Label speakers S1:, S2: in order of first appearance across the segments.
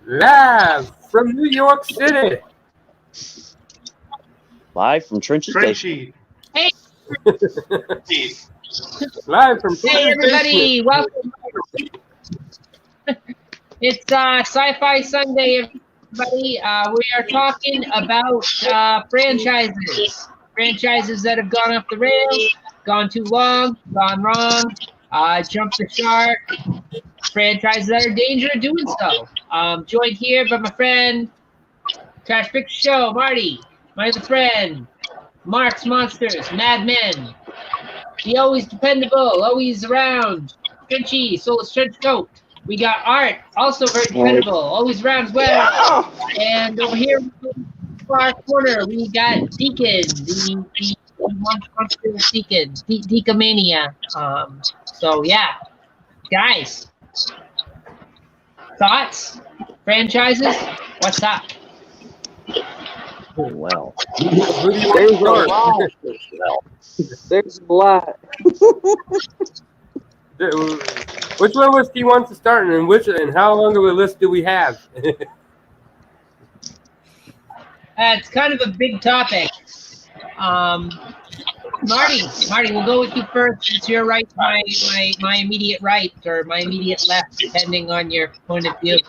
S1: Live from New York City.
S2: Live from Trench's Basement.
S3: Hey,
S1: Live from
S3: hey,
S1: Peter's
S3: everybody!
S1: basement.
S3: Welcome. It's Sci-Fi Sunday, everybody. We are talking about franchises that have gone off the rails, gone too long, gone wrong, jumped the shark, franchises that are in danger of doing so. Joined here by my friend, Trash Picture Show, Marty, my other friend, Mark's Monsters, Mad Men, the always dependable, always around, Trenchy, Soulless Trench Coat. We got Art, also very dependable, always around as well. And over here in the far corner, we got Deacon, the monster Deacon, Deacomania. So yeah, guys, thoughts, franchises, what's up?
S2: Well,
S4: There's a lot. There's a lot.
S1: Which one was he want to start, and how long of a list do we have?
S3: It's kind of a big topic. Marty, we'll go with you first. Since you're right, my immediate right or my immediate left, depending on your point of view.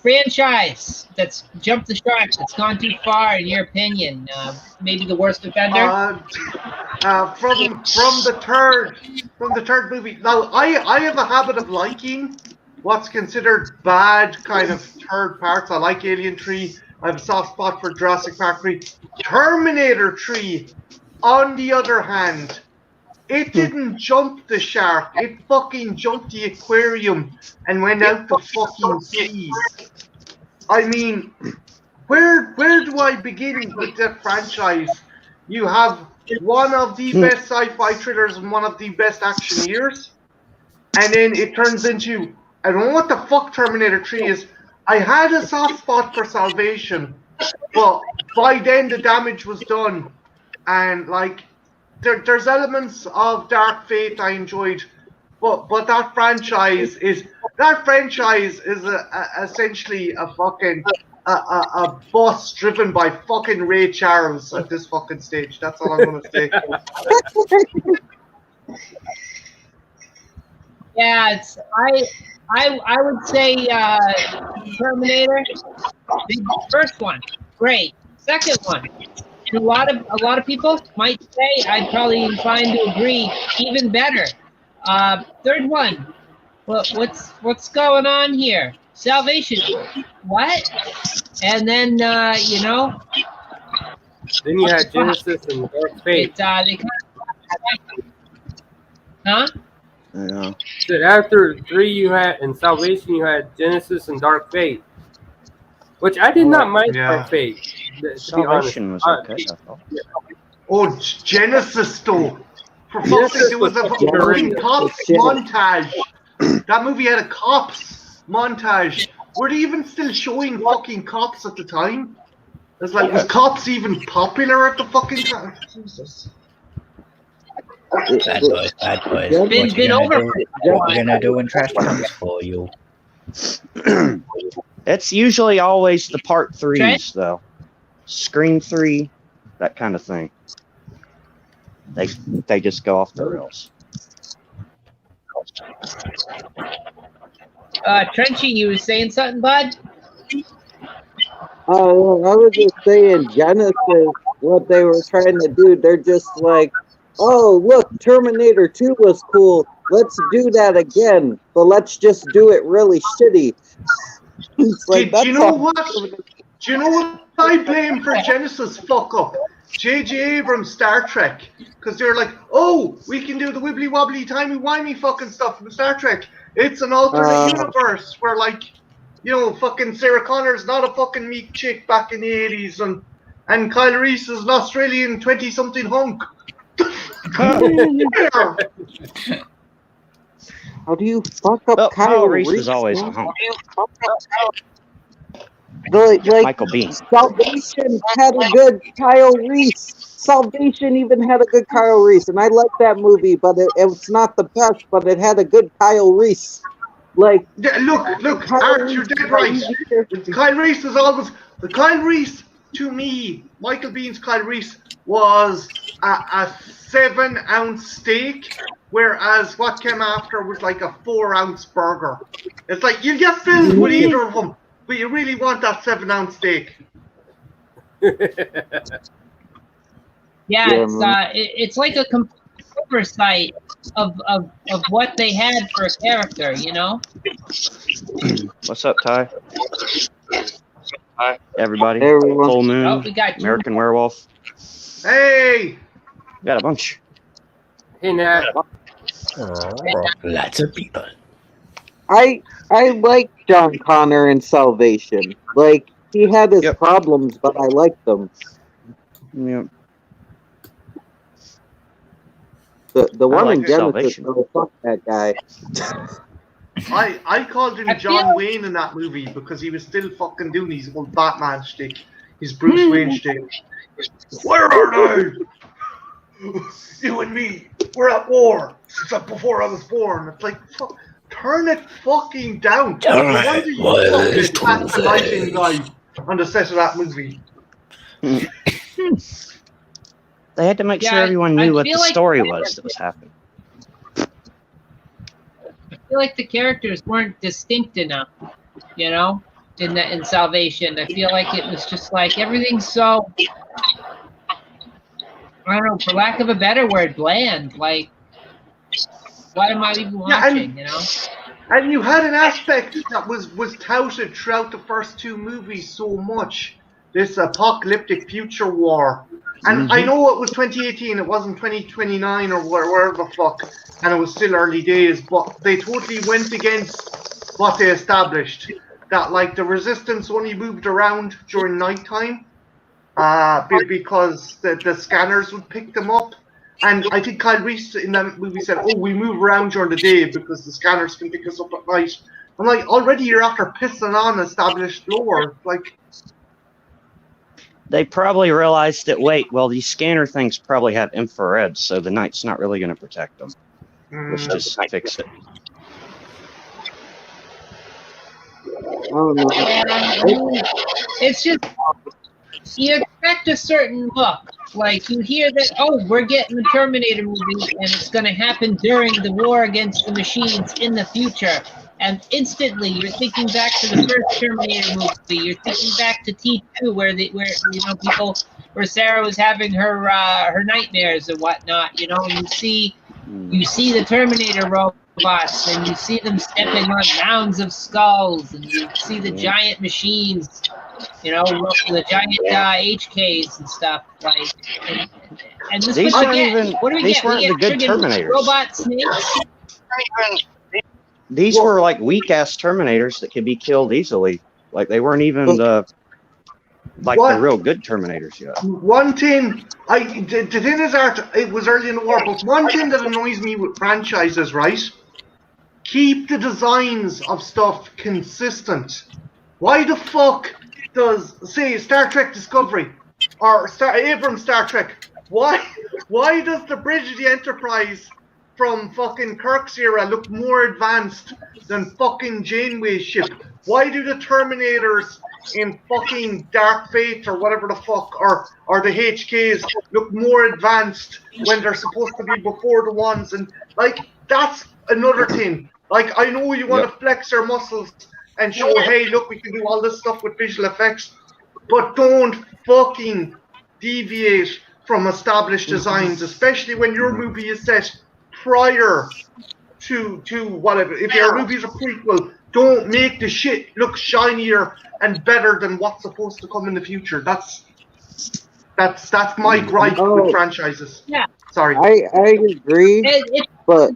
S3: Franchise that's jumped the shark, that's gone too far, in your opinion. Maybe the worst offender.
S5: From the third movie. Now, I have a habit of liking what's considered bad kind of third parts. I like Alien 3. I have a soft spot for Jurassic Park 3. Terminator 3, on the other hand, it didn't jump the shark. It fucking jumped the aquarium and went out the fucking seas. I mean, where do I begin with that franchise? You have one of the best sci-fi thrillers and one of the best action years, and then it turns into, I don't know what the fuck Terminator 3 is. I had a soft spot for Salvation, but by then the damage was done, and like there's elements of Dark Fate I enjoyed, but that franchise is essentially a fucking a bus driven by fucking Ray Charles at this fucking stage. That's all I'm gonna say.
S3: Yeah, I would say Terminator, the first one, great. Second one, and a lot of people might say, I'd probably inclined to agree, even better. Third one, what's going on here? Salvation, what? And then
S1: Then you had Genesis and Dark Fate.
S3: they kind of, huh?
S2: yeah.
S1: So after 3, you had in Salvation, you had Genesis and Dark Fate, which I did not mind.
S5: Yeah.
S1: Dark Fate. To be
S2: Salvation was
S1: honest.
S2: okay. I thought.
S5: Oh, Genesis though. For fuck's sake, there was a fucking cops montage. That movie had a cops montage. Were they even still showing fucking cops at the time? It's like, was cops even popular at the fucking time? Jesus.
S6: Bad boys.
S3: Been over.
S6: What we're gonna do when trash comes for you?
S2: It's usually always the part 3s,
S3: Okay.
S2: though. Scream 3, that kind of thing. They just go off the rails.
S3: Trenchy, you were saying something, bud?
S4: Oh, I was just saying, Genesis, what they were trying to do, they're just like, oh, look, Terminator 2 was cool. Let's do that again, but let's just do it really shitty. It's like,
S5: Do you know what I blame for Genesis fuck up? J.J. Abrams' Star Trek. Because they're like, oh, we can do the wibbly wobbly timey wimey fucking stuff from Star Trek. It's an alternate universe where, like, fucking Sarah Connor's not a fucking meek chick back in the 80s, and Kyle Reese is an Australian 20-something hunk.
S4: How do you fuck up
S2: Well,
S4: Kyle
S2: Reese
S4: Reese?
S2: was always a hunk.
S4: Like
S2: Michael Biehn.
S4: Salvation had a good Kyle Reese. Salvation even had a good Kyle Reese, and I like that movie, but it's not the best, but it had a good Kyle Reese. Like,
S5: Yeah, look, Art, you're dead right. Kyle Reese was always Kyle Reese to me. Michael Bihn's Kyle Reese was a 7-ounce steak, whereas what came after was like a 4-ounce burger. It's like you get filled with either of them, but you really want that 7-ounce steak.
S3: Yeah, it's like a complete oversight of what they had for a character, you know?
S2: What's up, Ty? Hi, everybody.
S4: Hey, everyone.
S2: Full Moon,
S3: Oh, we got you.
S2: American Werewolf.
S5: Hey,
S2: Got a bunch.
S1: Hey, Nat.
S6: Lots of people.
S4: I like John Connor in Salvation. Like, he had his problems, but I liked them.
S2: Yep.
S4: The one
S2: like
S4: in Genesis,
S2: Salvation.
S4: oh, fuck that guy.
S5: I called him John Wayne in that movie because he was still fucking doing his old Batman shtick, his Bruce Wayne shtick. Where are they? You and me, we're at war since before I was born. It's like, fuck, turn it fucking down. No wonder you fucking attacked the lighting guy on the set of that movie.
S2: They had to make sure everyone knew what the story was that was happening.
S3: I feel like the characters weren't distinct enough, you know, in Salvation. I feel like it was just like everything's so, I don't know, for lack of a better word, bland. Like, what am I even watching, you know?
S5: And you had an aspect that was touted throughout the first two movies so much. This apocalyptic future war. And I know it was 2018, it wasn't 2029 or wherever the fuck, and it was still early days, but they totally went against what they established. That, like, the resistance only moved around during nighttime because the scanners would pick them up. And I think Kyle Reese in that movie said, oh, we move around during the day because the scanners can pick us up at night. I'm like, already you're after pissing on established lore. Like,
S2: They probably realized that, these scanner things probably have infrared, so the night's not really going to protect them. Let's just fix it.
S4: Oh, no.
S3: It's just, you expect a certain look. Like, you hear that, oh, we're getting the Terminator movie, and it's going to happen during the war against the machines in the future. And instantly, you're thinking back to the first Terminator movie. You're thinking back to T2, where you know, people, where Sarah was having her nightmares and whatnot. You know, and you see the Terminator robots, and you see them stepping on mounds of skulls, and you see the giant machines. You know, the giant HKs and stuff. Like, and this
S2: These
S3: what
S2: weren't
S3: we get.
S2: even-
S3: What do we
S2: these
S3: get?
S2: weren't
S3: We
S2: the
S3: get
S2: good
S3: friggin'
S2: Terminators.
S3: robot snakes.
S2: These were like weak-ass Terminators that could be killed easily. Like, they weren't even the real good Terminators yet.
S5: One thing, the thing is, Art, it was early in the war, but one thing that annoys me with franchises, right? Keep the designs of stuff consistent. Why the fuck does, say, Star Trek Discovery or Abrams Star Trek, why does the bridge of the Enterprise from fucking Kirk's era look more advanced than fucking Janeway's ship? Why do the Terminators in fucking Dark Fate or whatever the fuck, or the HKs look more advanced when they're supposed to be before the ones? And, like, that's another thing. Like, I know you want to flex your muscles and show, hey, look, we can do all this stuff with visual effects, but don't fucking deviate from established designs, especially when your movie is set prior to whatever. If your movie is a prequel, don't make the shit look shinier and better than what's supposed to come in the future. That's my gripe with franchises.
S3: Yeah.
S4: I
S5: Sorry.
S4: agree, but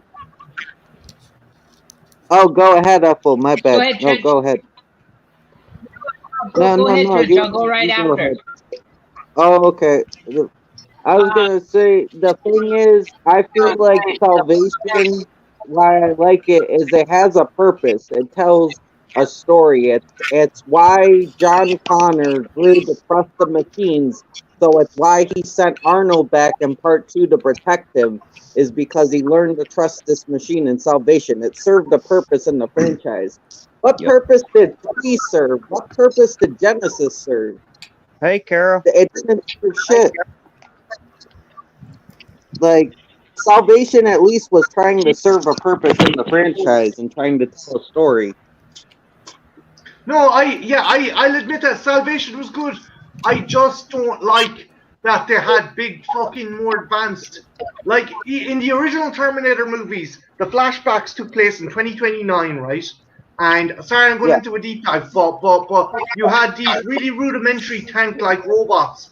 S4: go ahead, Apple. My bad. Go ahead.
S3: Go ahead, Trish. I'll go right after.
S4: Ahead. Oh, okay. I was gonna say, the thing is, I feel like Salvation, why I like it, is it has a purpose. It tells a story. It's why John Connor grew to trust the machines, So it's why he sent Arnold back in part 2 to protect him, is because he learned to trust this machine in Salvation. It served a purpose in the franchise. What
S2: Yep.
S4: purpose did 3 serve? What purpose did Genesis serve?
S2: Hey, Kara.
S4: It didn't serve shit. Like, Salvation at least was trying to serve a purpose in the franchise and trying to tell a story.
S5: No, I'll admit that Salvation was good. I just don't like that they had big fucking more advanced. Like in the original Terminator movies, the flashbacks took place in 2029, right? And sorry, I'm going into a deep dive, but you had these really rudimentary tank-like robots,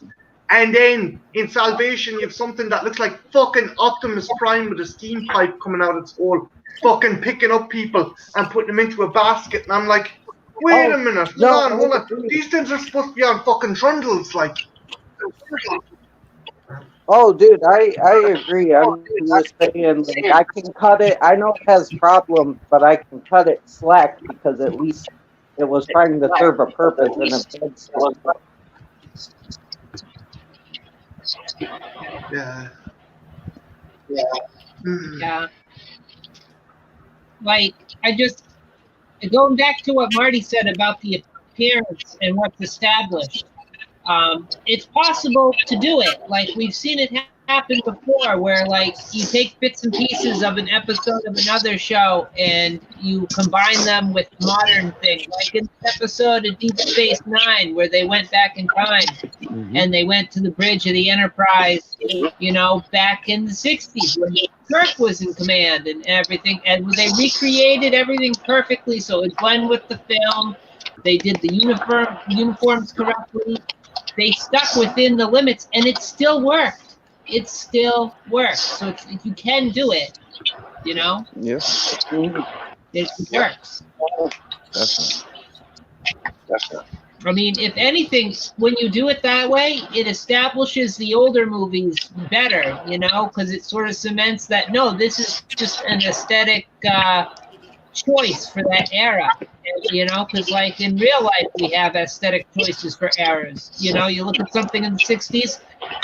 S5: and then in Salvation you have something that looks like fucking Optimus Prime with a steam pipe coming out its hole, fucking picking up people and putting them into a basket, and I'm like, wait a minute, hold on. These things are supposed to be on fucking trundles, like.
S4: Oh, dude, I agree. I'm just saying, like, I can cut it. I know it has problems, but I can cut it slack because at least it was trying to serve a purpose and it did so.
S5: Yeah.
S3: Yeah. Like, going back to what Marty said about the appearance and what's established, it's possible to do it. Like, we've seen it happen before where, like, you take bits and pieces of an episode of another show and you combine them with modern things. Like in this episode of Deep Space Nine where they went back in time and they went to the bridge of the Enterprise, you know, back in the 60s when Kirk was in command and everything. And they recreated everything perfectly so it blended with the film. They did the uniforms correctly. They stuck within the limits, and it still worked. It still works. So you can do it, you know?
S2: Yeah.
S3: It works.
S2: Definitely.
S3: I mean, if anything, when you do it that way, it establishes the older movies better, you know? Because it sort of cements that, no, this is just an aesthetic choice for that era. You know, because like in real life, we have aesthetic choices for eras. You know, you look at something in the 60s,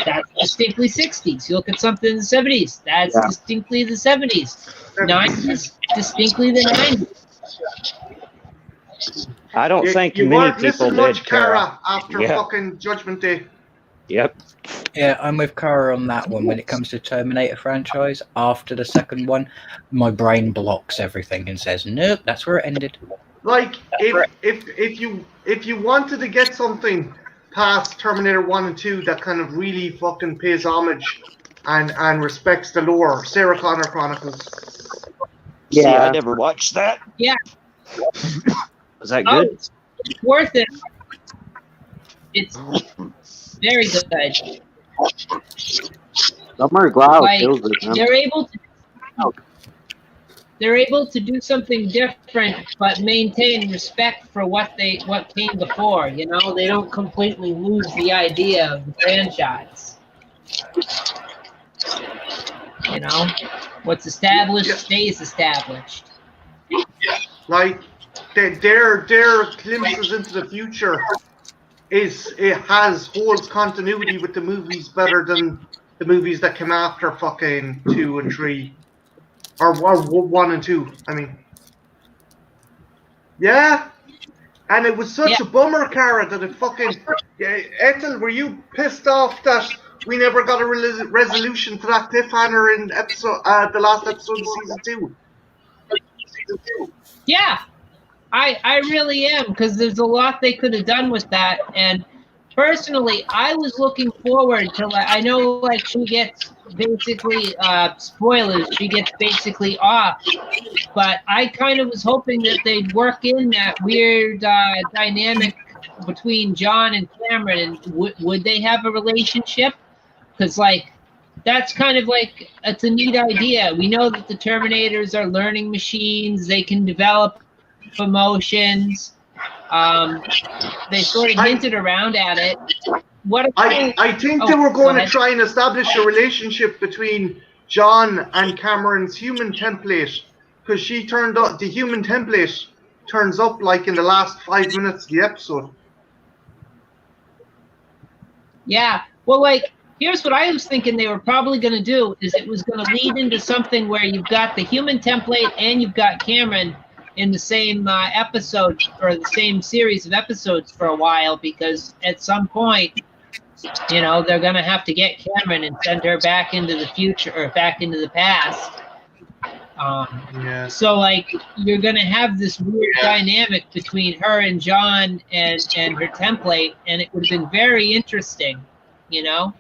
S3: that's distinctly 60s. You look at something in the 70s, that's distinctly the 70s. 90s, distinctly the 90s.
S2: I don't think
S5: you
S2: many
S5: weren't
S2: people
S5: missing
S2: did,
S5: much, Kara, after
S2: Yeah.
S5: fucking Judgment Day.
S2: Yep.
S6: Yeah, I'm with Kara on that one. When it comes to Terminator franchise, after the second one, my brain blocks everything and says, nope, that's where it ended.
S5: Like, if you wanted to get something past Terminator 1 and 2 that kind of really fucking pays homage and respects the lore, Sarah Connor Chronicles.
S2: See, I never watched that.
S3: Yeah.
S2: Was that good?
S3: Oh, it's worth it. It's very good.
S4: Summer Glau
S3: Like,
S4: kills it, man.
S3: they're able to do something different, but maintain respect for what came before. You know, they don't completely lose the idea of the franchise. You know, what's established stays established.
S5: Like, their glimpses into the future holds continuity with the movies better than the movies that came after fucking 2 and 3. Or 1 and 2, I mean. Yeah. And it was such a bummer, Cara, that it fucking... Ethel, were you pissed off that we never got a resolution to that cliffhanger in the last episode of season 2?
S3: Yeah, I really am, because there's a lot they could have done with that. And personally, I was looking forward to, I know, like, she gets basically, spoilers, she gets basically off. But I kind of was hoping that they'd work in that weird dynamic between John and Cameron. And would they have a relationship? Because, like, that's kind of like, it's a neat idea. We know that the Terminators are learning machines. They can develop emotions. They sort of hinted around at it.
S5: I think they were going to try and establish a relationship between John and Cameron's human template, because the human template turns up like in the last 5 minutes of the episode.
S3: Yeah, Well, like, here's what I was thinking they were probably going to do is it was going to lead into something where you've got the human template and you've got Cameron in the same episode or the same series of episodes for a while, because at some point, you know, they're going to have to get Cameron and send her back into the future or back into the past.
S5: Yeah.
S3: So, like, you're going to have this weird dynamic between her and John and her template, and it would have been very interesting, you know?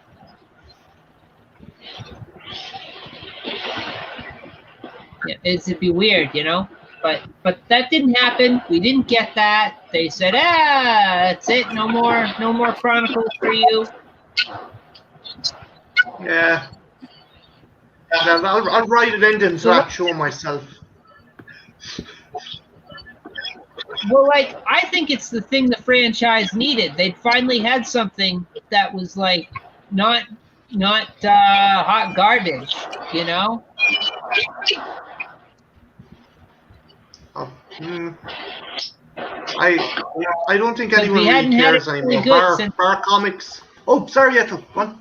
S3: Yeah, it'd be weird, you know? But that didn't happen. We didn't get that. They said, that's it. No more Chronicles for you.
S5: Yeah. I'll write it into that show myself.
S3: Well, like, I think it's the thing the franchise needed. They'd finally had something that was like not hot garbage, you know?
S5: I don't think anyone really cares anymore. Bar comics. Oh, sorry, Ethel. What?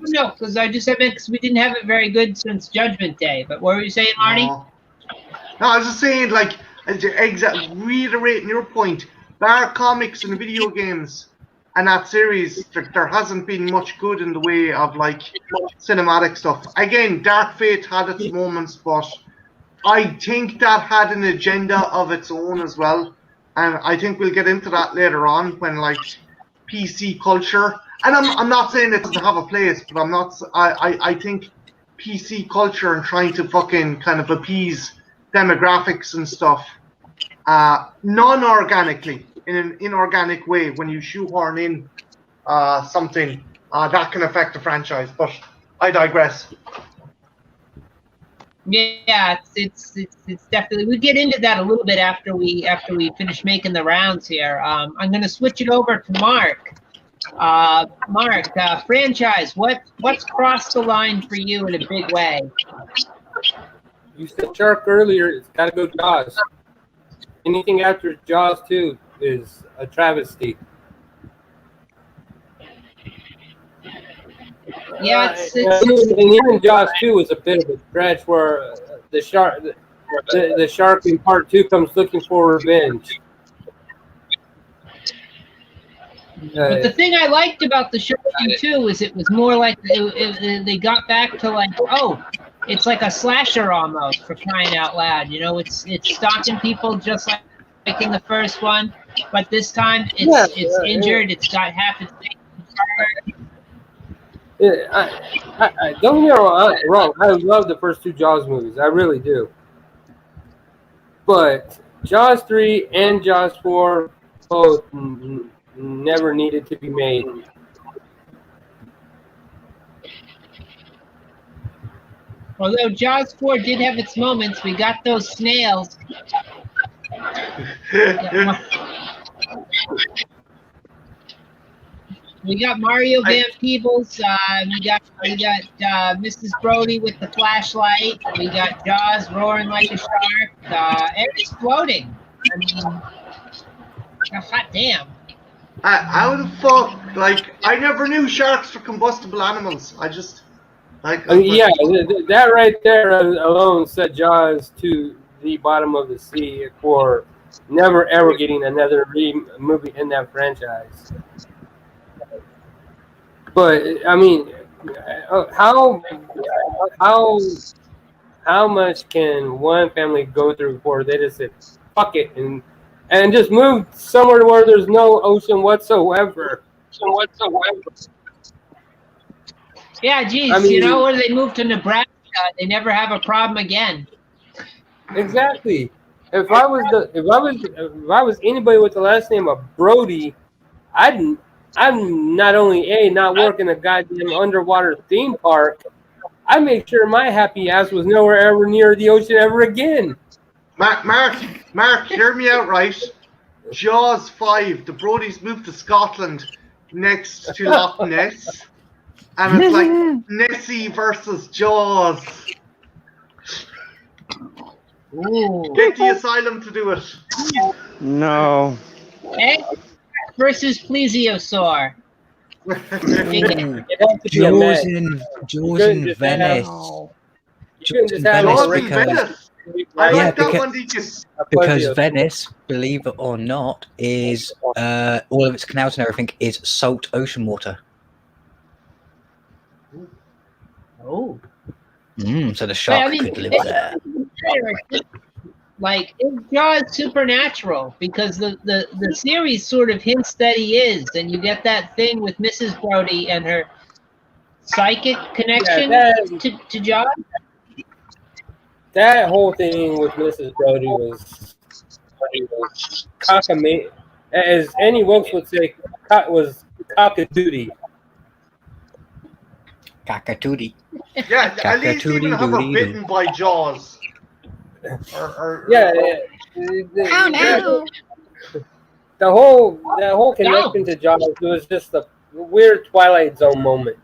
S3: No, because I just meant because we didn't have it very good since Judgment Day. But what were you saying, Marty?
S5: No, I was just saying, like, reiterating your point. Bar comics and video games and that series, there hasn't been much good in the way of, like, cinematic stuff. Again, Dark Fate had its moments, but I think that had an agenda of its own as well. And I think we'll get into that later on when, like, PC culture. And I'm not saying it doesn't have a place, but I think PC culture and trying to fucking kind of appease demographics and stuff, non-organically, in an inorganic way, when you shoehorn in something, that can affect the franchise. But I digress.
S3: Yeah, it's definitely. We get into that a little bit after we finish making the rounds here. I'm going to switch it over to Mark. Mark, franchise, what's crossed the line for you in a big way?
S1: You said Shark earlier. It's got to go Jaws. Anything after Jaws 2 is a travesty.
S3: Yeah,
S1: and even Jaws 2 was a bit of a stretch where the shark in part 2 comes looking for revenge.
S3: But the thing I liked about the Shark thing too is it was more like they got back to like, oh, it's like a slasher almost, for crying out loud. You know, it's stalking people just like in the first one, but this time it's injured. It's got half its face.
S1: I don't get me wrong. I love the first two Jaws movies. I really do. But Jaws 3 and Jaws 4 both never needed to be made.
S3: Although Jaws 4 did have its moments, we got those snails. We got Mario Van Peebles. We got Mrs. Brody with the flashlight. We got Jaws roaring like a shark. And it's floating. I mean, hot damn.
S5: How the fuck? Like, I never knew sharks were combustible animals. I just like.
S1: That right there alone set Jaws to the bottom of the sea for never ever getting another movie in that franchise. But I mean, how much can one family go through before they just say fuck it and just move somewhere where there's no ocean whatsoever?
S3: Yeah, geez,
S1: I mean,
S3: when they move to Nebraska, they never have a problem again.
S1: Exactly. If I was anybody with the last name of Brody, I'm not only not working a goddamn underwater theme park, I make sure my happy ass was nowhere ever near the ocean ever again.
S5: Mark, hear me out, right? Jaws 5, the Brodies moved to Scotland next to Loch Ness, and it's like Nessie versus Jaws.
S3: Ooh.
S5: Get the asylum to do it.
S2: No.
S3: Versus plesiosaur.
S6: Ooh,
S1: It has to be a
S6: Jaws
S1: man.
S6: in
S1: couldn't just
S6: Venice.
S1: You couldn't just have
S6: Venice
S5: Jaws in
S6: because-
S5: Venice. I
S6: Yeah,
S5: like that
S6: because-
S5: one, Deacon.
S6: Because Venice, believe it or not, is all of its canals and everything is salt ocean water.
S3: Oh.
S6: So the shark
S3: I mean,
S6: could live
S3: it's-
S6: there.
S3: Like, Jaws supernatural because the series sort of hints that he is, and you get that thing with Mrs. Brody and her psychic connection to Jaws.
S1: That whole thing with Mrs. Brody was cockamamie. As Annie Wilkes would say, was cock-a-doodie.
S6: Cockatootie.
S5: Yeah, at least even have her
S6: Cockatootie-doodie-doo.
S5: bitten by Jaws.
S1: Yeah.
S3: Oh no!
S1: The whole connection to Jaws, it was just a weird Twilight Zone moment.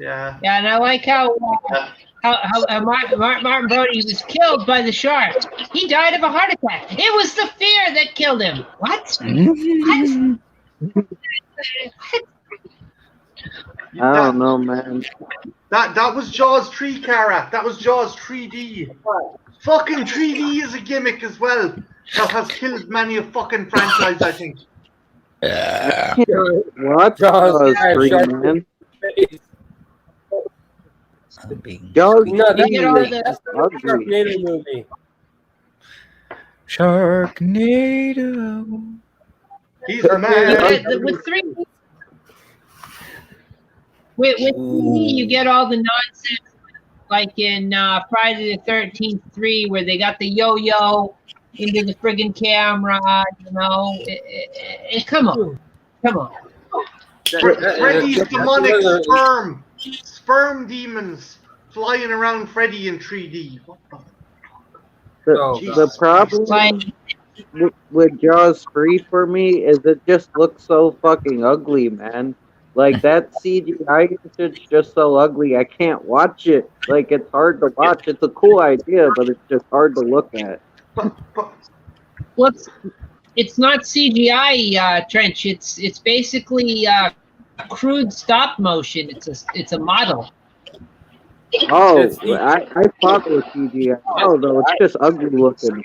S5: Yeah.
S3: Yeah, and I like how Martin Brody was killed by the shark. He died of a heart attack. It was the fear that killed him. What?
S4: I don't know, man.
S5: That was Jaws 3, Cara. That was Jaws 3D. Fucking 3D is a gimmick as well. That has killed many a fucking franchise, I think.
S4: What?
S1: Jaws,
S4: Free,
S1: shark.
S4: man.
S6: I'm being
S4: Jaws
S1: No, that's
S3: You know,
S1: the
S4: ugly.
S1: Sharknado movie.
S6: Sharknado.
S5: He's the
S3: you
S5: man.
S3: get with three. With 3D, you get all the nonsense, like in Friday the 13th 3, where they got the yo-yo into the friggin' camera. You know, come on.
S5: Freddy's demonic sperm demons flying around Freddy in 3D. What the?
S4: The problem
S3: Like,
S4: with Jaws 3 for me is it just looks so fucking ugly, man. Like, that CGI is just so ugly, I can't watch it. Like, it's hard to watch. It's a cool idea, but it's just hard to look at.
S5: But
S3: it's not CGI, Trench. It's basically crude stop motion. It's a model.
S4: Oh,
S1: It's-
S4: I thought it was CGI. Oh, though, it's just ugly looking.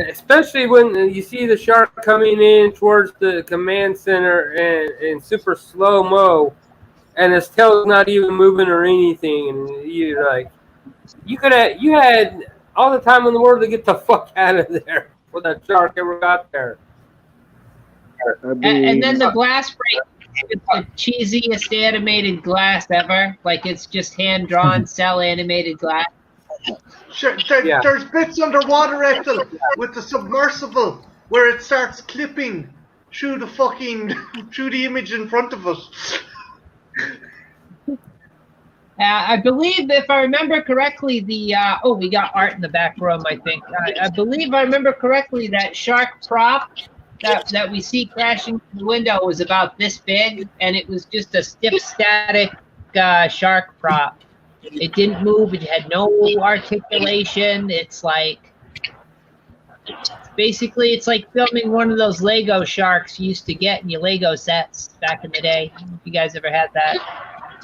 S1: Especially when you see the shark coming in towards the command center and super slow-mo, and his tail's not even moving or anything, and you're like, you had all the time in the world to get the fuck out of there before that shark ever got there.
S4: I mean,
S3: And then the glass break. It's the cheesiest animated glass ever. Like, it's just hand-drawn, cell animated glass.
S5: Sure,
S1: Yeah.
S5: there's bits underwater, Ethel, with the submersible where it starts clipping through the image in front of us.
S3: I believe, if I remember correctly, we got Art in the back room, I think. I believe I remember correctly that shark prop that we see crashing through the window was about this big, and it was just a stiff, static shark prop. It didn't move. It had no articulation. It's like filming one of those Lego sharks you used to get in your Lego sets back in the day. If you guys ever had that.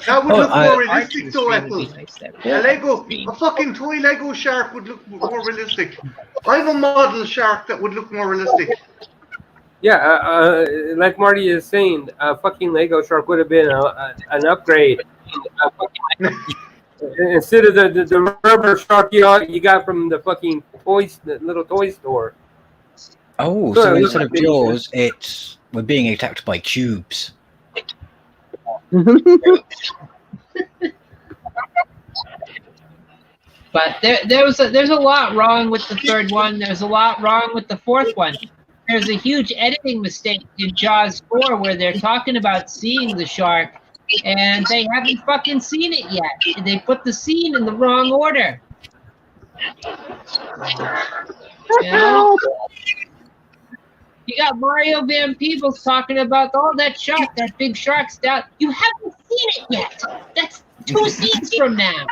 S5: That would look more
S3: Art
S5: realistic,
S3: in the
S5: though,
S3: screen
S5: Ethel.
S3: would be nice there.
S5: A fucking toy Lego shark would look more realistic. I have a model shark that would look more realistic.
S1: Yeah, like Marty is saying, a fucking Lego shark would have been an upgrade. Instead of the rubber shark you got from the fucking little toy store.
S6: Oh,
S1: So
S6: so
S1: it
S6: instead of
S1: looks like
S6: Jaws, we're being attacked by cubes.
S3: But there's a lot wrong with the third one. There's a lot wrong with the fourth one. There's a huge editing mistake in Jaws 4 where they're talking about seeing the shark, and they haven't fucking seen it yet. They put the scene in the wrong order. You know? You got Mario Van Peebles talking about that shark, that big shark's down. You haven't seen it yet. That's 2 scenes from now.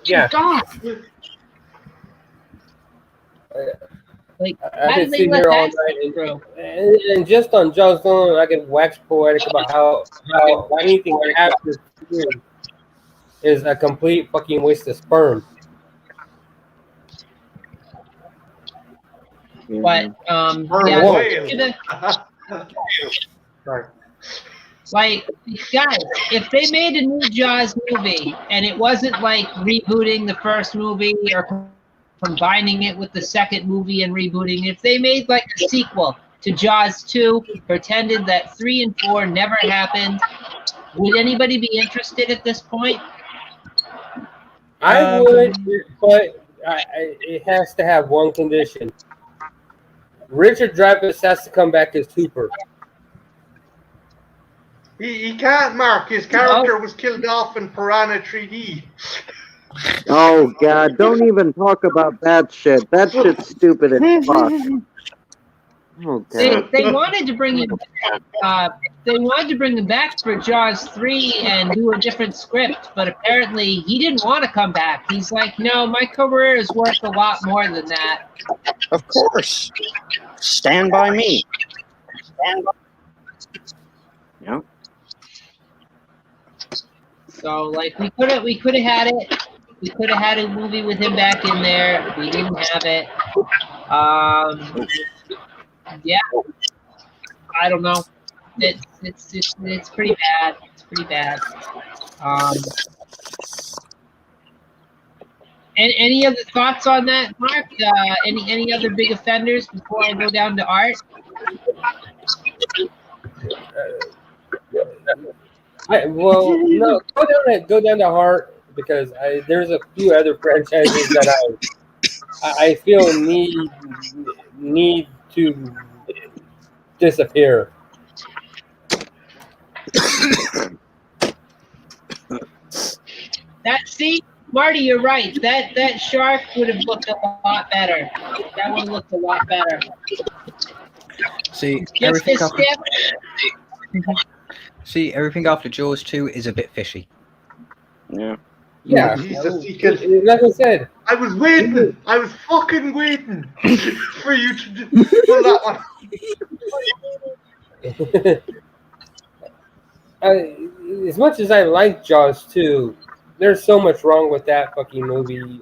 S1: Yeah.
S3: God. Like,
S1: I
S3: how
S1: could
S3: did they
S1: sit
S3: let
S1: here all
S3: that
S1: night
S3: through?
S1: and just on Jaws alone, I could wax poetic about how anything after 2 is a complete fucking waste of sperm.
S3: But
S5: Or
S3: yeah,
S5: whale. Sorry.
S3: like, guys, if they made a new Jaws movie and it wasn't like rebooting the first movie or combining it with the second movie and rebooting, if they made like a sequel to Jaws 2, pretended that 3 and 4 never happened, would anybody be interested at this point?
S1: I would, but it has to have one condition. Richard Dreyfuss has to come back as Hooper.
S5: He can't, Mark. His character was killed off in Piranha 3D.
S4: Oh God! Don't even talk about that shit. That shit's stupid as fuck. Oh God!
S3: They wanted to bring him back. They wanted to bring him back for Jaws 3 and do a different script, but apparently he didn't want to come back. He's like, no, my career is worth a lot more than that.
S2: Of course. Stand by me. Stand by. Yeah.
S3: So like we could have had it. We could have had a movie with him back in there. We didn't have it. Yeah. I don't know. It's pretty bad. It's pretty bad. And any other thoughts on that, Mark? Any other big offenders before I go down to Art?
S1: No, go down to Heart because there's a few other franchises that I feel need to disappear.
S3: See, Marty, you're right. That shark would have looked a lot better. That would have looked a lot better.
S6: See,
S3: Just
S6: everything
S3: this
S6: after,
S3: stiff.
S6: everything after Jaws 2 is a bit fishy.
S2: Yeah.
S1: Yeah,
S5: Jesus,
S1: like I said,
S5: I was waiting. I was fucking waiting for you to pull that one.
S1: As much as I like Jaws 2, there's so much wrong with that fucking movie.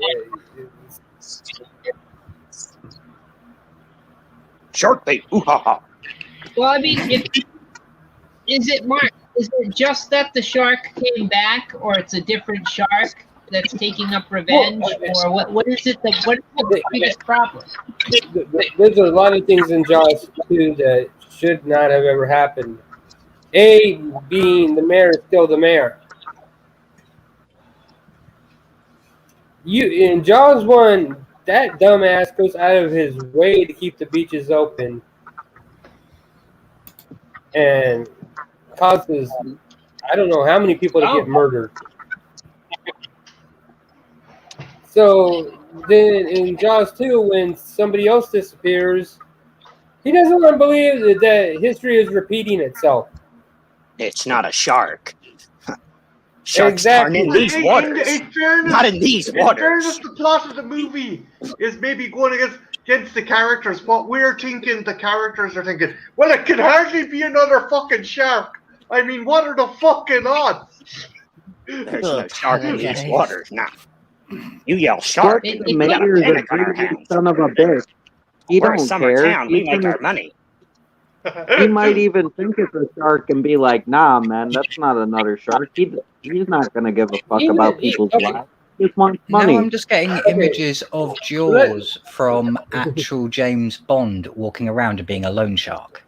S2: Shark bait. Ooh ha ha.
S3: Well, I mean, is it Mark? Is it just that the shark came back, or it's a different shark that's taking up revenge, or what is it? What is the biggest problem?
S1: There's a lot of things in Jaws 2 that should not have ever happened. A, being the mayor is still the mayor. In Jaws 1, that dumbass goes out of his way to keep the beaches open and causes I don't know how many people to get murdered. So then in Jaws 2, when somebody else disappears, he doesn't want to believe that history is repeating itself.
S2: It's not a shark. Sharks aren't in these waters.
S5: In fairness,
S2: not in these waters.
S5: In fairness, the plot of the movie is maybe going against the characters. What we're thinking, the characters are thinking, well, it could hardly be another fucking shark. I mean, what are the fucking odds?
S2: There's no shark in these waters now. You yell shark,
S4: The
S2: we got a
S4: mayor's
S2: panic on our
S4: a greedy
S2: hands.
S4: son of a bitch. He
S2: We're a
S4: don't
S2: summer
S4: care.
S2: town. We make our money.
S4: He might even think it's a shark and be like, nah, man, that's not another shark. He's not going to give a fuck about people's lives. He just wants money.
S6: Now I'm just getting images of Jaws from actual James Bond walking around and being a loan shark.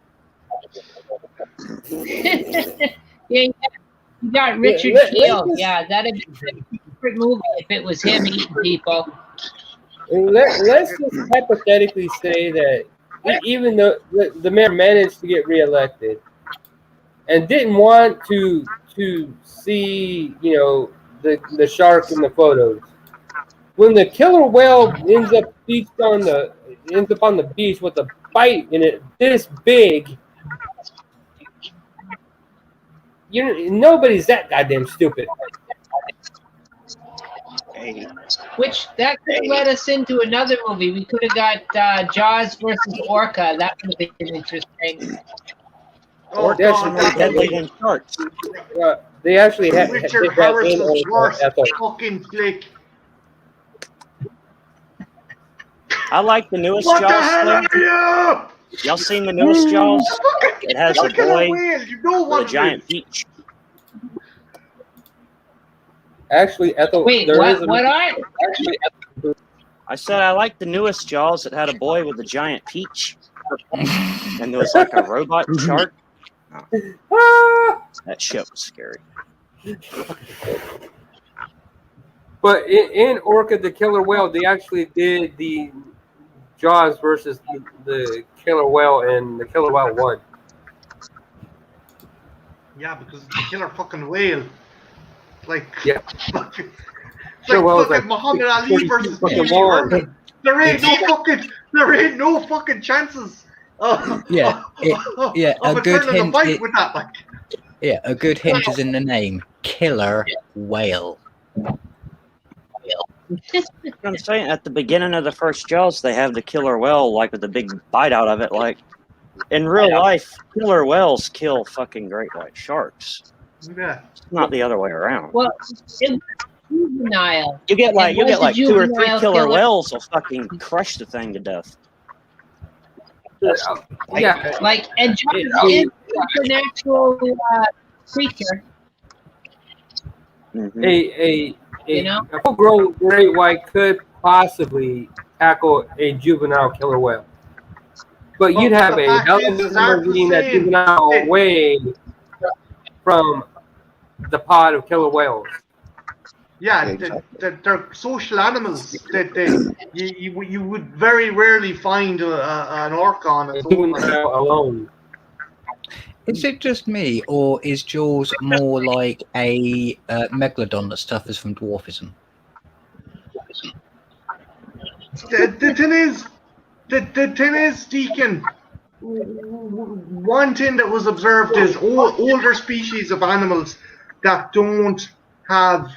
S3: Yeah, you got Richard Keel. Yeah, that'd be a different movie if it was him eating people.
S1: Let's just hypothetically say that even though the mayor managed to get reelected and didn't want to see, the shark in the photos, when the killer whale ends up on the beach with a bite in it this big, nobody's that goddamn stupid.
S3: Which that could have led us into another movie. We could have got Jaws versus Orca. That would have been interesting.
S5: Oh,
S1: Yes,
S5: God,
S2: more
S5: that
S2: deadly
S5: movie.
S2: than sharks.
S1: They actually had
S5: Richard
S1: did that in
S5: Harris's worst
S1: Ethel.
S5: fucking flick.
S2: I like the newest
S5: What the
S2: Jaws
S5: hell
S2: thing.
S5: are you?
S2: Y'all seen the newest Jaws? It has a
S5: Killer
S2: boy
S5: whale. You know
S2: with
S5: what
S2: a giant peach.
S1: Actually, Ethel.
S3: Wait,
S1: there
S3: what?
S1: is a-
S3: What are?
S2: I said I like the newest Jaws. It had a boy with a giant peach, and there was like a robot shark.
S1: Ah!
S2: That shit was scary.
S1: But in Orca the Killer Whale, they actually did the Jaws versus the Killer Whale and the Killer Whale 1.
S5: Yeah, because it's a killer fucking whale. Like,
S1: Yeah.
S5: like
S1: Killer Whale is
S5: fucking
S1: like
S5: Muhammad Ali
S1: 40
S5: versus
S1: fucking
S5: Pee Wee
S1: long.
S5: Herman. There ain't no fucking chances.
S6: Yeah,
S5: Of
S6: a
S5: a
S6: good
S5: turn in the
S6: hint.
S5: fight with that. Like,
S6: Yeah, a good hint is in the name. Killer whale.
S2: I'm saying at the beginning of the first Jaws, they have the killer whale like with a big bite out of it. Like in real life, killer whales kill fucking great white sharks.
S5: yeah.
S2: It's not the other way around.
S3: Well, it was juvenile.
S2: You get like
S3: It was a
S2: 2 or 3
S3: juvenile
S2: killer
S3: killer.
S2: whales will fucking crush the thing to death.
S1: Yeah.
S3: Like, and Jaws is a supernatural creature.
S2: Mhm.
S1: A
S3: You know?
S1: a full-grown great white could possibly tackle a juvenile killer whale, but you'd
S5: Well,
S1: have
S5: the
S1: a
S5: fact
S1: hell
S5: is,
S1: of a
S5: it's
S1: time
S5: hard to
S1: getting that
S5: say.
S1: juvenile away from the pod of killer whales.
S5: Yeah, they're social animals. You would very rarely find an orca on its own.
S1: Juvenile alone.
S6: Is it just me, or is Jaws more like a megalodon that suffers from dwarfism?
S5: The thing is, Deacon, one thing that was observed is older species of animals that don't have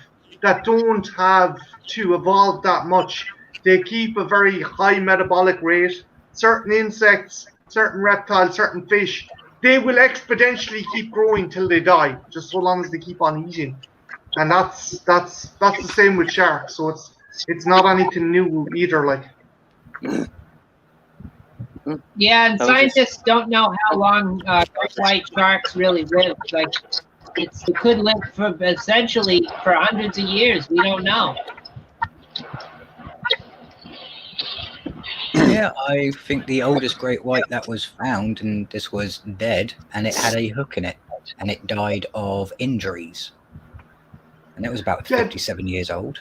S5: to evolve that much. They keep a very high metabolic rate. Certain insects, certain reptiles, certain fish, they will exponentially keep growing till they die, just so long as they keep on eating. And that's the same with sharks. So it's not anything new either. Like,
S3: Yeah, and
S2: That was
S3: scientists don't know how long great white sharks really live. Like, it could live for essentially for hundreds of years. We don't know.
S6: Yeah, I think the oldest great white that was found, and this was dead, and it had a hook in it, and it died of injuries. And it was about
S5: Yeah.
S6: 57 years old.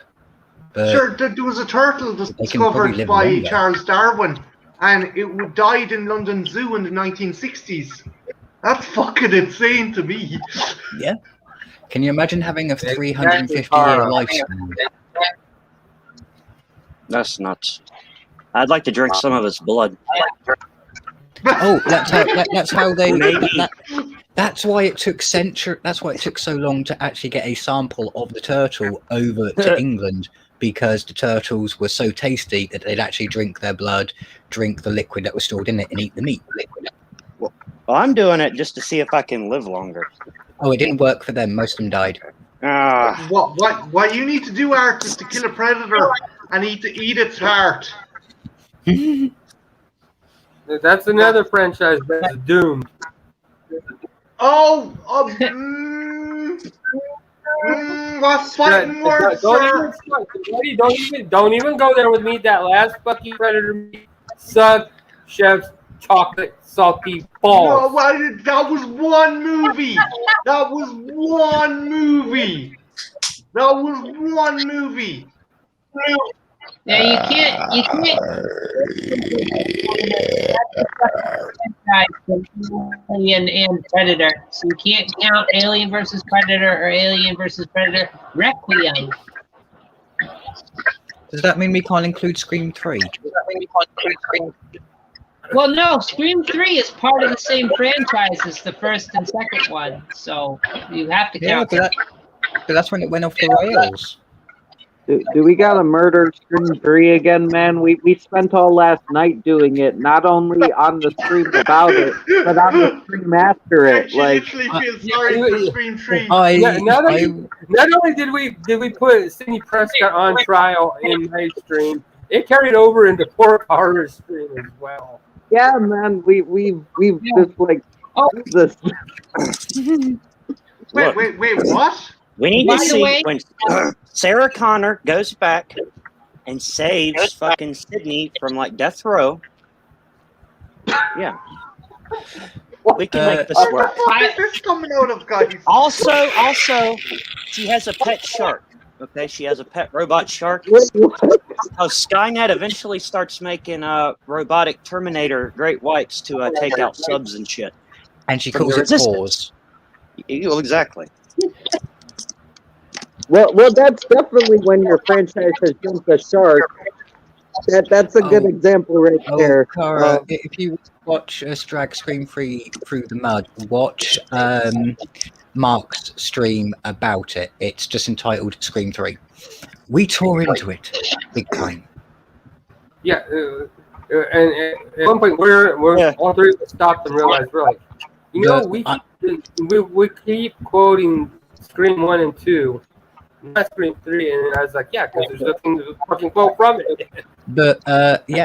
S6: But
S5: sure, there was a turtle
S6: they can probably
S5: discovered
S6: live
S5: by
S6: longer.
S5: Charles Darwin, and it died in London Zoo in the 1960s. That's fucking insane to me.
S6: yeah, can you imagine having a 350-year lifespan?
S2: That's nuts. I'd like to drink some of its blood.
S6: Oh, that's how they.
S2: Maybe.
S6: That's why it took That's why it took so long to actually get a sample of the turtle over to England, because the turtles were so tasty that they'd actually drink their blood, drink the liquid that was stored in it, and eat the meat.
S2: Well, I'm doing it just to see if I can live longer.
S6: Oh, it didn't work for them. Most of them died.
S2: Ah,
S5: What you need to do, Art, is to kill a predator and eat its heart.
S1: That's another franchise that's doomed.
S5: Oh, what's fighting worse, sir?
S1: Don't even go there with me. That last fucking predator meat sucked Chef's chocolate salty balls.
S5: No, that was one movie. That was one movie.
S3: Yeah, you can't. Alien and Predator. So you can't count Alien versus Predator or Alien versus Predator Requiem.
S6: Does that mean we can't include Scream 3?
S3: Well, no, Scream 3 is part of the same franchise as the first and second one, so you have to
S6: Yeah,
S3: count.
S6: but that's when it went off the rails.
S4: Do we gotta murder Scream 3 again, man? We spent all last night doing it, not only on the stream about it, but on the stream after it.
S5: She
S4: Like,
S5: literally feels sorry for Scream 3.
S1: Not only did we put Sidney Prescott on trial in my stream, it carried over into Pork Horror's stream as well.
S4: yeah, man, we've just like this.
S5: Wait, what?
S2: We need
S3: By
S2: to
S3: the
S2: see
S3: way-
S2: when Sarah Connor goes back and saves fucking Sydney from like death row. Yeah. We can make this
S5: What the
S2: work.
S5: fuck is this coming out of, guys?
S2: Also, she has a pet shark. Okay, she has a pet robot shark. How Skynet eventually starts making robotic Terminator Great Whites to take out subs and shit.
S6: And she
S2: From
S6: calls
S2: the
S6: it
S2: Resistance.
S6: pause.
S2: Well, exactly.
S4: Well, that's definitely when your franchise has jumped a shark. That's a good example right there.
S6: Cara, if you watch us drag Scream 3 through the mud, watch Mark's stream about it. It's just entitled Scream 3. We tore into it big time.
S1: Yeah, and at one point we're all three of us stopped and realized we're like, we keep quoting Scream 1 and 2, not Scream 3, and I was like, yeah, because there's nothing to fucking quote from it.
S6: But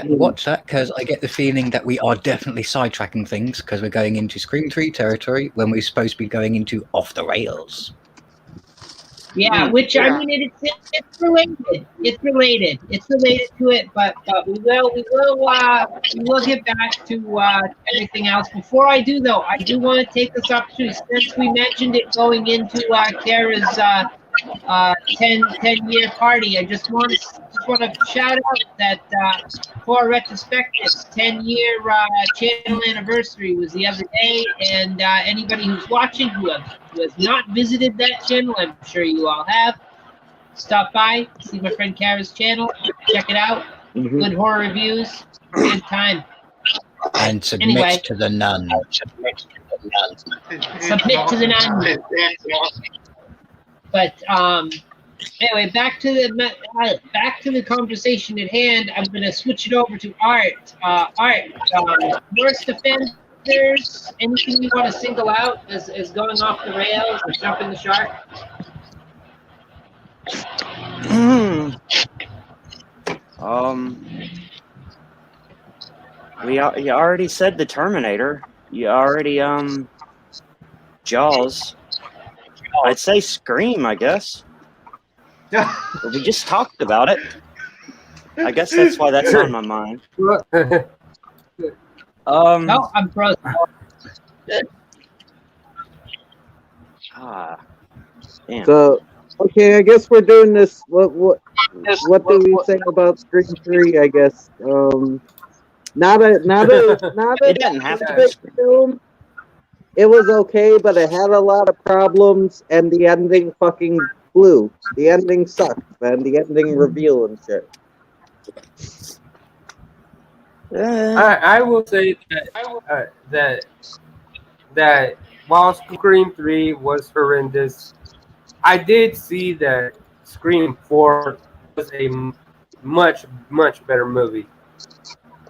S6: watch that, because I get the feeling that we are definitely sidetracking things because we're going into Scream 3 territory when we're supposed to be going into Off the Rails.
S3: Yeah, which I mean, it's related. It's related to it, but we will get back to everything else. Before I do, though, I do want to take this opportunity since we mentioned it going into Kara's 10-year party. I just want to shout out that for retrospectives, 10-year channel anniversary was the other day, and anybody who's watching who has not visited that channel, I'm sure you all have. Stop by, see my friend Kara's channel, check it out.
S4: Mhm.
S3: Good horror reviews, good time.
S6: And submit
S3: Anyway.
S6: to the nun.
S3: Submit to the nun. But anyway, back to the conversation at hand. I'm going to switch it over to Art. Worst offenders. Anything you want to single out as going off the rails or jumping the shark?
S2: You already said the Terminator. You already Jaws. I'd say Scream, I guess.
S5: Yeah.
S2: But we just talked about it. I guess that's why that's on my mind.
S3: No, I'm frozen.
S2: Damn.
S4: So, okay, I guess we're doing this. What do we say about Scream 3? I guess not a
S2: It doesn't have to
S4: big film. It was okay, but it had a lot of problems, and the ending fucking blew. The ending sucked, man. The ending reveal and shit.
S1: I will say that while Scream 3 was horrendous, I did see that Scream 4 was a much better movie.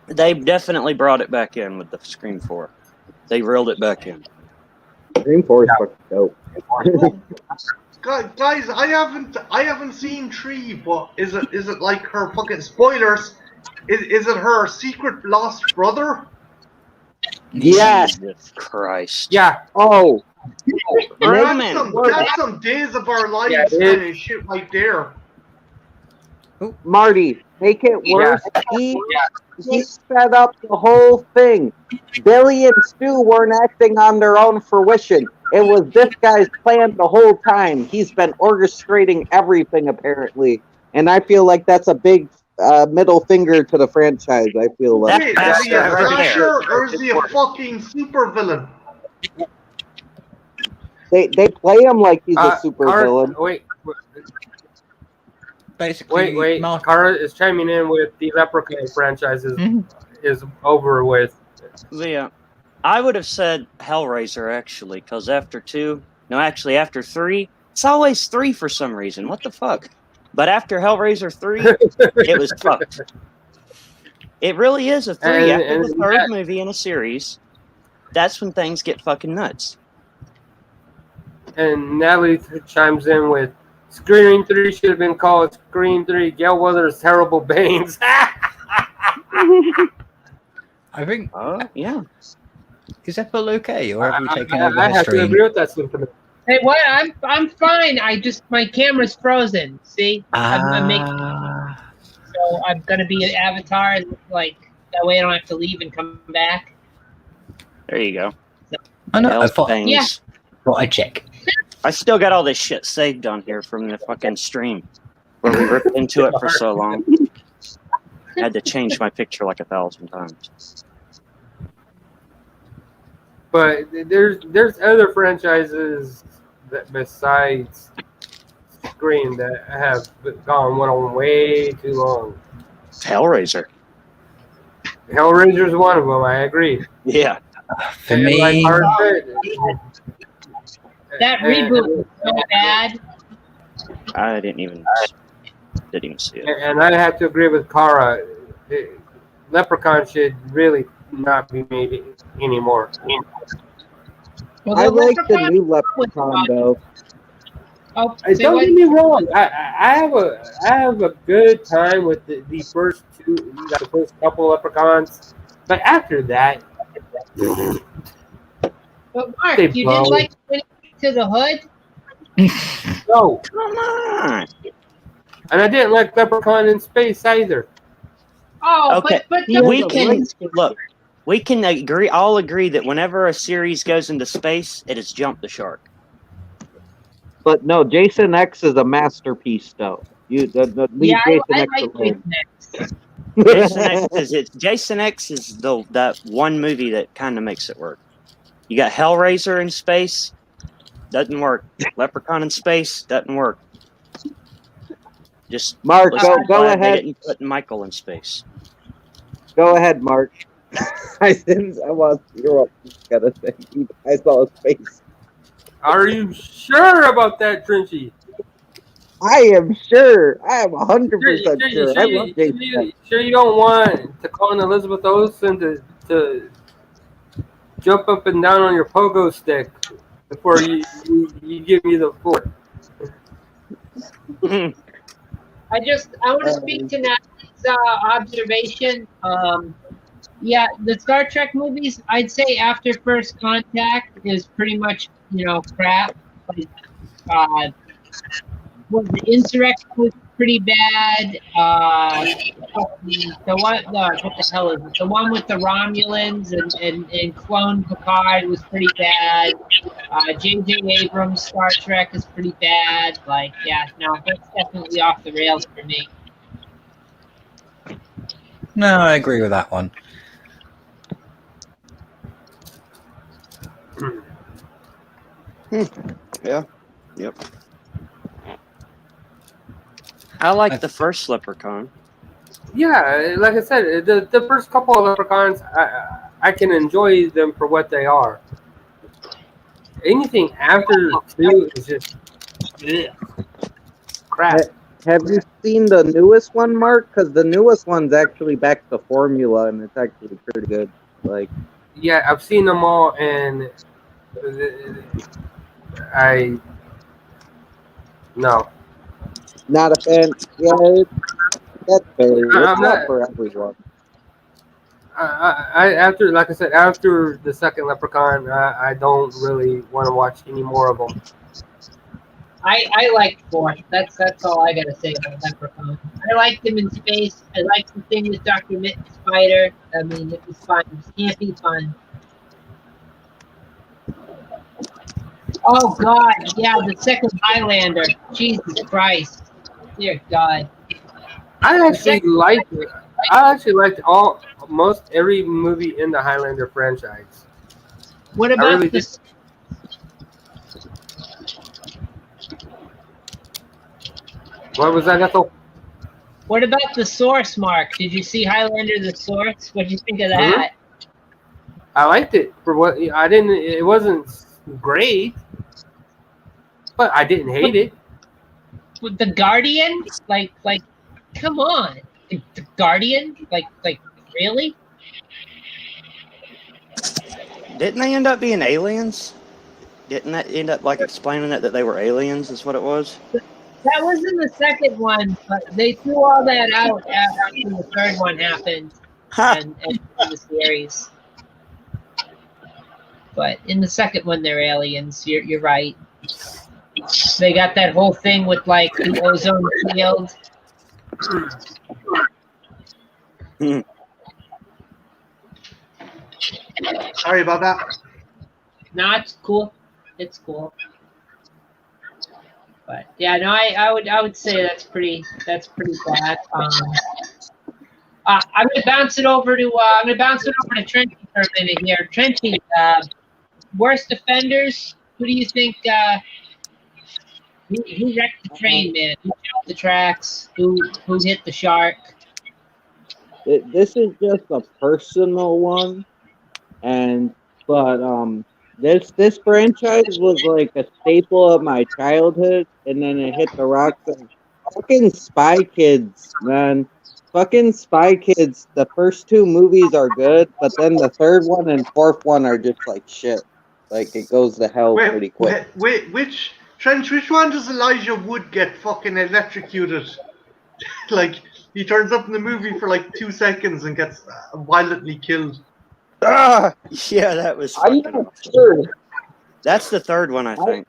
S2: They definitely brought it back in with the Scream 4. They reeled it back in.
S4: Scream 4 is fucking dope.
S5: Guys, I haven't seen 3, but is it like her fucking spoilers? Is it her secret lost brother?
S4: Yes.
S2: Jesus Christ.
S1: Yeah.
S4: Oh.
S5: That's some Days of Our Lives kind of shit right there.
S4: Marty, make it worse. He set up the whole thing. Billy and Stu weren't acting on their own fruition. It was this guy's plan the whole time. He's been orchestrating everything, apparently. And I feel like that's a big middle finger to the franchise, I feel like.
S5: Wait, is he a slasher or is he a fucking supervillain?
S4: They play him like he's a supervillain.
S1: Wait.
S6: Basically,
S1: Wait. Kara is chiming in with the Leprechaun franchise is over with.
S2: Yeah. I would have said Hellraiser, actually, because after 3, it's always 3 for some reason. What the fuck? But after Hellraiser 3, it was fucked. It really is a 3. After the third movie in a series, that's when things get fucking nuts.
S1: And Natalie chimes in with, Scream 3 should have been called Scream 3 Gail Weathers' Terrible Banes.
S6: I think.
S2: Yeah.
S6: Is that feel okay, or have we taken over
S1: I
S6: the
S1: have to
S6: stream?
S1: agree with that sentiment.
S3: Hey, what? I'm fine. My camera's frozen. See, I'm making, so I'm gonna be an avatar, and like that way I don't have to leave and come back.
S2: There you go.
S6: I know. I thought.
S2: Bangs.
S3: Yeah.
S6: Thought I'd check.
S2: I still got all this shit saved on here from the fucking stream where we ripped into it for so long. I had to change my picture like 1,000 times.
S1: But there's other franchises that besides Scream that have went on way too long.
S2: Hellraiser.
S1: Hellraiser's one of them. I agree.
S2: Yeah.
S6: For
S1: And
S6: me,
S1: like Art said,
S3: That reboot was so bad.
S2: I didn't even see it.
S1: and I have to agree with Kara. Leprechaun should really not be made anymore.
S3: Well,
S4: I like the
S3: Leprechaun
S4: new
S3: was
S4: Leprechaun
S3: fun.
S4: though.
S3: Oh,
S1: Don't
S3: say
S1: get
S3: what?
S1: me wrong. I have a good time with the first two, the first couple Leprechauns, but after that,
S3: But Mark,
S1: They
S3: you
S1: blow.
S3: didn't like Winnie to the Hood?
S1: no.
S2: Come on.
S1: And I didn't like Leprechaun in Space either.
S3: Oh,
S2: Okay,
S3: but
S2: we
S3: don't-
S2: can look. We can all agree that whenever a series goes into space, it has jumped the shark.
S4: But no, Jason X is a masterpiece though. Leave
S3: Yeah,
S4: Jason
S3: I
S4: X
S3: like
S4: alone.
S2: Jason X is that one movie that kind of makes it work. You got Hellraiser in space, doesn't work. Leprechaun in space doesn't work. Just
S4: Mark,
S2: listen,
S4: go
S2: glad They
S4: ahead.
S2: didn't put Michael in space.
S4: Go ahead, Mark. I was gonna say. I saw his face.
S1: Are you sure about that, Trinchy?
S4: I am sure. I am 100% sure. I love Jason X.
S1: Sure you don't want to call in Elizabeth Olsen to jump up and down on your pogo stick before you give me the floor.
S3: I want to speak to Natalie's observation. Yeah, the Star Trek movies, I'd say after First Contact is pretty much, crap. Like, the Insurrection was pretty bad. What the hell is it? The one with the Romulans and clone Picard was pretty bad. J.J. Abrams' Star Trek is pretty bad. Like, yeah, no, that's definitely off the rails for me.
S6: no, I agree with that one.
S2: Yeah. Yep. I like the first Leprechaun.
S1: Yeah, like I said, the first couple of Leprechauns, I can enjoy them for what they are. Anything after two is just crap.
S4: Have you seen the newest one, Mark? Because the newest one's actually back to formula, and it's actually pretty good. Like,
S1: Yeah, I've seen them all, and no.
S4: not a fan. Yeah, that's fair. It's
S1: I'm
S4: not
S1: not-
S4: for everyone.
S1: After, like I said, after the second Leprechaun, I don't really want to watch any more of them.
S3: I liked four. That's all I gotta say about Leprechaun. I liked him in space. I liked the thing with Dr. Mitten Spider. I mean, it was fun. It was campy fun. Oh God, yeah, the second Highlander. Jesus Christ, dear God.
S1: I actually liked almost every movie in the Highlander franchise.
S3: What about
S1: really
S3: this?
S1: What was that, Ethel?
S3: What about the Source, Mark? Did you see Highlander: The Source? What did you think of that?
S1: I liked it for what I didn't. It wasn't great, but I didn't hate it.
S3: With the Guardian? Like, come on. The Guardian? Like, really?
S2: Didn't they end up being aliens? Didn't that end up like explaining that they were aliens? Is what it was.
S3: That was in the second one, but they threw all that out after the third one happened and in the series. But in the second one, they're aliens. You're right. They got that whole thing with like the ozone field.
S5: Sorry about that.
S3: No, it's cool. It's cool. But yeah, no, I would say that's pretty bad. I'm gonna bounce it over to Trenchy for a minute here. Trenchy, worst offenders. Who do you think? Who wrecked the train, man? Who jumped the tracks? Who hit the shark?
S4: This is just a personal one, but this franchise was like a staple of my childhood, and then it hit the rocks. And fucking Spy Kids, man. Fucking Spy Kids. The first two movies are good, but then the third one and fourth one are just like shit. Like it goes to hell pretty quick.
S5: Which one does Elijah Wood get fucking electrocuted? Like he turns up in the movie for like 2 seconds and gets violently killed.
S2: Ah, yeah, that was.
S4: I'm not sure.
S2: That's the third one, I think.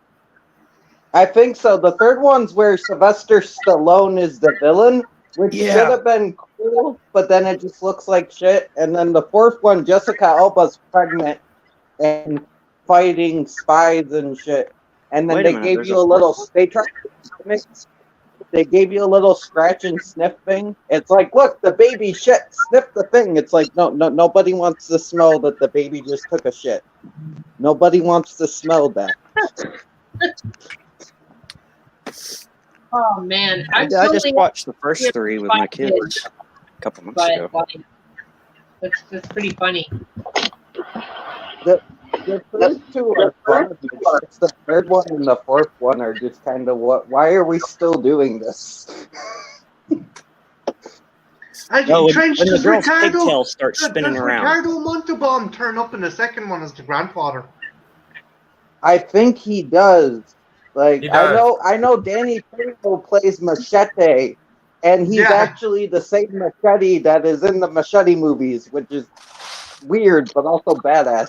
S4: I think so. The third one's where Sylvester Stallone is the villain, which should have been cool, but then it just looks like shit. And then the fourth one, Jessica Alba's pregnant and fighting spies and shit. And then they gave you a little. They gave you a little scratch and sniff thing. It's like, look, the baby shit. Sniff the thing. It's like, no, nobody wants to smell that the baby just took a shit. Nobody wants to smell that.
S3: Oh man,
S2: I just watched the first three with my kids a couple months ago.
S3: That's pretty funny.
S4: The first two are fun. It's the third one and the fourth one are just kind of why are we still doing this?
S2: No, when the girl's pigtails start spinning around.
S5: Ricardo Montalban turn up in the second one as the grandfather?
S4: I think he does. Like
S1: He does.
S4: I know Danny Trejo plays Machete, and he's actually the same Machete that is in the Machete movies, which is weird but also badass.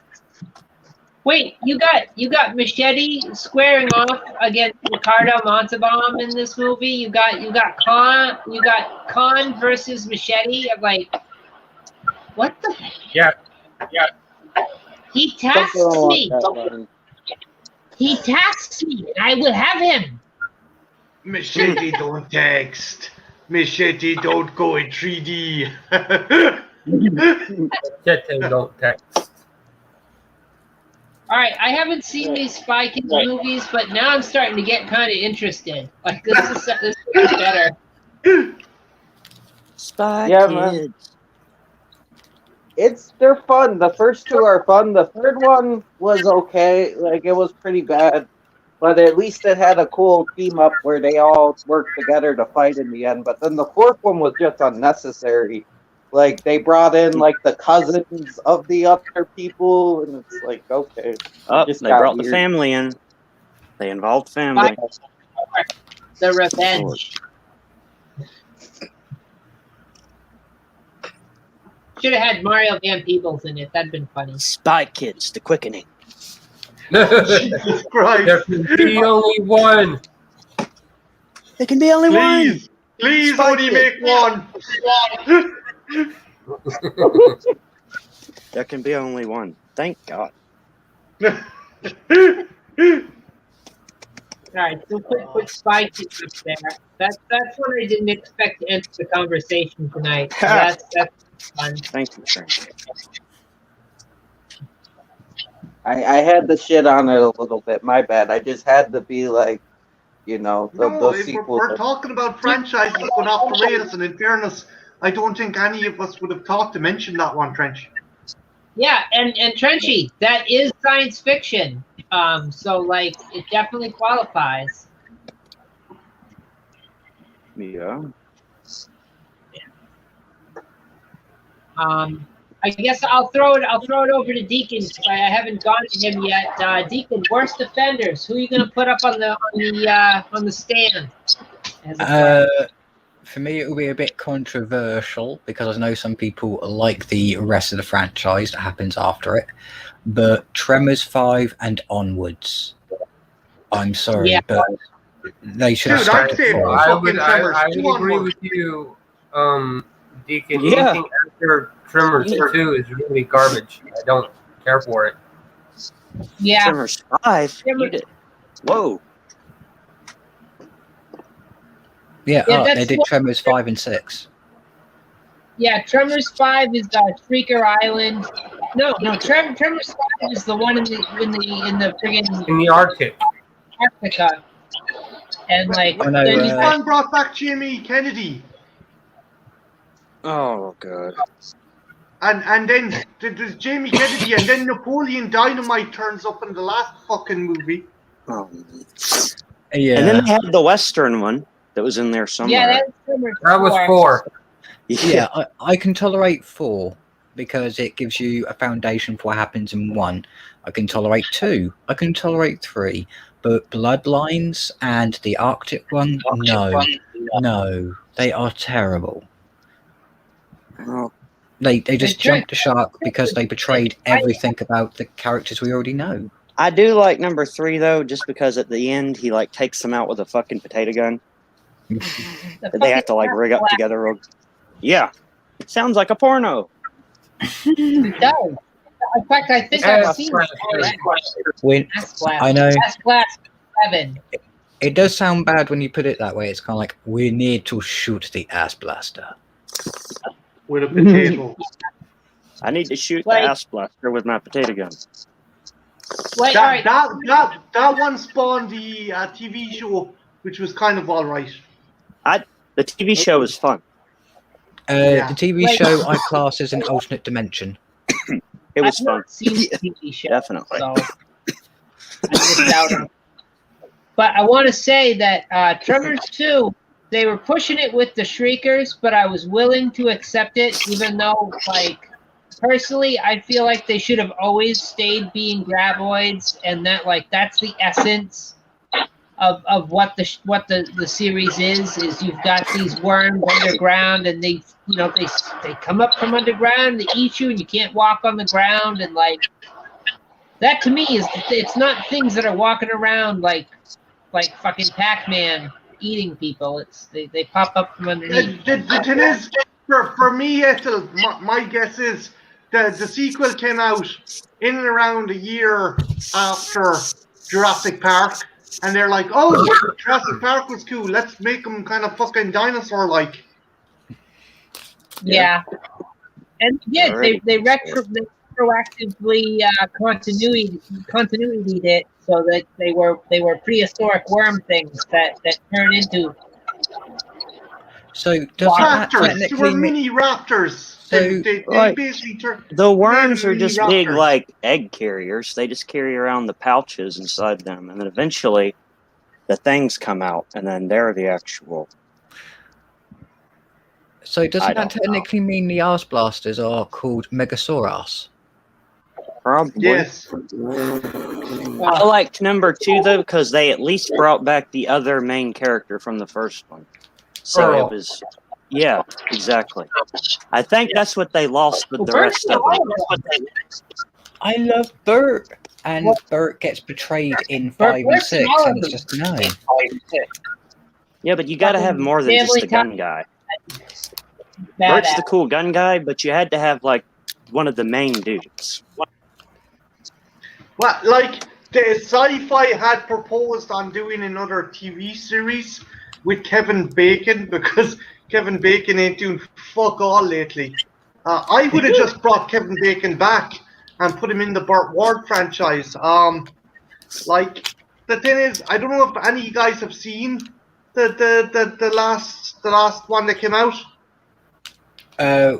S3: Wait, you got Machete squaring off against Ricardo Montalban in this movie. You got Khan versus Machete. I'm like, what the?
S1: Yeah.
S3: He tasks me. He tasks me, and I will have him.
S5: Machete don't text. Machete don't go in 3D.
S1: Machete don't text.
S3: All right, I haven't seen these Spy Kids movies, but now I'm starting to get kind of interested. Like this is better.
S2: Spy Kids.
S4: They're fun. The first two are fun. The third one was okay. Like it was pretty bad, but at least it had a cool team up where they all worked together to fight in the end. But then the fourth one was just unnecessary. Like they brought in like the cousins of the other people, and it's like okay.
S2: Oh, they brought the family in. They involved family.
S3: The revenge. Should have had Mario Van Peebles in it. That'd been funny.
S2: Spy Kids, the quickening.
S5: Jesus Christ.
S1: There can be only one.
S2: There can be only one.
S5: Please only make one.
S2: There can be only one. Thank God.
S3: All right, so quick Spy Kids up there. That's what I didn't expect to enter the conversation tonight. So that's fun.
S2: Thank you, Frank.
S4: I had the shit on it a little bit. My bad. I just had to be like, the sequel.
S5: We're talking about franchises going off the rails, and in fairness, I don't think any of us would have thought to mention that one, Trench.
S3: Yeah, and Trenchy, that is science fiction. So like it definitely qualifies.
S2: Yeah.
S3: I guess I'll throw it over to Deacon. I haven't gone to him yet. Deacon, worst offenders. Who are you going to put up on the stand?
S6: For me, it will be a bit controversial because I know some people like the rest of the franchise that happens after it, but Tremors 5 and onwards. I'm sorry,
S3: Yeah.
S6: but they should have
S5: Dude, I'd
S6: stopped
S5: say
S6: at 5.
S1: I
S5: fucking
S1: would
S5: Tremors.
S1: agree
S5: Onward.
S1: with you, Deacon.
S2: Yeah.
S1: Anything after Tremors 2 is really garbage. I don't care for it.
S3: Yeah.
S2: Tremors 5?
S3: Tremor-
S2: You did. Whoa.
S6: Yeah,
S3: Yeah,
S6: they
S3: that's
S6: did
S3: what-
S6: Tremors 5 and 6.
S3: Yeah, Tremors 5 is Shrieker Island. No, Tremors 5 is the one in the friggin'
S1: In the Arctic.
S3: Africa. And like
S6: I know,
S3: then
S5: This
S3: you
S5: one brought back Jamie Kennedy.
S2: Oh, God.
S5: And then there's Jamie Kennedy, and then Napoleon Dynamite turns up in the last fucking movie.
S2: Oh.
S6: Yeah,
S2: And then they had the Western one that was in there somewhere.
S3: yeah, that's Tremors
S1: That was 4.
S6: yeah, I can tolerate 4 because it gives you a foundation for what happens in 1. I can tolerate 2. I can tolerate 3. But Bloodlines and the Arctic one, no, they are terrible.
S2: Oh,
S6: They just jumped the shark because they betrayed everything about the characters we already know.
S2: I do like number 3 though, just because at the end he like takes them out with a fucking potato gun. They have to like rig up together. Yeah, it sounds like a porno.
S3: It does. In fact, I think I've seen
S6: I know
S3: Blast 7.
S6: it does sound bad when you put it that way. It's kind of like we need to shoot the ass blaster.
S5: With a potato.
S2: I need to shoot
S3: Like-
S2: the ass blaster with my potato gun.
S3: Wait, all right.
S5: That one spawned the TV show, which was kind of alright.
S2: The TV show is fun.
S5: Yeah.
S6: The TV
S3: Wait.
S6: show I class as an alternate dimension.
S2: It was
S3: I've
S2: fun.
S3: not seen the TV show,
S2: Definitely.
S3: so I missed out on it. But I want to say that Tremors 2, they were pushing it with the Shriekers, but I was willing to accept it, even though, like, personally, I feel like they should have always stayed being graboids, and that's the essence of what the series is you've got these worms underground, and they come up from underground, they eat you, and you can't walk on the ground, and like that to me it's not things that are walking around like fucking Pac-Man eating people. It's they pop up from underneath.
S5: The thing is, for me, Ethel, my guess is the sequel came out in and around a year after Jurassic Park. And they're like, oh, Jurassic Park was cool. Let's make them kind of fucking dinosaur-like.
S3: Yeah. And yeah, they retroactively continuity'd it so that they were prehistoric worm things that turn into.
S6: So does that
S5: Raptors. They were
S6: technically mean?
S5: mini raptors. They
S2: Right.
S5: basically turn.
S2: The worms are just big
S5: Raptors.
S2: like egg carriers. They just carry around the pouches inside them, and then eventually the things come out, and then they're the actual.
S6: So does
S2: I
S6: that
S2: don't know.
S6: technically mean the arse blasters are called Megasaurus?
S2: Probably.
S5: Yes.
S2: I liked number 2 though because they at least brought back the other main character from the first one. So
S1: Earl.
S2: it was, yeah, exactly. I think that's what they lost with the
S3: Well,
S2: rest of them.
S6: I love Bert, and Bert gets betrayed in 5 and
S3: Bert's
S6: 6,
S3: all
S6: and
S3: of
S6: it's
S3: them.
S6: just no.
S2: Yeah, but you got to have more than just
S3: Family
S2: the gun guy. Bert's
S3: Badass.
S2: the cool gun guy, but you had to have like one of the main dudes.
S5: Well, like the Sci-Fi had proposed on doing another TV series with Kevin Bacon because Kevin Bacon ain't doing fuck all lately. I would have just brought Kevin Bacon back and put him in the Burt Ward franchise. Like the thing is, I don't know if any of you guys have seen the last one that came out.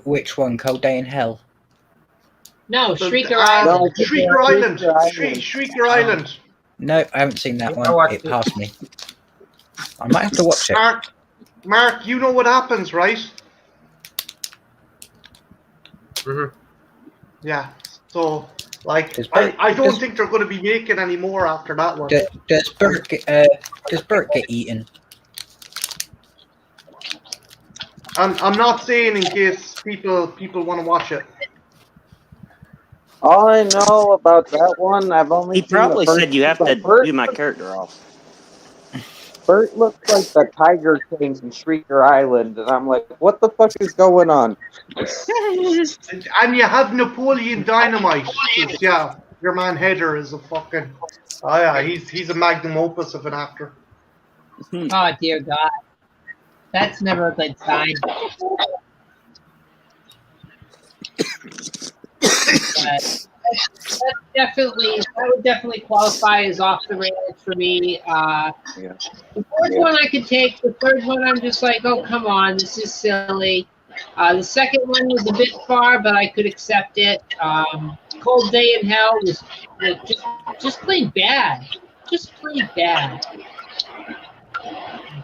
S6: Which one? Cold Day in Hell?
S3: No,
S5: The-
S3: Shrieker Island.
S5: Shrieker Island. Shrieker Island.
S6: No, I haven't seen that
S1: Yeah, I
S6: one.
S1: watched
S6: It
S1: it.
S6: passed me. I might have to watch it.
S5: Mark, you know what happens, right?
S1: Mhm.
S5: Yeah. So, like,
S6: Does
S5: I don't
S6: does-
S5: think they're going to be making any more after that one.
S6: Does Bert get eaten?
S5: I'm not saying in case people want to watch it.
S4: All I know about that one, I've only
S2: He
S4: seen the
S2: probably
S4: first
S2: said you have
S4: two,
S2: to
S4: but Bert,
S2: do my character off.
S4: Bert looks like the Tiger King in Shrieker Island, and I'm like, what the fuck is going on?
S5: And you have Napoleon Dynamite, because yeah, your man Heather is a fucking he's a magnum opus of an actor.
S3: Oh dear God, that's never a good sign. But that would definitely qualify as off the rails for me.
S2: Yeah.
S3: The fourth one I could take. The third one I'm just like, oh come on, this is silly. The second one was a bit far, but I could accept it. Cold Day in Hell was just plain bad. Just plain bad.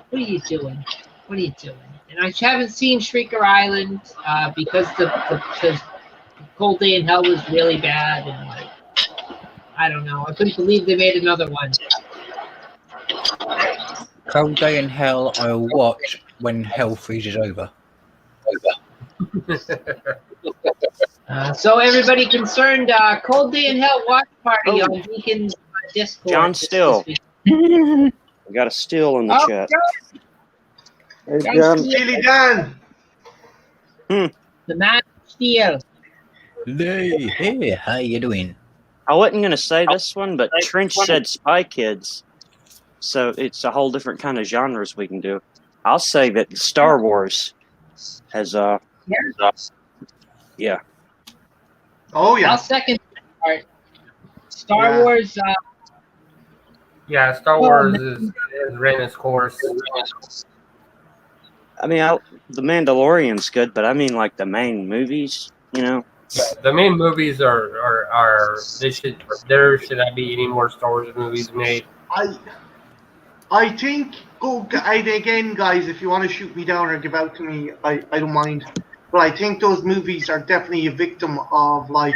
S3: What are you doing? What are you doing? And I haven't seen Shrieker Island because the Cold Day in Hell was really bad, and like, I don't know. I couldn't believe they made another one.
S6: Cold Day in Hell I'll watch when hell freezes over.
S3: So everybody concerned, Cold Day in Hell watch party on Deacon's Discord.
S2: John Still.
S3: this week.
S2: We got a still in the
S3: Oh,
S2: chat.
S4: Hey,
S3: John
S4: John,
S3: Steele,
S5: Steely Dan.
S3: the man of steel.
S6: Hey, how you doing?
S2: I wasn't going to say this one, but Trench said Spy Kids. So it's a whole different kind of genres we can do. I'll say that Star Wars has yeah.
S5: Oh
S3: I'll
S5: yeah.
S3: second that part. Star
S5: Yeah.
S3: Wars.
S1: Yeah, Star Wars is ran its course.
S2: I mean, the Mandalorian's good, but I mean like the main movies, you know.
S1: Yeah, the main movies are there should not be any more Star Wars movies made.
S5: I think and again, guys, if you want to shoot me down or give out to me, I don't mind. But I think those movies are definitely a victim of like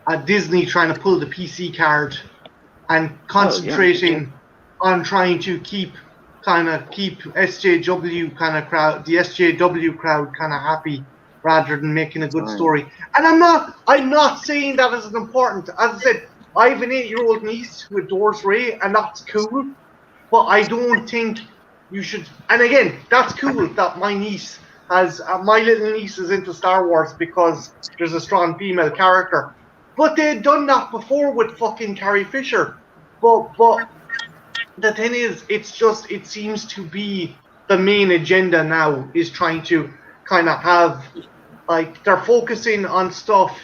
S5: a Disney trying to pull the PC card and concentrating on trying to keep SJW kind of crowd, the SJW crowd kind of happy rather than making a good story. And I'm not saying that isn't important. As I said, I have an 8-year-old niece who adores Ray, and that's cool. But I don't think you should. And again, that's cool that my niece has my little niece is into Star Wars because there's a strong female character. But they'd done that before with fucking Carrie Fisher. But the thing is, it seems to be the main agenda now is trying to kind of have like they're focusing on stuff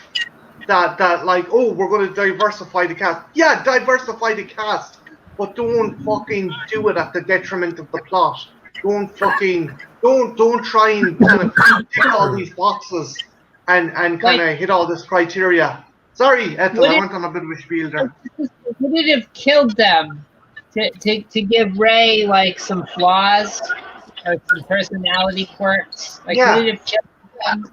S5: that like, oh, we're going to diversify the cast. Yeah, diversify the cast. But don't fucking do it at the detriment of the plot. Don't try and kind of tick all these boxes and kind of hit all this criteria. Sorry, Ethel, I went on a bit of a spiel there.
S3: Would it have killed them to give Ray like some flaws or some personality quirks? Like, would it have killed them?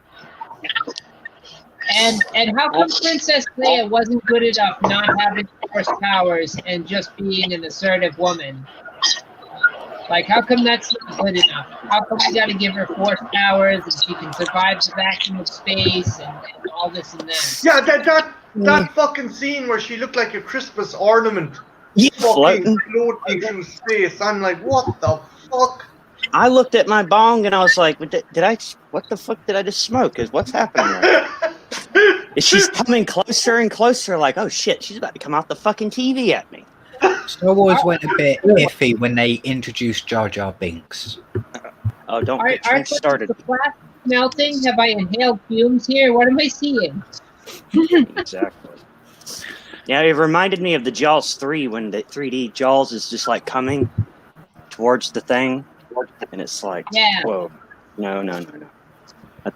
S3: And how come Princess Leia wasn't good enough not having Force powers and just being an assertive woman? Like, how come that's not good enough? How come we got to give her Force powers and she can survive the vacuum of space and all this and that?
S5: Yeah, that fucking scene where she looked like a Christmas ornament
S2: Floating
S5: through space. I'm like, what the fuck?
S2: I looked at my bong and I was like, what the fuck did I just smoke? What's happening there? She's coming closer and closer, like, oh shit, she's about to come out the fucking TV at me.
S6: Star Wars went a bit iffy when they introduced Jar Jar Binks.
S2: Oh, don't get Trench started.
S3: The plastic melting? Have I inhaled fumes here? What am I seeing?
S2: Exactly. Yeah, it reminded me of the Jaws 3 when the 3D Jaws is just like coming towards the thing, and it's like, whoa, no.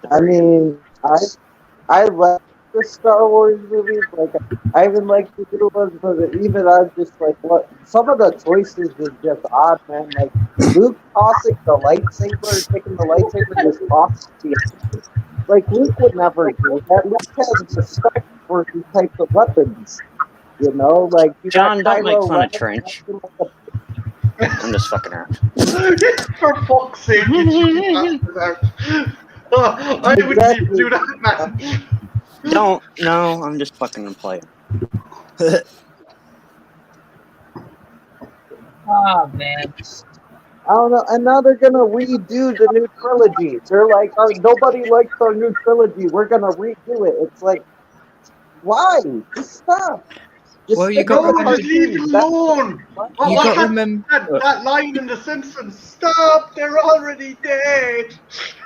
S4: I mean, I left the Star Wars movies. Like, I even like the new ones, but even I'm just like, what? Some of the choices is just odd, man. Like Luke tossing the lightsaber, taking the lightsaber, and just tossing the end. Like Luke would never do that. Luke has respect for these types of weapons. You know, like you got
S2: John, don't make
S4: Kylo
S2: fun
S4: Ren
S2: of Trench.
S4: acting like a
S2: I'm just fucking around.
S5: For fuck's sake, you cheeky bastard out. Oh, I wouldn't even do that, man.
S2: Don't. No, I'm just fucking playing.
S3: Oh man.
S4: I don't know, and now they're gonna redo the new trilogy. They're like, nobody likes our new trilogy. We're gonna redo it. It's like, why? Just stop. Just
S6: Well, you
S4: stick
S6: got
S4: with
S5: No,
S4: the
S5: just leave it
S4: cartoons.
S5: alone.
S6: You
S5: What
S6: got to
S5: that,
S6: remember.
S5: that line in The Simpsons? Stop! They're already dead.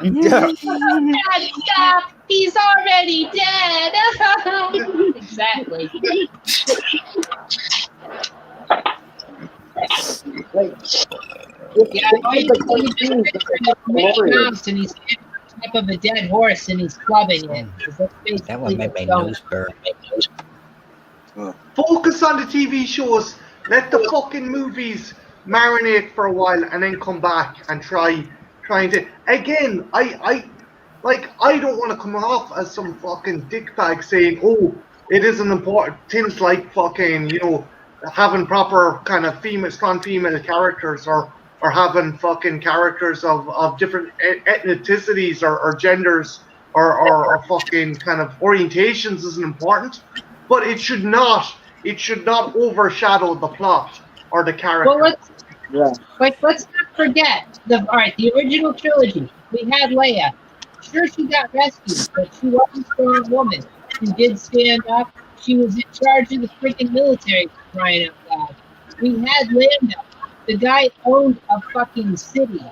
S2: Yeah.
S3: Dad, stop! He's already dead. Exactly.
S4: Like,
S3: Yeah, I used to see this picture of Mickey Mouse, and he's standing on top of a dead horse, and he's clubbing it. 'Cause that's
S6: That one
S3: basically
S6: made
S3: what's
S6: my
S3: going
S6: nose burn.
S5: Focus on the TV shows. Let the fucking movies marinate for a while and then come back and trying to again. I don't want to come off as some fucking dickbag saying, oh, it isn't important. Things like fucking, having proper kind of strong female characters or having fucking characters of different ethnicities or genders or fucking kind of orientations isn't important. But it should not overshadow the plot or the character.
S3: Well, let's not forget the original trilogy. We had Leia. Sure, she got rescued, but she was a strong woman. She did stand up. She was in charge of the freaking military, for crying out loud. We had Lando. The guy owned a fucking city.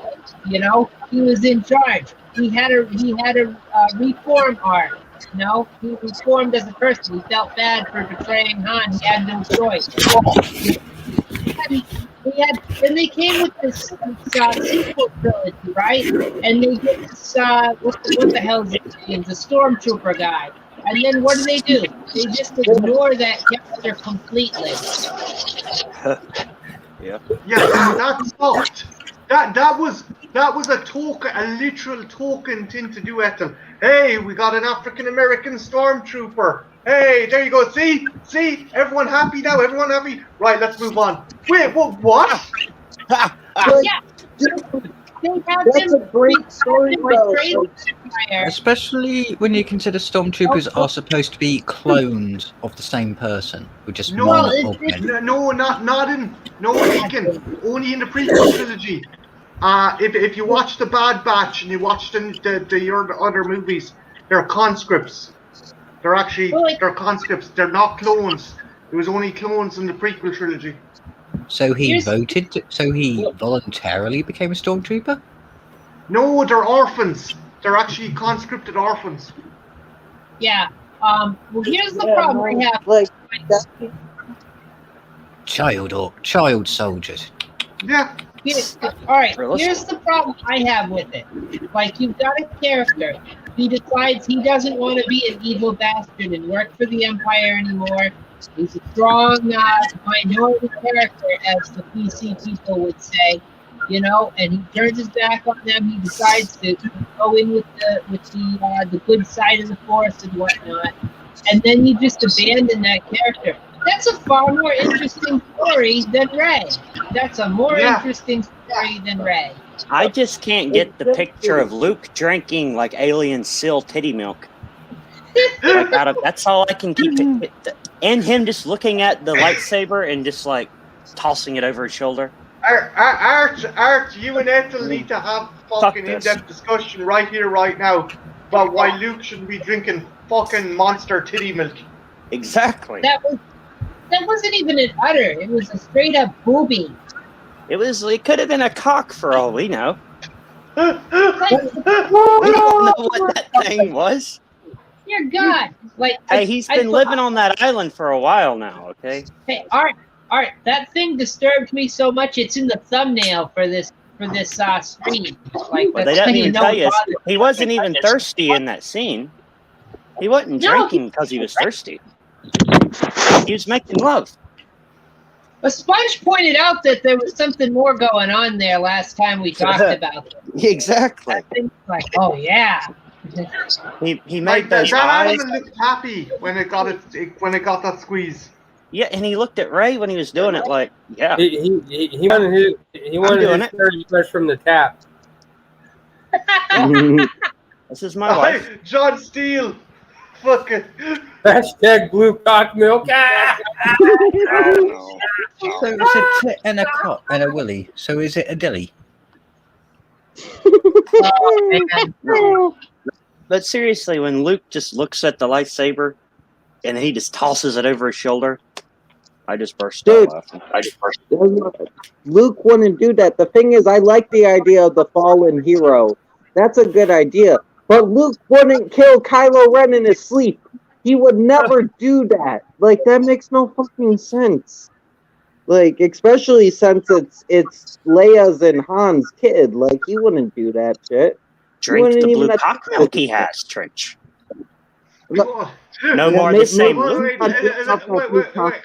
S3: He was in charge. He had a reform arc. He reformed as a person. He felt bad for betraying Han. He had no choice. And they came with this sequel trilogy, right? And they get this, what the hell is his name? The Stormtrooper guy. And then what do? They just ignore that character completely.
S5: Yeah, that sucked. That was a literal token thing to do, Ethel. Hey, we got an African American stormtrooper. Hey, there you go. See, everyone happy now. Everyone happy. Right, let's move on. Wait, what?
S3: Yeah.
S4: That's a great story, though.
S6: Especially when you consider stormtroopers are supposed to be clones of the same person, with just
S5: No,
S6: one
S3: it's-
S6: augment.
S5: Deacon. Only in the prequel trilogy. If you watch the Bad Batch and you watch the other movies, they're conscripts. They're actually they're conscripts. They're not clones. There was only clones in the prequel trilogy.
S6: So he voluntarily became a stormtrooper?
S5: No, they're orphans. They're actually conscripted orphans.
S3: Yeah. Well, here's the problem I have.
S4: Like,
S6: Child soldiers.
S5: Yeah.
S3: All right, here's the problem I have with it. Like, you've got a character. He decides he doesn't want to be an evil bastard and work for the Empire anymore. He's a strong minority character, as the PC people would say, and he turns his back on them. He decides to go in with the good side of the Force and whatnot, and then you just abandon that character. That's a far more interesting story than Rey. That's a more interesting story than Rey.
S2: I just can't get the picture of Luke drinking like alien seal titty milk. That's all I can keep it. And him just looking at the lightsaber and just like tossing it over his shoulder.
S5: Art, you and Ethel need to have fucking in-depth discussion right here, right now, about why Luke shouldn't be drinking fucking monster titty milk.
S2: Exactly.
S3: That wasn't even an udder. It was a straight up boobie.
S2: It could have been a cock for all we know. We don't know what that thing was.
S3: Dear God.
S2: Hey, he's been living on that island for a while now, okay?
S3: Hey, Art, that thing disturbed me so much. It's in the thumbnail for this stream.
S2: Well, they didn't even tell you. He wasn't even thirsty in that scene. He wasn't
S3: No,
S2: drinking because he was thirsty. He was making love.
S3: But Sponge pointed out that there was something more going on there last time we talked about it.
S2: Exactly.
S3: I think like, oh yeah.
S2: He
S5: Like,
S2: made those
S5: that
S2: eyes.
S5: animal looked happy when it got that squeeze.
S2: Yeah, and he looked at Ray when he was doing it like, yeah.
S1: He wanted
S2: doing
S1: his
S2: it.
S1: third fresh from the tap.
S2: This is my wife.
S5: John Steele. Fucking.
S1: Hashtag blue cock milk. Ah!
S2: Oh, no.
S6: So it's a tit and a cock and a willy. So is it a dilly?
S3: Oh, man.
S2: But seriously, when Luke just looks at the lightsaber and he just tosses it over his shoulder, I just burst out laughing.
S4: Luke wouldn't do that. The thing is, I like the idea of the fallen hero. That's a good idea. But Luke wouldn't kill Kylo Ren in his sleep. He would never do that. Like, that makes no fucking sense. Like, especially since it's Leia's and Han's kid. Like, he wouldn't do that shit.
S2: Drink the blue cock milk he has, Trench. No more the same Luke.
S5: Wait,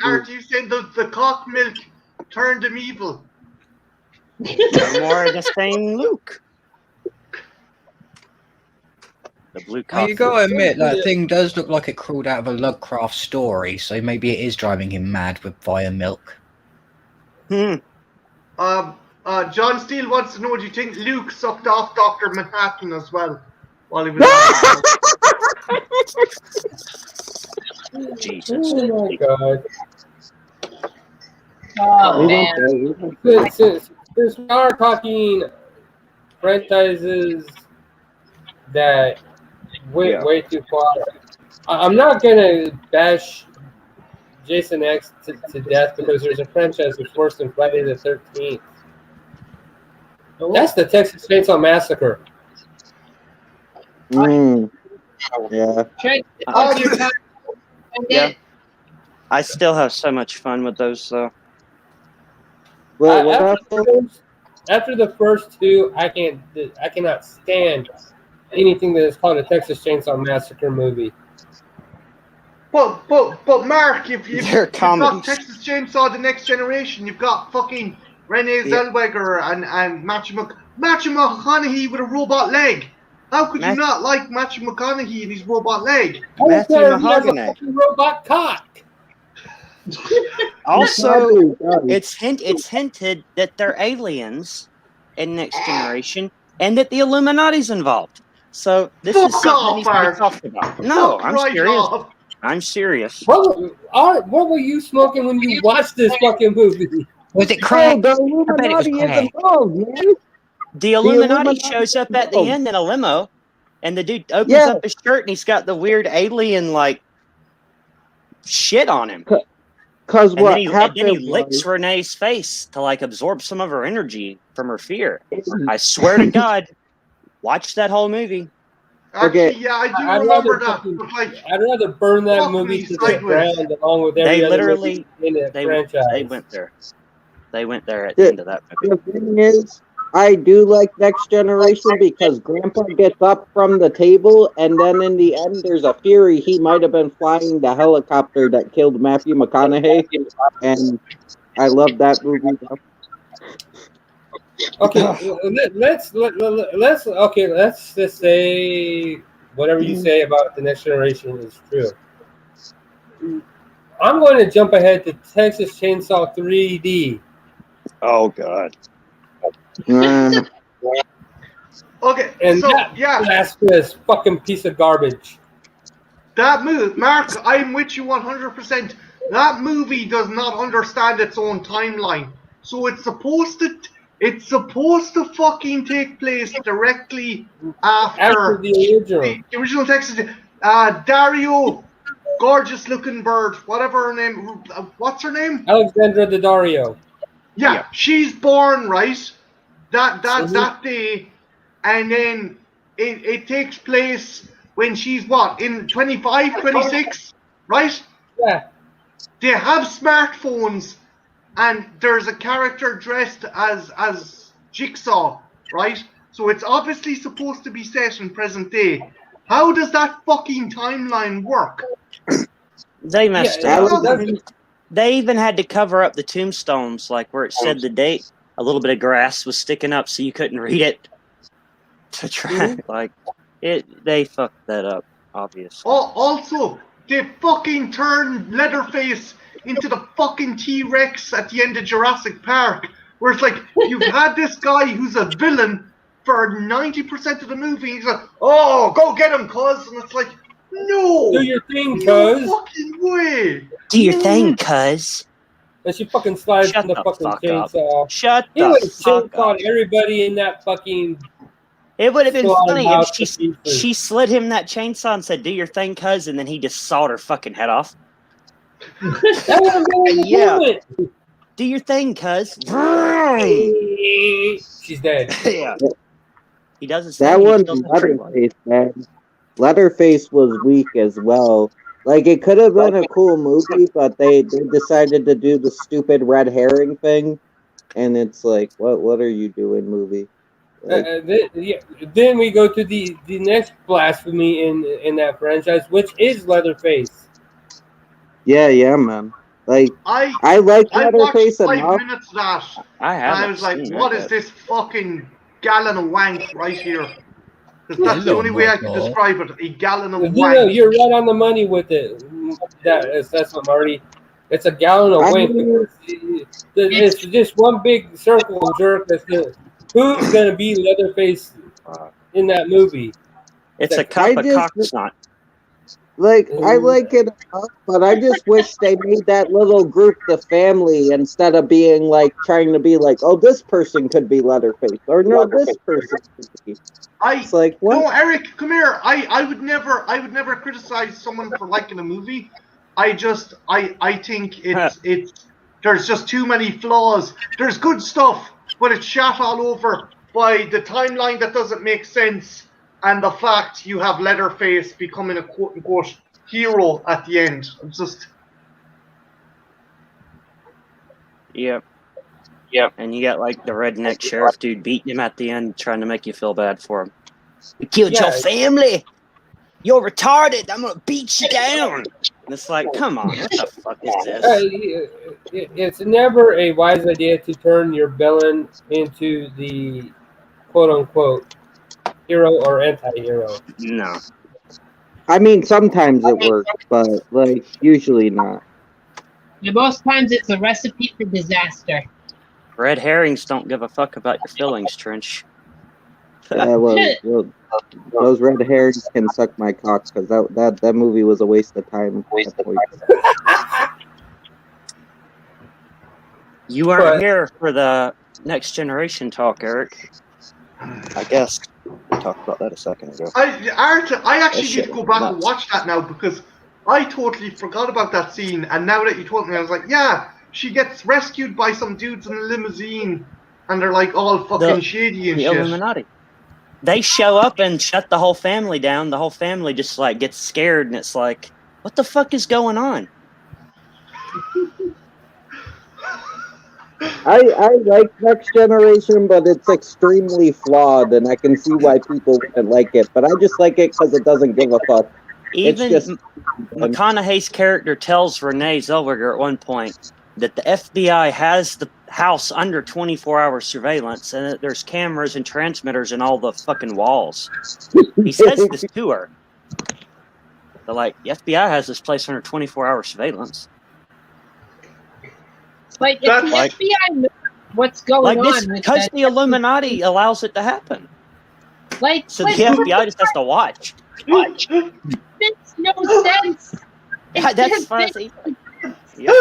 S5: aren't you saying the cock milk turned him evil?
S2: No more the same Luke. The blue
S6: Well,
S2: cock.
S6: you gotta admit, that thing does look like it crawled out of a Lovecraft story, so maybe it is driving him mad via milk.
S5: John Steele wants to know, do you think Luke sucked off Dr. Manhattan as well while he was
S2: Jesus.
S1: Oh my god.
S3: Oh man.
S1: Since we are talking franchises that went way too far, I'm not gonna bash Jason X to death because there's a franchise that's worse than Friday the 13th. That's the Texas Chainsaw Massacre.
S4: Yeah.
S2: Yeah. I still have so much fun with those, though.
S4: Well,
S1: After the first two, I cannot stand anything that is called a Texas Chainsaw Massacre movie.
S5: But Mark, if you've got Texas Chainsaw The Next Generation, you've got fucking Renee Zellweger and Matthew McConaughey with a robot leg. How could you not like Matthew McConaughey and his robot leg?
S2: Matthew Mahogany.
S1: He has a fucking robot cock.
S2: Also, it's hinted that they're aliens in Next Generation and that the Illuminati's involved. So this is something that needs to be talked about. No, I'm serious. I'm serious.
S1: What were you smoking when you watched this fucking movie?
S6: Was it crack?
S4: The Illuminati is involved, man.
S2: The Illuminati shows up at the end in a limo, and the dude opens up his shirt and he's got the weird alien like shit on him.
S4: Because what
S2: happened? And then he licks Renee's face to like absorb some of her energy from her fear. I swear to God, watch that whole movie.
S5: Actually, yeah, I do remember that.
S1: I'd rather burn that movie to the ground along with every other movie in the franchise.
S2: They went there. They went there at the end of that movie.
S4: The thing is, I do like Next Generation because Grandpa gets up from the table, and then in the end, there's a theory he might have been flying the helicopter that killed Matthew McConaughey, and I love that movie.
S1: Okay, let's just say whatever you say about the Next Generation is true. I'm going to jump ahead to Texas Chainsaw 3D.
S2: Oh God.
S5: Okay,
S1: and
S5: so
S1: that's this fucking piece of garbage.
S5: That movie, Mark, I'm with you 100%. That movie does not understand its own timeline, so it's supposed to fucking take place directly after
S1: the
S5: original Texas. Dario, gorgeous looking bird, whatever her name. What's her name?
S1: Alexandra Daddario.
S5: Yeah, she's born right that day, and then it takes place when she's what, in 25, 26, right?
S1: Yeah.
S5: They have smartphones, and there's a character dressed as Jigsaw, right? So it's obviously supposed to be set in present day. How does that fucking timeline work?
S2: They messed
S1: Yeah,
S2: it up.
S1: that's-
S2: They even had to cover up the tombstones, like where it said the date. A little bit of grass was sticking up, so you couldn't read it. To try, like it, they fucked that up, obviously.
S5: Also, they fucking turned Leatherface into the fucking T-Rex at the end of Jurassic Park, where it's like, you've had this guy who's a villain for 90% of the movie, he's like, oh, go get him, cuz, and it's like, no!
S1: Do your thing,
S5: No
S1: cuz.
S5: fucking way!
S2: Do your thing, cuz.
S1: And she fucking slides
S2: Shut
S1: from the
S2: the
S1: fucking
S2: fuck
S1: chainsaw.
S2: Shut
S1: He would
S2: the
S1: have
S2: fuck up.
S1: chainsawed everybody in that fucking.
S2: It would have been
S1: Slide
S2: funny
S1: out
S2: if
S1: the pieces.
S2: she slid him that chainsaw and said, "Do your thing, cuz," and then he just sawed her fucking head off.
S1: That would have been
S2: Yeah.
S1: yeah.
S2: Do your thing, cuz.
S1: She's dead.
S2: Yeah. He does his
S4: That
S2: thing. he
S4: one,
S2: kills the tree one.
S4: Leatherface, man. Leatherface was weak as well. Like, it could have been a cool movie, but they decided to do the stupid red herring thing, and it's like, what are you doing, movie? Like,
S1: Then we go to the next blasphemy in that franchise, which is Leatherface.
S4: yeah, man. Like,
S5: I
S4: like
S5: watched
S4: Leatherface
S5: 5
S4: enough.
S5: minutes of that,
S2: I
S5: and
S2: haven't
S5: I was like,
S2: seen
S5: what
S2: that
S5: is
S2: yet.
S5: this fucking gallon of wank right here? Because that's the
S6: Hello,
S5: only way I can
S6: Martha.
S5: describe it, a gallon of
S1: You
S5: wank.
S1: know, you're right on the money with it. That's what Marty. It's a gallon of
S4: I
S1: wank.
S4: mean-
S1: It's just one big circle jerk. Who's gonna be Leatherface in that movie?
S2: It's a
S1: I
S2: cup of
S4: just-
S2: cock snot.
S4: Like, I like it enough, but I just wish they made that little group the family instead of being like trying to be like, oh, this person could be Leatherface, or no, this person could be. It's like, what?
S5: No, Eric, come here. I would never criticize someone for liking a movie. I think it's there's just too many flaws. There's good stuff, but it's shot all over by the timeline that doesn't make sense and the fact you have Leatherface becoming a quote unquote hero at the end. It's just
S2: Yep. And you got like the redneck sheriff dude beating him at the end, trying to make you feel bad for him. We killed your
S1: Yeah.
S2: family. You're retarded. I'm gonna beat you down. And it's like, come on, what the fuck is this?
S1: It's never a wise idea to turn your villain into the quote unquote hero or anti-hero.
S2: No.
S4: I mean, sometimes it works, but like usually not.
S3: And most times it's a recipe for disaster.
S2: Red herrings don't give a fuck about your feelings, Trench.
S4: Yeah, well, those red herrings can suck my cock because that movie was a waste of time.
S2: You weren't
S1: But-
S2: here for the Next Generation talk, Eric. I guess we talked about that a second ago.
S5: I actually
S2: That
S5: need to
S2: shit
S5: go
S2: was
S5: back and
S2: nuts.
S5: watch that now because I totally forgot about that scene, and now that you told me, I was like, yeah, she gets rescued by some dudes in a limousine, and they're like all fucking shady and
S2: The
S5: shit.
S2: Illuminati. They show up and shut the whole family down. The whole family just like gets scared, and it's like, what the fuck is going on?
S4: I like Next Generation, but it's extremely flawed, and I can see why people wouldn't like it. But I just like it because it doesn't give a fuck.
S2: Even
S4: just-
S2: McConaughey's character tells Renee Zellweger at one point that the FBI has the house under 24-hour surveillance and that there's cameras and transmitters in all the fucking walls. He says this to her. They're like, the FBI has this place under 24-hour surveillance.
S3: Like, if
S5: That's
S3: the
S2: like-
S3: FBI knows what's going
S2: Like this,
S3: on with
S2: because
S3: that,
S2: the Illuminati allows it to happen.
S3: like,
S2: So the FBI just has to watch.
S3: makes no sense. It
S2: That's
S3: just makes-
S2: fuzzy. Yep.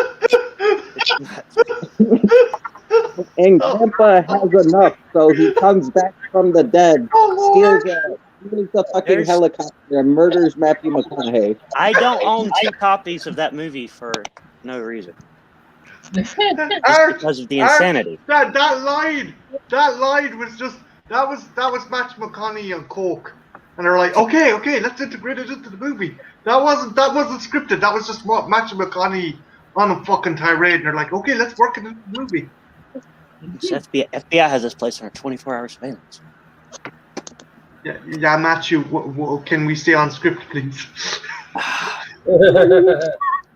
S4: And Grandpa has enough, so he comes back from the dead, steals the fucking
S2: There's-
S4: helicopter, and murders Matthew McConaughey.
S2: I don't own 2 copies of that movie for no reason. Just
S5: Art,
S2: because of the
S5: Art,
S2: insanity.
S5: That line was just that was Matthew McConaughey on coke, and they're like, okay, let's integrate it into the movie. That wasn't scripted. That was just Matthew McConaughey on a fucking tirade, and they're like, okay, let's work it into the movie.
S2: So FBI has this place under 24-hour surveillance.
S5: Yeah, Matthew, can we stay on script, please?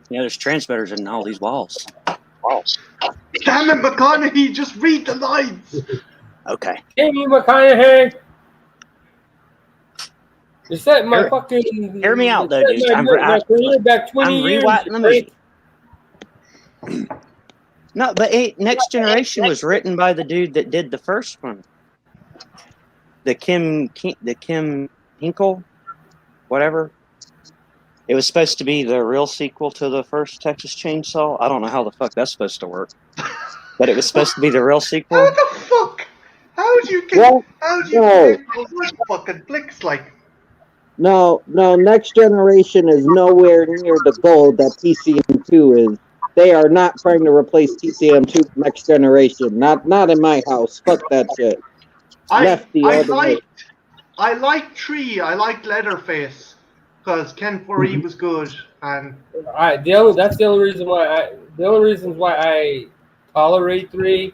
S2: There's transmitters in all these walls.
S5: Damn it, McConaughey, just read the lines.
S2: Okay.
S1: Damn you, McConaughey! You set my fucking.
S2: Hear me out, though, dude.
S1: My career back 20
S2: I'm
S1: years.
S2: rewriting the movie. No, but Next Generation was written by the dude that did the first one. The Kim Hinkle, whatever. It was supposed to be the real sequel to the first Texas Chainsaw. I don't know how the fuck that's supposed to work, but it was supposed to be the real sequel.
S5: How the fuck? How do you get those fucking flicks like?
S4: No, Next Generation is nowhere near the goal that TCM2 is. They are not trying to replace TCM2 with Next Generation. Not in my house. Fuck that shit.
S5: I like 3. I like Leatherface because Ken Foree was good, and
S1: that's the only reason why the only reasons why I tolerate 3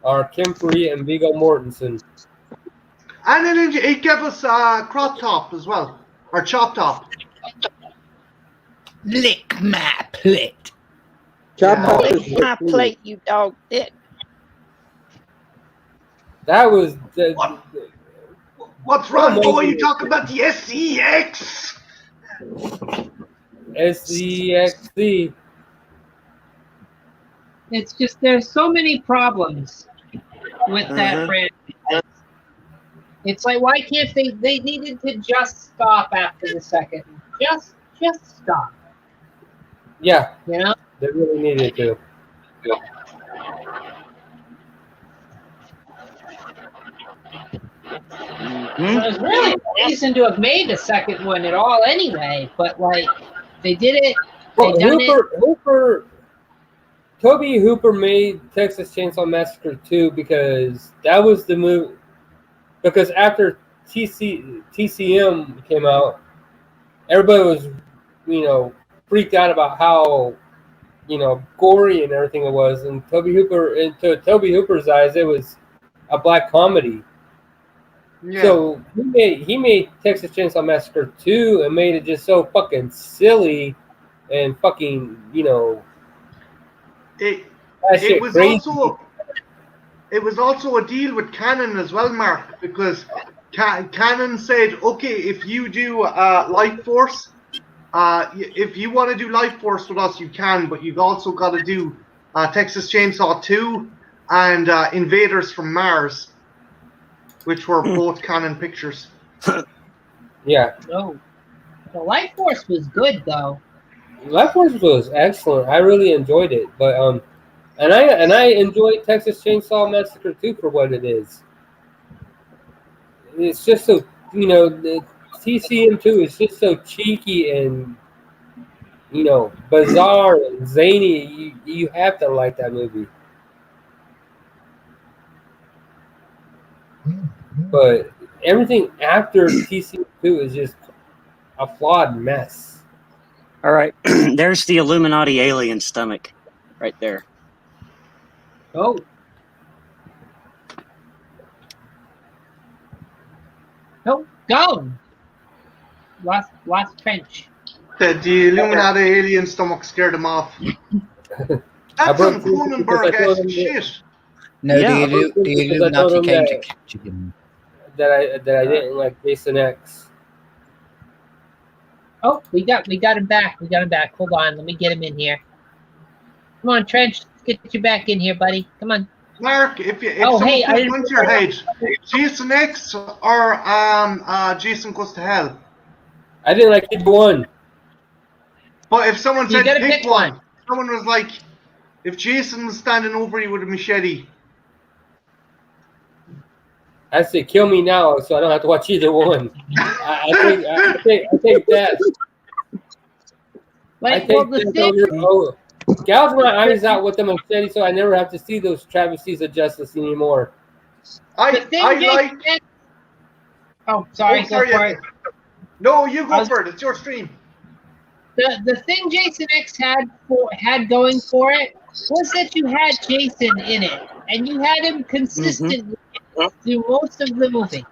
S1: are Kim Foree and Viggo Mortensen.
S5: And then it gave us crop top as well, or chop top.
S6: Lick my plate.
S4: Chop top is
S2: Lick my plate, you dog dick.
S1: That was
S5: What's wrong, boy? You talking about the SCX?
S1: SCXC.
S3: It's just there's so many problems with that franchise. It's like, why can't they needed to just stop after the second. Just stop.
S1: Yeah.
S3: You know?
S1: They really needed to.
S3: There's really no reason to have made a second one at all anyway, but like they did it.
S1: Well, Toby Hooper made Texas Chainsaw Massacre 2 because that was the movie. Because after TCM came out, everybody was, freaked out about how, gory and everything it was. And to Toby Hooper's eyes, it was a black comedy.
S5: Yeah.
S1: So he made Texas Chainsaw Massacre 2 and made it just so fucking silly and fucking,
S5: It was also a deal with Canon as well, Mark, because Canon said, okay, if you do Life Force, if you want to do Life Force with us, you can, but you've also got to do Texas Chainsaw 2 and Invaders from Mars, which were both Canon pictures.
S1: Yeah.
S3: No. The Life Force was good though.
S1: Life Force was excellent. I really enjoyed it, but and I enjoyed Texas Chainsaw Massacre 2 for what it is. It's just so the TCM2 is just so cheeky and bizarre and zany. You have to like that movie. But everything after TCM2 is just a flawed mess.
S2: All right, there's the Illuminati alien stomach, right there.
S3: Oh. Oh, go. Last trench.
S5: The Illuminati alien stomach scared him off. That's some Cronenberg-esque shit.
S6: No,
S2: Yeah.
S6: the Illuminati came to capture him.
S1: That I didn't like Jason X.
S3: Oh, we got him back. Hold on, let me get him in here. Come on, Trench, let's get you back in here, buddy. Come on.
S5: Mark, if someone punch your head, Jason X or Jason Goes to Hell.
S1: I didn't like either one.
S5: But if someone
S3: You
S5: said
S3: gotta
S5: pick
S3: pick
S5: one, someone was like, if Jason was standing over you with a machete.
S1: I say kill me now, so I don't have to watch either one. I take that.
S3: Like, well, the thing,
S1: gouge my eyes out with the machete, so I never have to see those travesties of justice anymore.
S3: Oh, sorry, go for it.
S5: No, you go for it. It's your stream.
S3: The thing Jason X had going for it was that you had Jason in it, and you had him consistently through most of the movie.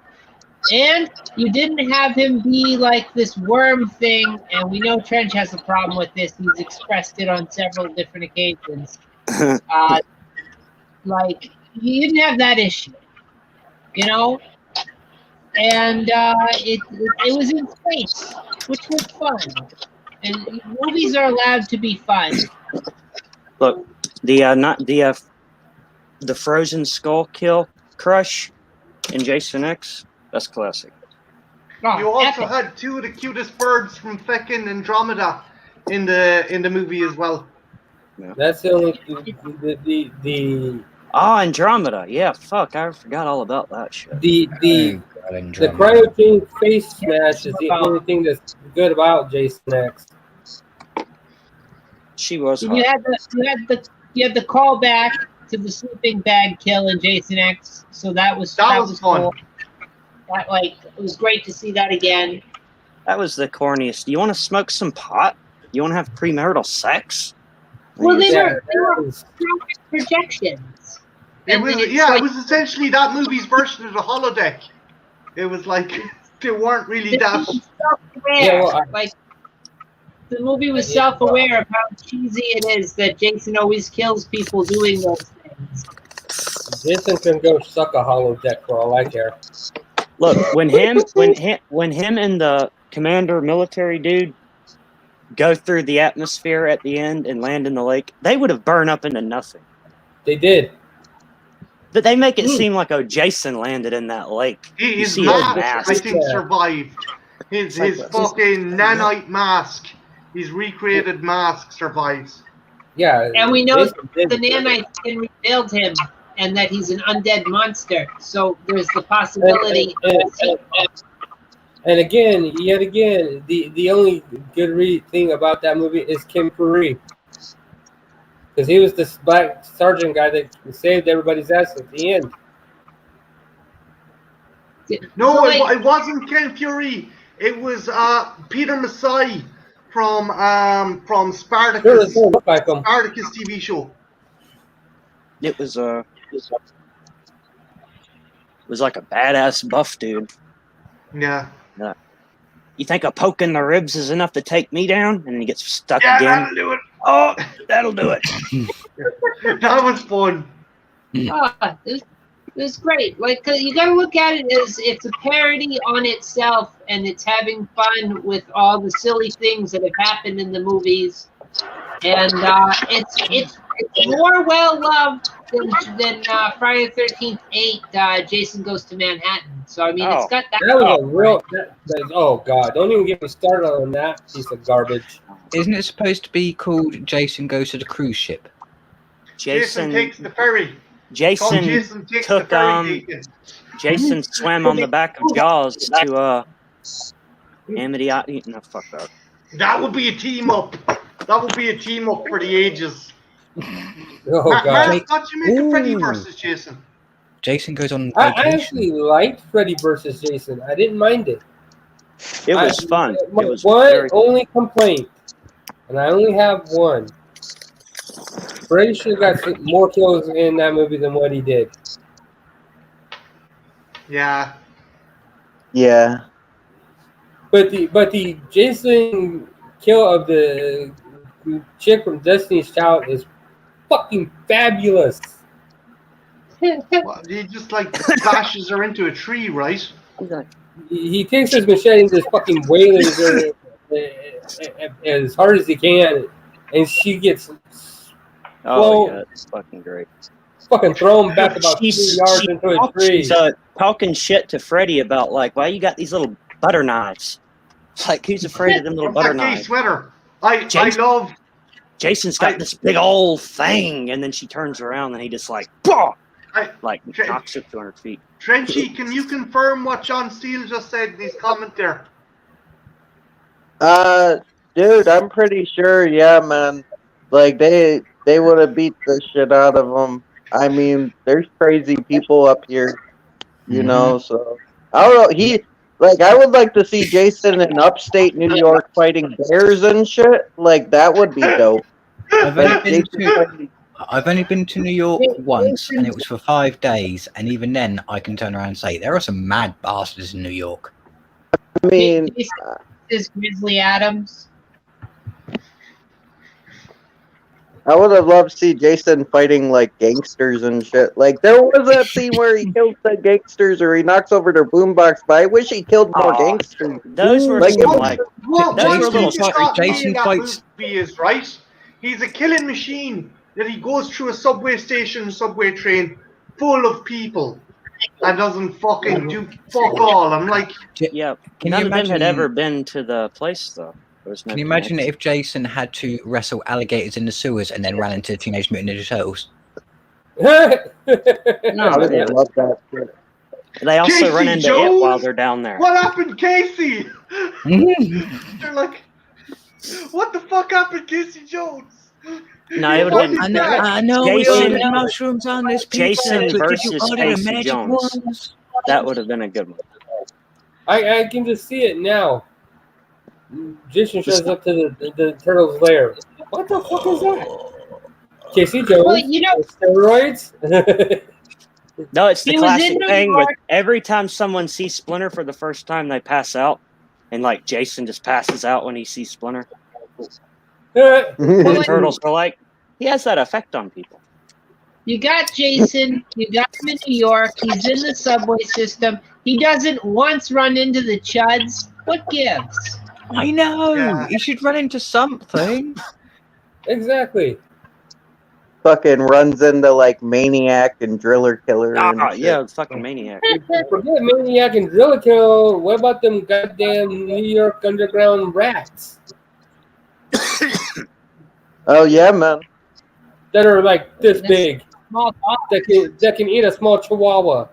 S3: And you didn't have him be like this worm thing, and we know Trench has a problem with this. He's expressed it on several different occasions. Like, you didn't have that issue, you know? And it was in space, which was fun. And movies are allowed to be fun.
S2: Look, the frozen skull kill crush in Jason X. That's classic.
S3: Oh,
S5: You also
S3: epic.
S5: had two of the cutest birds from feckin' Andromeda in the movie as well.
S1: That's the only the
S2: Andromeda. Yeah, fuck, I forgot all about that shit.
S1: the
S6: Andromeda.
S1: cryogene face smash is the only thing that's good about Jason X.
S2: She was
S3: And you
S2: hot.
S3: had the callback to the sleeping bag kill in Jason X, so that was
S5: That was fun.
S3: cool. That, like, it was great to see that again.
S2: That was the corniest. You want to smoke some pot? You want to have premarital sex?
S3: Well, they
S1: Yeah,
S3: were projections.
S5: It
S3: And
S5: was
S3: it's
S5: yeah,
S3: like-
S5: it was essentially that movie's version of the holodeck. It was like they weren't really that.
S3: Self-aware.
S1: Yeah, well,
S3: Like, the movie was self-aware of how cheesy it is that Jason always kills people doing those things.
S1: Jason can go suck a holodeck for all I care.
S2: Look, when him and the commander military dude go through the atmosphere at the end and land in the lake, they would have burned up into nothing.
S1: They did.
S2: But they make it seem like, oh, Jason landed in that lake. You
S5: His
S2: see his
S5: mask,
S2: mask.
S5: I think, survived. His fucking nanite mask, his recreated mask survives.
S1: Yeah.
S3: And we know
S1: Jason did.
S3: the nanites can rebuild him and that he's an undead monster. So there's the possibility.
S1: And again, yet again, the only good thing about that movie is Kim Puri. Because he was this black sergeant guy that saved everybody's ass at the end.
S5: No,
S3: So, like-
S5: it wasn't Ken Fury. It was Peter Masai from
S1: Sure, it
S5: Spartacus.
S1: don't look like him.
S5: Spartacus TV show.
S2: It was like a badass buff dude.
S5: Yeah.
S2: You think a poke in the ribs is enough to take me down? And then he gets stuck
S5: Yeah,
S2: again.
S5: that'll do it.
S2: Oh, that'll do it.
S5: That was fun.
S3: It was great. Like, 'cause you gotta look at it as it's a parody on itself, and it's having fun with all the silly things that have happened in the movies, and it's more well loved than Friday the 13th 8. Jason Goes to Manhattan. So I mean, it's got that.
S1: That was a real. Oh God! Don't even get me started on that piece of garbage.
S6: Isn't it supposed to be called Jason Goes to the Cruise Ship?
S5: Jason takes the ferry.
S2: Jason
S5: Jason takes
S2: took,
S5: the ferry. Jason.
S2: Jason swam on the back of Jaws to Amity. No, fuck that.
S5: That would be a team up. That would be a team up for the ages.
S1: Oh God!
S5: Mark, what do you make of Freddy versus Jason?
S6: Jason goes on
S1: I
S6: vacation.
S1: actually liked Freddy versus Jason. I didn't mind it.
S2: It was fun. It
S1: My
S2: was
S1: one
S2: very
S1: only complaint, and I only have one. Freddy should have got more kills in that movie than what he did.
S5: Yeah.
S4: Yeah.
S1: But the Jason kill of the chick from Destiny's Child is fucking fabulous.
S5: Well, he just like bashes her into a tree, right?
S1: He takes his machete and just fucking wails her as hard as he can, and she gets
S2: Oh, yeah, it's fucking great.
S1: fucking thrown back about 2 yards into a tree.
S2: She's talking shit to Freddy about, like, why you got these little butter knives? Like, who's afraid of them little
S5: From
S2: butter
S5: that gay
S2: knives?
S5: sweater. I
S2: Jason-
S5: love.
S2: Jason's got this big old thing, and then she turns around and he just like, "Bah!" like knocks her 200 feet.
S5: Trenchy, can you confirm what John Steele just said in his comment there?
S4: Dude, I'm pretty sure, yeah, man. Like, they would have beat the shit out of him. I mean, there's crazy people up here, you know, so. I don't know, I would like to see Jason in upstate New York fighting bears and shit. Like, that would be dope.
S6: I've only been to I've only been to New York once, and it was for 5 days. And even then, I can turn around and say there are some mad bastards in New York.
S4: I mean,
S3: Is Grizzly Adams?
S4: I would have loved to see Jason fighting like gangsters and shit. Like there was that scene where he kills the gangsters or he knocks over their boombox, but I wish he killed more gangsters.
S2: Those were
S4: Like,
S2: some
S4: it-
S2: like
S5: What
S2: those were
S5: one
S2: little
S5: thing that got me
S6: Jason
S5: in that
S6: fights-
S5: movie is, right? He's a killing machine that he goes through a subway station, subway train full of people and doesn't fucking do fuck all. I'm like,
S2: yeah.
S6: Can
S2: None
S6: you
S2: of them had
S6: imagine-
S2: ever been to the place though. There was no
S6: Can you imagine
S2: connection.
S6: if Jason had to wrestle alligators in the sewers and then ran into Teenage Mutant Ninja Turtles?
S4: I
S2: No,
S4: would
S2: they,
S4: have loved that shit.
S2: they also
S5: Casey
S2: run into
S5: Jones?
S2: it while they're down there.
S5: what happened, Casey? They're like, what the fuck happened, Casey Jones?
S2: No, it would've been-
S5: What is that?
S6: I know
S2: Jason-
S6: we ordered mushrooms on this pizza.
S2: Jason
S6: but did you
S2: versus
S6: order the
S2: Casey
S6: magic
S2: Jones.
S6: ones?
S2: That would have been a good one.
S1: I can just see it now. Jason shows up to the turtle's lair. What the fuck is that? Casey Jones?
S3: Well, you know,
S1: Steroids?
S2: No, it's the
S3: He was
S2: classic
S3: in New
S2: thing
S3: York.
S2: with every time someone sees Splinter for the first time, they pass out, and like Jason just passes out when he sees Splinter.
S3: Well,
S2: The
S3: like-
S2: turtles are like, he has that effect on people.
S3: you got Jason, you got him in New York, he's in the subway system. He doesn't once run into the chuds. What gives?
S6: I know.
S5: Yeah.
S6: He should run into something.
S1: Exactly.
S4: Fucking runs into like Maniac and Driller Killer. And
S2: Ah,
S4: shit.
S2: yeah, the fucking maniac.
S1: Forget Maniac and Driller Kill. What about them goddamn New York underground rats
S4: Oh yeah, man.
S1: that are like this
S3: That's-
S1: big
S3: Small dog.
S1: that can eat a small chihuahua?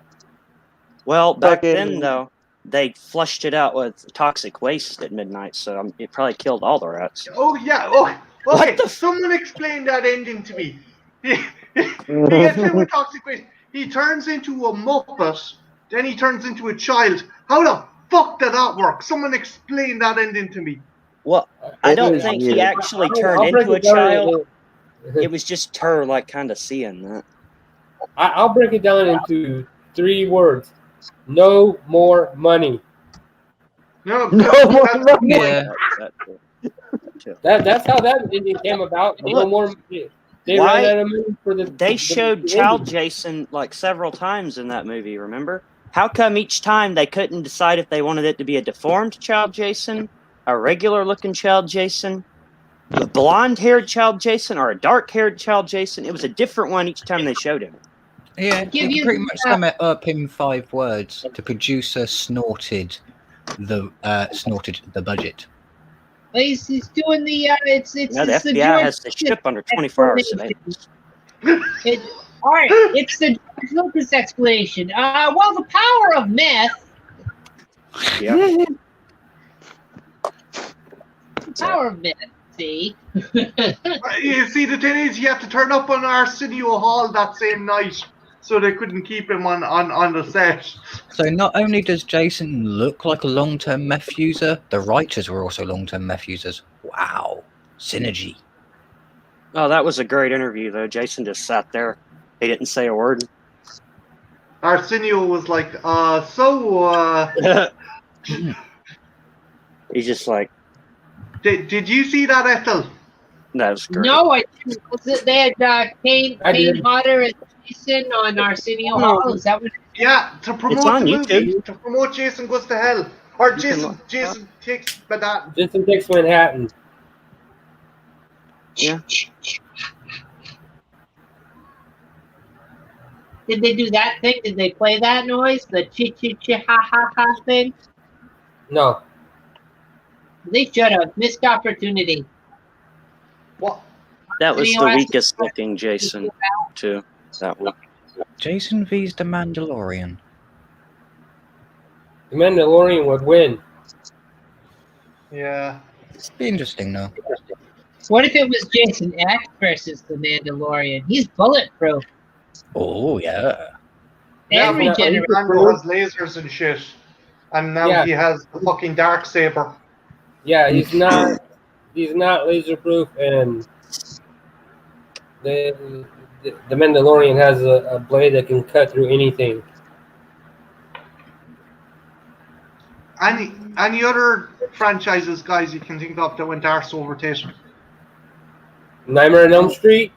S2: Well, back
S4: Fucking-
S2: then though, they flushed it out with toxic waste at midnight, so it probably killed all the rats.
S5: Oh yeah. Oh, okay.
S2: What the f-
S5: Someone explain that ending to me. He gets hit with toxic waste. He turns into a muppet. Then he turns into a child. How the fuck did that work? Someone explain that ending to me.
S2: Well, I
S4: It
S2: don't
S4: is
S2: think
S4: weird.
S2: he actually turned
S1: I'll break
S2: into a
S1: it down
S2: child.
S1: into-
S2: It was just her, like, kind of seeing that.
S1: I'll break it down into 3 words. No more money.
S5: No,
S4: No
S5: that's-
S4: more
S5: that's-
S4: money.
S6: Yeah.
S1: That's how that ending came about. No
S2: Look,
S1: more. They
S2: why-
S1: ran out of money for the.
S2: They
S1: the-
S2: showed
S1: the
S2: Child
S1: ending.
S2: Jason, like, several times in that movie, remember? How come each time they couldn't decide if they wanted it to be a deformed Child Jason, a regular-looking Child Jason, a blonde-haired Child Jason, or a dark-haired Child Jason? It was a different one each time they showed him.
S6: Yeah,
S3: Give
S6: you
S3: you-
S6: can pretty much sum it up in 5 words. The producer snorted the budget.
S3: He's doing the it's
S2: Yeah, the
S3: it's the
S2: FBI
S3: George
S2: has to ship under 24 hours surveillance.
S3: It, all right, it's the George Lucas explanation. Well, the power of myth.
S2: Yeah.
S3: Power of myth. See.
S5: You see, the thing is, you have to turn up on Arsenio Hall that same night, so they couldn't keep him on the set.
S6: So not only does Jason look like a long-term meth user, the writers were also long-term meth users. Wow. Synergy.
S2: Oh, that was a great interview, though. Jason just sat there. He didn't say a word.
S5: Arsenio was like,
S2: He's just like,
S5: did you see that, Ethel?
S2: that was great.
S3: No, I didn't. Was it, they had Kane
S1: I did.
S3: Hodder and Jason on Arsenio Hall. Is that what?
S5: Yeah, to promote
S2: on
S5: the
S2: YouTube.
S5: movie, to promote Jason Goes to Hell, or
S2: can
S5: Jason
S2: look-
S5: Jason Takes Manhattan.
S1: Jason Takes Manhattan.
S2: Yeah.
S3: Did they do that thing? Did they play that noise? The chi chi chi ha ha ha thing?
S1: No.
S3: They should have missed opportunity.
S5: What?
S2: That was
S3: Video
S2: the
S3: asked-
S2: weakest looking Jason, too. That one.
S6: Jason v's The Mandalorian.
S1: The Mandalorian would win.
S5: Yeah.
S6: Be interesting though.
S3: What if it was Jason X versus the Mandalorian? He's bulletproof
S6: Oh yeah.
S5: Yeah,
S3: and
S5: but
S3: regenerate.
S5: Mando has lasers and shit, and now
S1: Yeah.
S5: he has the fucking dark saber.
S1: Yeah, he's not. He's not laser proof, and the Mandalorian has a blade that can cut through anything.
S5: Any other franchises, guys, you can think of that went arse over Tatum?
S1: Nightmare on Elm Street.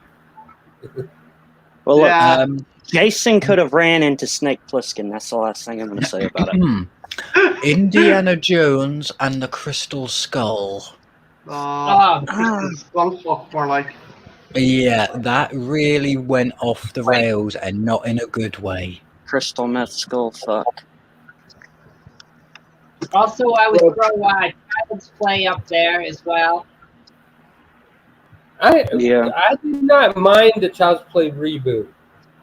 S2: Well, look,
S5: Yeah.
S2: Jason could have ran into Snake Plissken. That's the last thing I'm going to say about it.
S6: Indiana Jones and the Crystal Skull.
S5: Crystal Skull fuck more like.
S6: Yeah, that really went off the rails and not in a good way.
S2: Crystal Meth Skull fuck.
S3: Also, I would throw Child's Play up there as well.
S1: I did not mind the Child's Play reboot.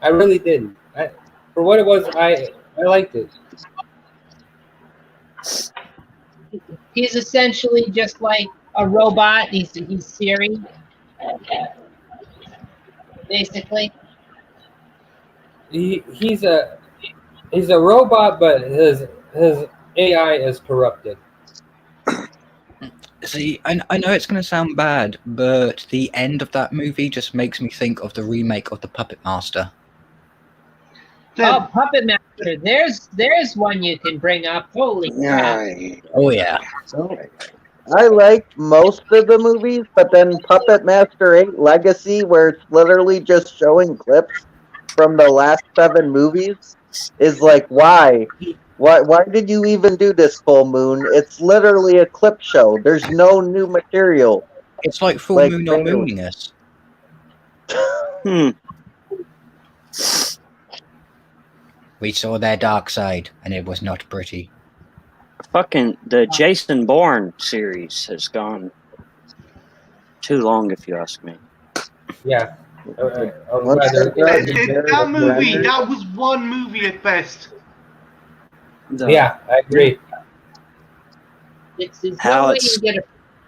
S1: I really didn't. For what it was, I liked it.
S3: He's essentially just like a robot. He's Siri, basically.
S1: He's a robot, but his AI is corrupted.
S6: See, I know it's going to sound bad, but the end of that movie just makes me think of the remake of The Puppet Master.
S3: Oh, Puppet Master. There's one you can bring up. Holy crap.
S6: Oh, yeah.
S4: I liked most of the movies, but then Puppet Master 8 Legacy, where it's literally just showing clips from the last 7 movies, is like, why? Why did you even do this, Full Moon? It's literally a clip show. There's no new material.
S6: It's like Full Moon not mooning us. We saw their dark side, and it was not pretty.
S2: Fucking the Jason Bourne series has gone too long, if you ask me.
S1: Yeah.
S5: That movie, that was one movie at best.
S1: Yeah, I agree.
S3: There's no way you get a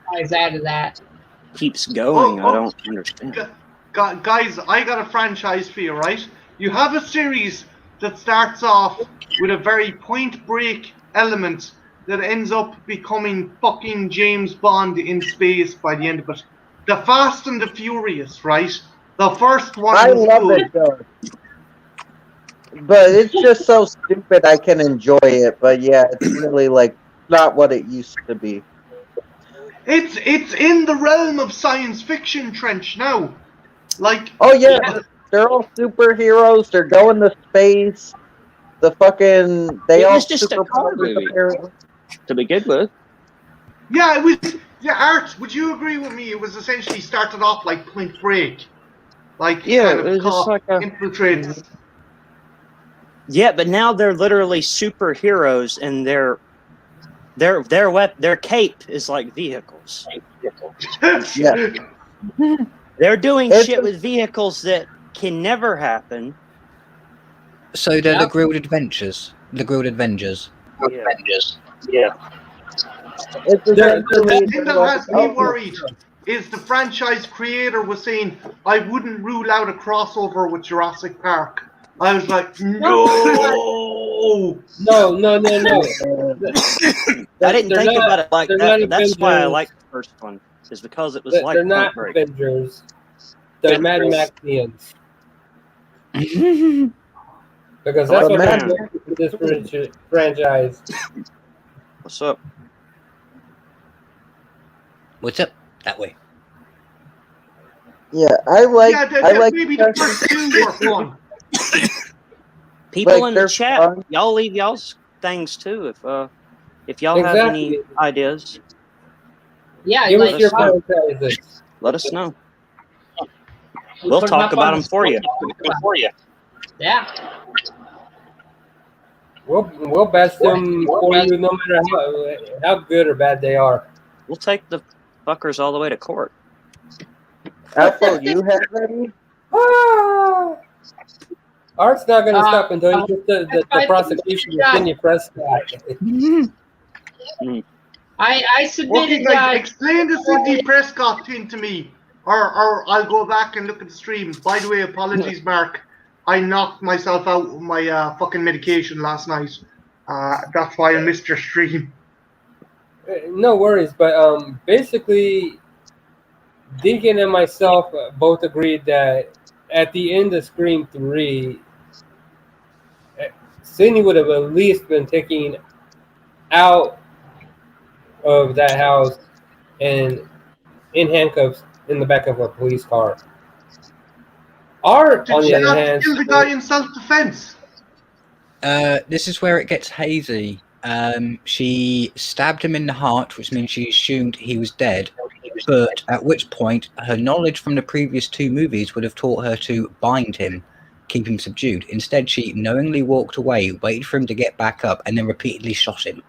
S3: prize out of that.
S2: Keeps going. I don't understand.
S5: Guys, I got a franchise for you, right? You have a series that starts off with a very point break element that ends up becoming fucking James Bond in space by the end of it. The Fast and the Furious, right? The first one
S4: I
S5: was
S4: love
S5: good.
S4: it though. But it's just so stupid I can enjoy it. But yeah, it's really like not what it used to be.
S5: It's in the realm of science fiction, Trench, now. Like,
S4: oh yeah, they're all superheroes. They're going to space. The fucking they
S2: It
S4: all
S2: was just a car movie to begin with.
S5: Yeah, it was. Yeah, Art, would you agree with me? It was essentially started off like Point Break, like
S2: Yeah,
S5: kind
S2: it was
S5: of
S2: just like a
S5: infiltrates.
S2: Yeah, but now they're literally superheroes, and their cape is like vehicles.
S4: Yeah.
S2: They're doing shit with vehicles that can never happen.
S6: So they're the Grilled Adventures. The Grilled Avengers.
S2: Yeah.
S4: It's
S5: The thing that has me worried is the franchise creator was saying, I wouldn't rule out a crossover with Jurassic Park. I was like, no!
S1: No.
S2: I didn't think about it like that. That's
S1: Avengers.
S2: why I liked the first one, is because it was like
S1: They're not
S2: Point Break.
S1: Avengers. They're Mad Maxians. Because that's what
S2: Mad
S1: I'm with this franchise.
S2: What's up?
S6: What's up? That way.
S4: Yeah, I like.
S5: Maybe the first two were fun.
S2: People
S4: Like,
S2: in the
S4: they're
S2: chat,
S4: fun.
S2: y'all leave y'all's things too if y'all have any ideas.
S3: Yeah,
S1: Give us
S3: like
S1: your franchises.
S2: Let us know.
S3: we
S2: We'll
S3: put 'em
S2: talk
S3: up
S2: about
S3: on
S2: them for you.
S3: Yeah.
S1: We'll best them for you no matter how good or bad they are.
S2: We'll take the fuckers all the way to court.
S4: Apple, you have any?
S1: Art's not going to stop until he gets the prosecution of Virginia Prescott.
S3: I submitted.
S5: Okay, guys, explain the Sidney Prescott thing to me, or I'll go back and look at the stream. By the way, apologies, Mark. I knocked myself out with my fucking medication last night. That's why I missed your stream.
S1: No worries, but basically, Deacon and myself both agreed that at the end of Scream 3, Sidney would have at least been taken out of that house and in handcuffs in the back of a police car. Art,
S5: Did
S1: on the
S5: she
S1: other
S5: not
S1: hand,
S5: kill the guy in self-defense?
S6: This is where it gets hazy. She stabbed him in the heart, which means she assumed he was dead. But at which point, her knowledge from the previous 2 movies would have taught her to bind him, keep him subdued. Instead, she knowingly walked away, waited for him to get back up, and then repeatedly shot him.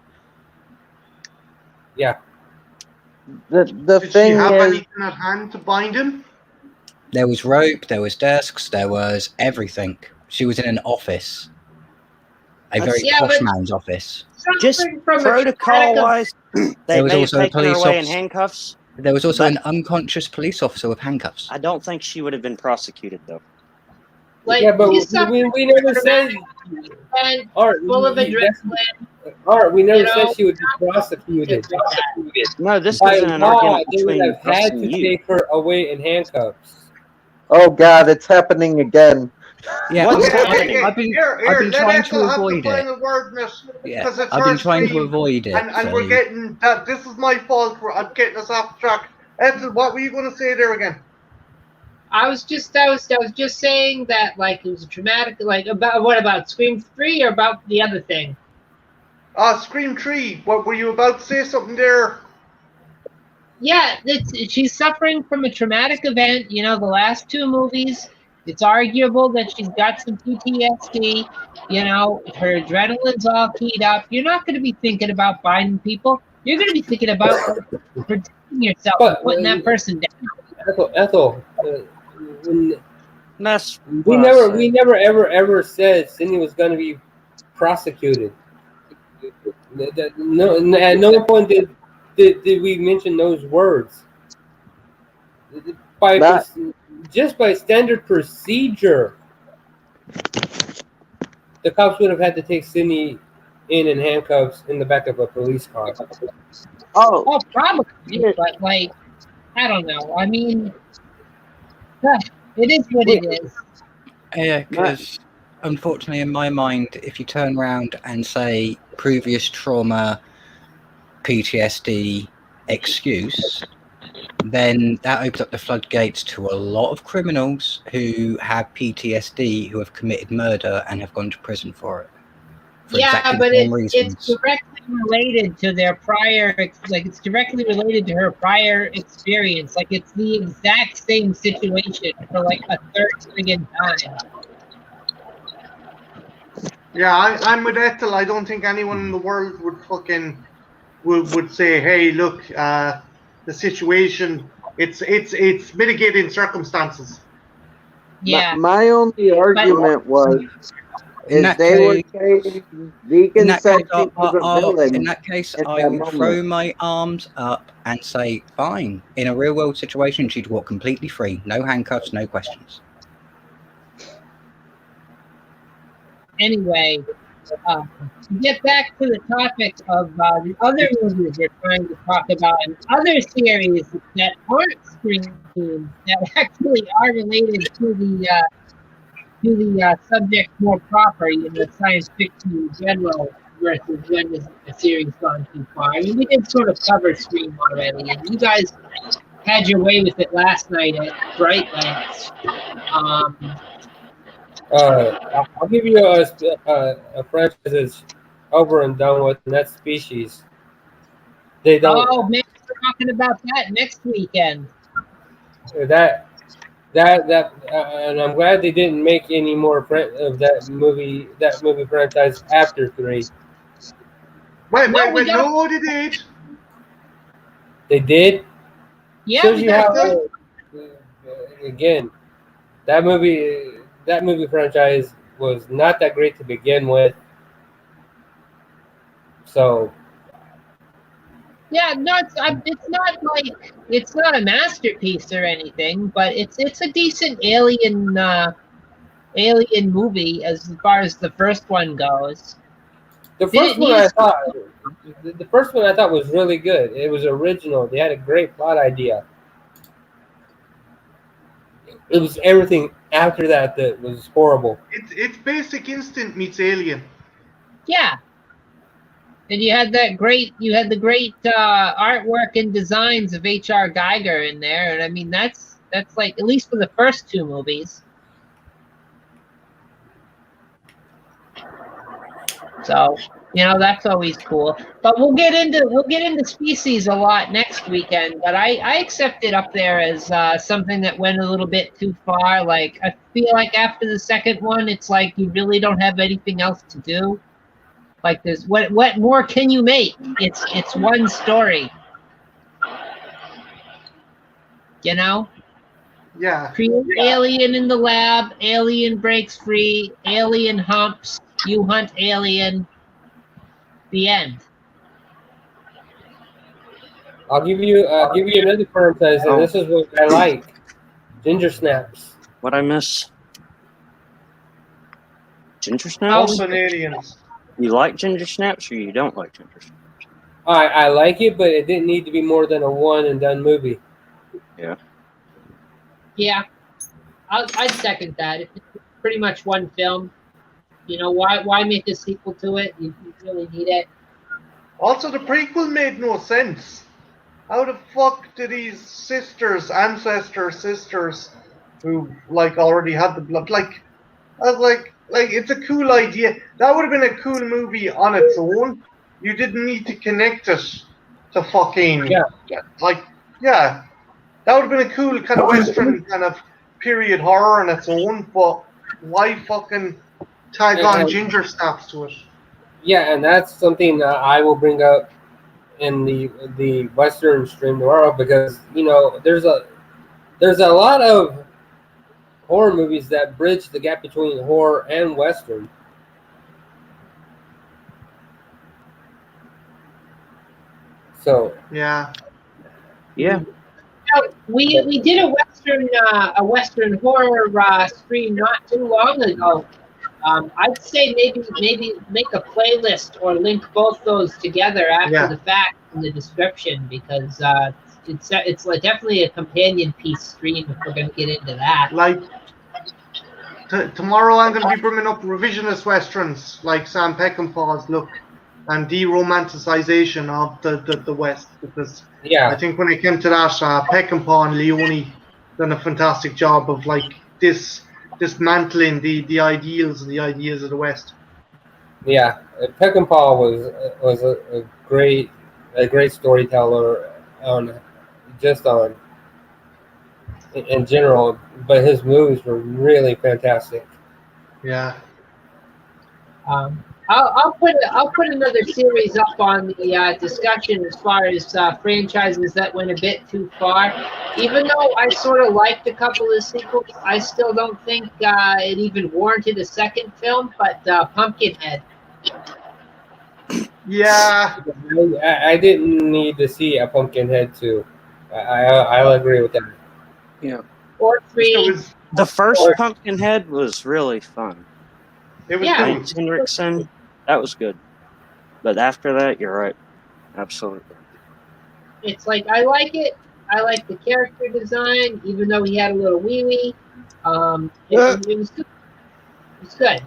S1: yeah.
S4: The
S5: Did she
S4: thing
S5: have
S4: is,
S5: anything at hand to bind him?
S6: There was rope, there was desks, there was everything. She was in an office. A very
S3: Yeah,
S6: posh
S3: but-
S6: man's office.
S2: Just
S3: Suffering from a
S2: protocol-wise,
S6: There
S2: they
S6: was
S2: may have
S6: also a
S2: taken her
S6: police
S2: away in
S6: officer.
S2: handcuffs.
S6: There was also
S2: But-
S6: an unconscious police officer with handcuffs.
S2: I don't think she would have been prosecuted, though.
S3: Like,
S1: Yeah, but
S3: she's suffering
S1: we never said.
S3: and
S1: Art,
S3: full of
S1: that's-
S3: adrenaline.
S1: Art, we never
S3: You know,
S1: said she would be prosecuted.
S2: No, this
S1: By
S2: isn't an
S1: law,
S2: argument
S1: they would
S2: between
S1: have had
S2: us
S1: to
S2: and you.
S1: take her away in handcuffs.
S4: oh god, it's happening again.
S6: Yeah,
S2: What's
S5: Okay,
S2: happening?
S6: I've been
S5: let
S6: trying
S5: Ethel
S6: to
S5: have the
S6: avoid it.
S5: final word, miss.
S6: Yeah,
S5: Because it's
S6: I've
S5: her
S6: been trying to
S5: stream,
S6: avoid it.
S5: and we're
S6: so-
S5: getting that. This is my fault. I'm getting us off track. Ethel, what were you going to say there again?
S3: I was just saying that like it was a traumatic like about what about Scream 3 or about the other thing?
S5: Scream 3. What were you about to say something there?
S3: Yeah, she's suffering from a traumatic event. You know, the last 2 movies. It's arguable that she's got some PTSD. You know, her adrenaline's all keyed up. You're not going to be thinking about binding people. You're going to be thinking about protecting yourself and putting that person down.
S1: Ethel,
S2: That's
S1: we
S2: what I
S1: never,
S2: said.
S1: we never ever said Sidney was going to be prosecuted. No, at no point did we mention those words. Just by standard procedure, the cops would have had to take Sidney in handcuffs in the back of a police car.
S3: Oh, probably, but like, I don't know. I mean, it is what it is.
S6: Yeah, because unfortunately, in my mind, if you turn around and say previous trauma, PTSD excuse, then that opens up the floodgates to a lot of criminals who have PTSD, who have committed murder and have gone to prison for it. For
S3: Yeah,
S6: exactly
S3: but
S6: the same reasons.
S3: it's directly related to their prior, like it's directly related to her prior experience. Like it's the exact same situation for like a third friggin' time.
S5: Yeah, I'm with Ethel. I don't think anyone in the world would say, "Hey, look, the situation. It's mitigating circumstances."
S3: Yeah.
S4: My only argument was
S6: In that
S4: they were
S6: case-
S4: saying Deacon
S6: In that
S4: said
S6: case,
S4: she was a villain.
S6: in that case,
S4: at
S6: I
S4: that
S6: would
S4: moment.
S6: throw my arms up and say, fine. In a real world situation, she'd walk completely free. No handcuffs, no questions.
S3: Anyway, to get back to the topic of the other movies we're trying to talk about, and other series that aren't Scream that actually are related to the subject more proper, you know, science fiction in general, versus when is the series gone too far. I mean, we did sort of cover Scream already, and you guys had your way with it last night at Brightlands.
S1: I'll give you a franchise that's over and done with, and that's Species. They don't
S3: Oh man, we're talking about that next weekend.
S1: that, and I'm glad they didn't make any more of that movie franchise after 3.
S5: Wait,
S3: No, we got-
S5: no, they did.
S1: They did.
S3: Yeah,
S1: Shows
S3: we
S1: you
S3: got
S1: how. Again, that movie franchise was not that great to begin with. So
S3: Yeah, no, it's not a masterpiece or anything, but it's a decent alien movie as far as the first one goes.
S1: the first one I thought was really good. It was original. They had a great plot idea. It was everything after that that was horrible.
S5: It's Basic Instinct meets Alien.
S3: Yeah. And you had the great artwork and designs of H.R. Geiger in there, and I mean that's like, at least for the first two movies. So, that's always cool. But we'll get into Species a lot next weekend. But I accept it up there as something that went a little bit too far. Like, I feel like after the second one, it's like you really don't have anything else to do. Like, there's what more can you make? It's one story.
S5: Yeah.
S3: Create alien in the lab, alien breaks free, alien humps, you hunt alien. The end.
S1: I'll give you another franchise, and this is what I like: Ginger Snaps.
S2: What I miss? Ginger Snaps?
S5: Also Aliens.
S2: You like Ginger Snaps, or you don't like Ginger Snaps?
S1: I like it, but it didn't need to be more than a one and done movie.
S2: Yeah.
S3: Yeah, I'd second that. If it's pretty much one film, why make a sequel to it? You really need it.
S5: Also, the prequel made no sense. How the fuck did these sisters, who already had the blood, I was like, it's a cool idea. That would have been a cool movie on its own. You didn't need to connect it to fucking That would have been a cool kind of Western kind of period horror on its own, but why fucking tag on Ginger Snaps to it?
S1: Yeah, and that's something that I will bring up in the Western stream tomorrow, because there's a lot of horror movies that bridge the gap between horror and Western. So
S5: yeah.
S3: We did a Western horror stream not too long ago. I'd say maybe make a playlist or link both those together after the fact in the description, because it's like definitely a companion piece stream if we're going to get into that.
S5: Like tomorrow, I'm going to be bringing up revisionist westerns like Sam Peckinpah's Look and de-romanticization of the West, because I think when it came to that, Peckinpah and Leone done a fantastic job of dismantling the ideals and the ideas of the West. Yeah,
S1: Peckinpah was a great storyteller in general, but his movies were really fantastic.
S5: Yeah.
S3: I'll put another series up on the discussion as far as franchises that went a bit too far. Even though I sort of liked a couple of sequels, I still don't think it even warranted a second film. But Pumpkinhead.
S5: Yeah.
S1: I didn't need to see a Pumpkinhead 2. I'll agree with that.
S2: Yeah.
S3: Or 3.
S2: The first Pumpkinhead was really fun.
S5: It was
S2: Lance Henriksen. That was good. But after that, you're right. Absolutely.
S3: It's like, I like it. I like the character design, even though he had a little wee-wee. It was good. It's good.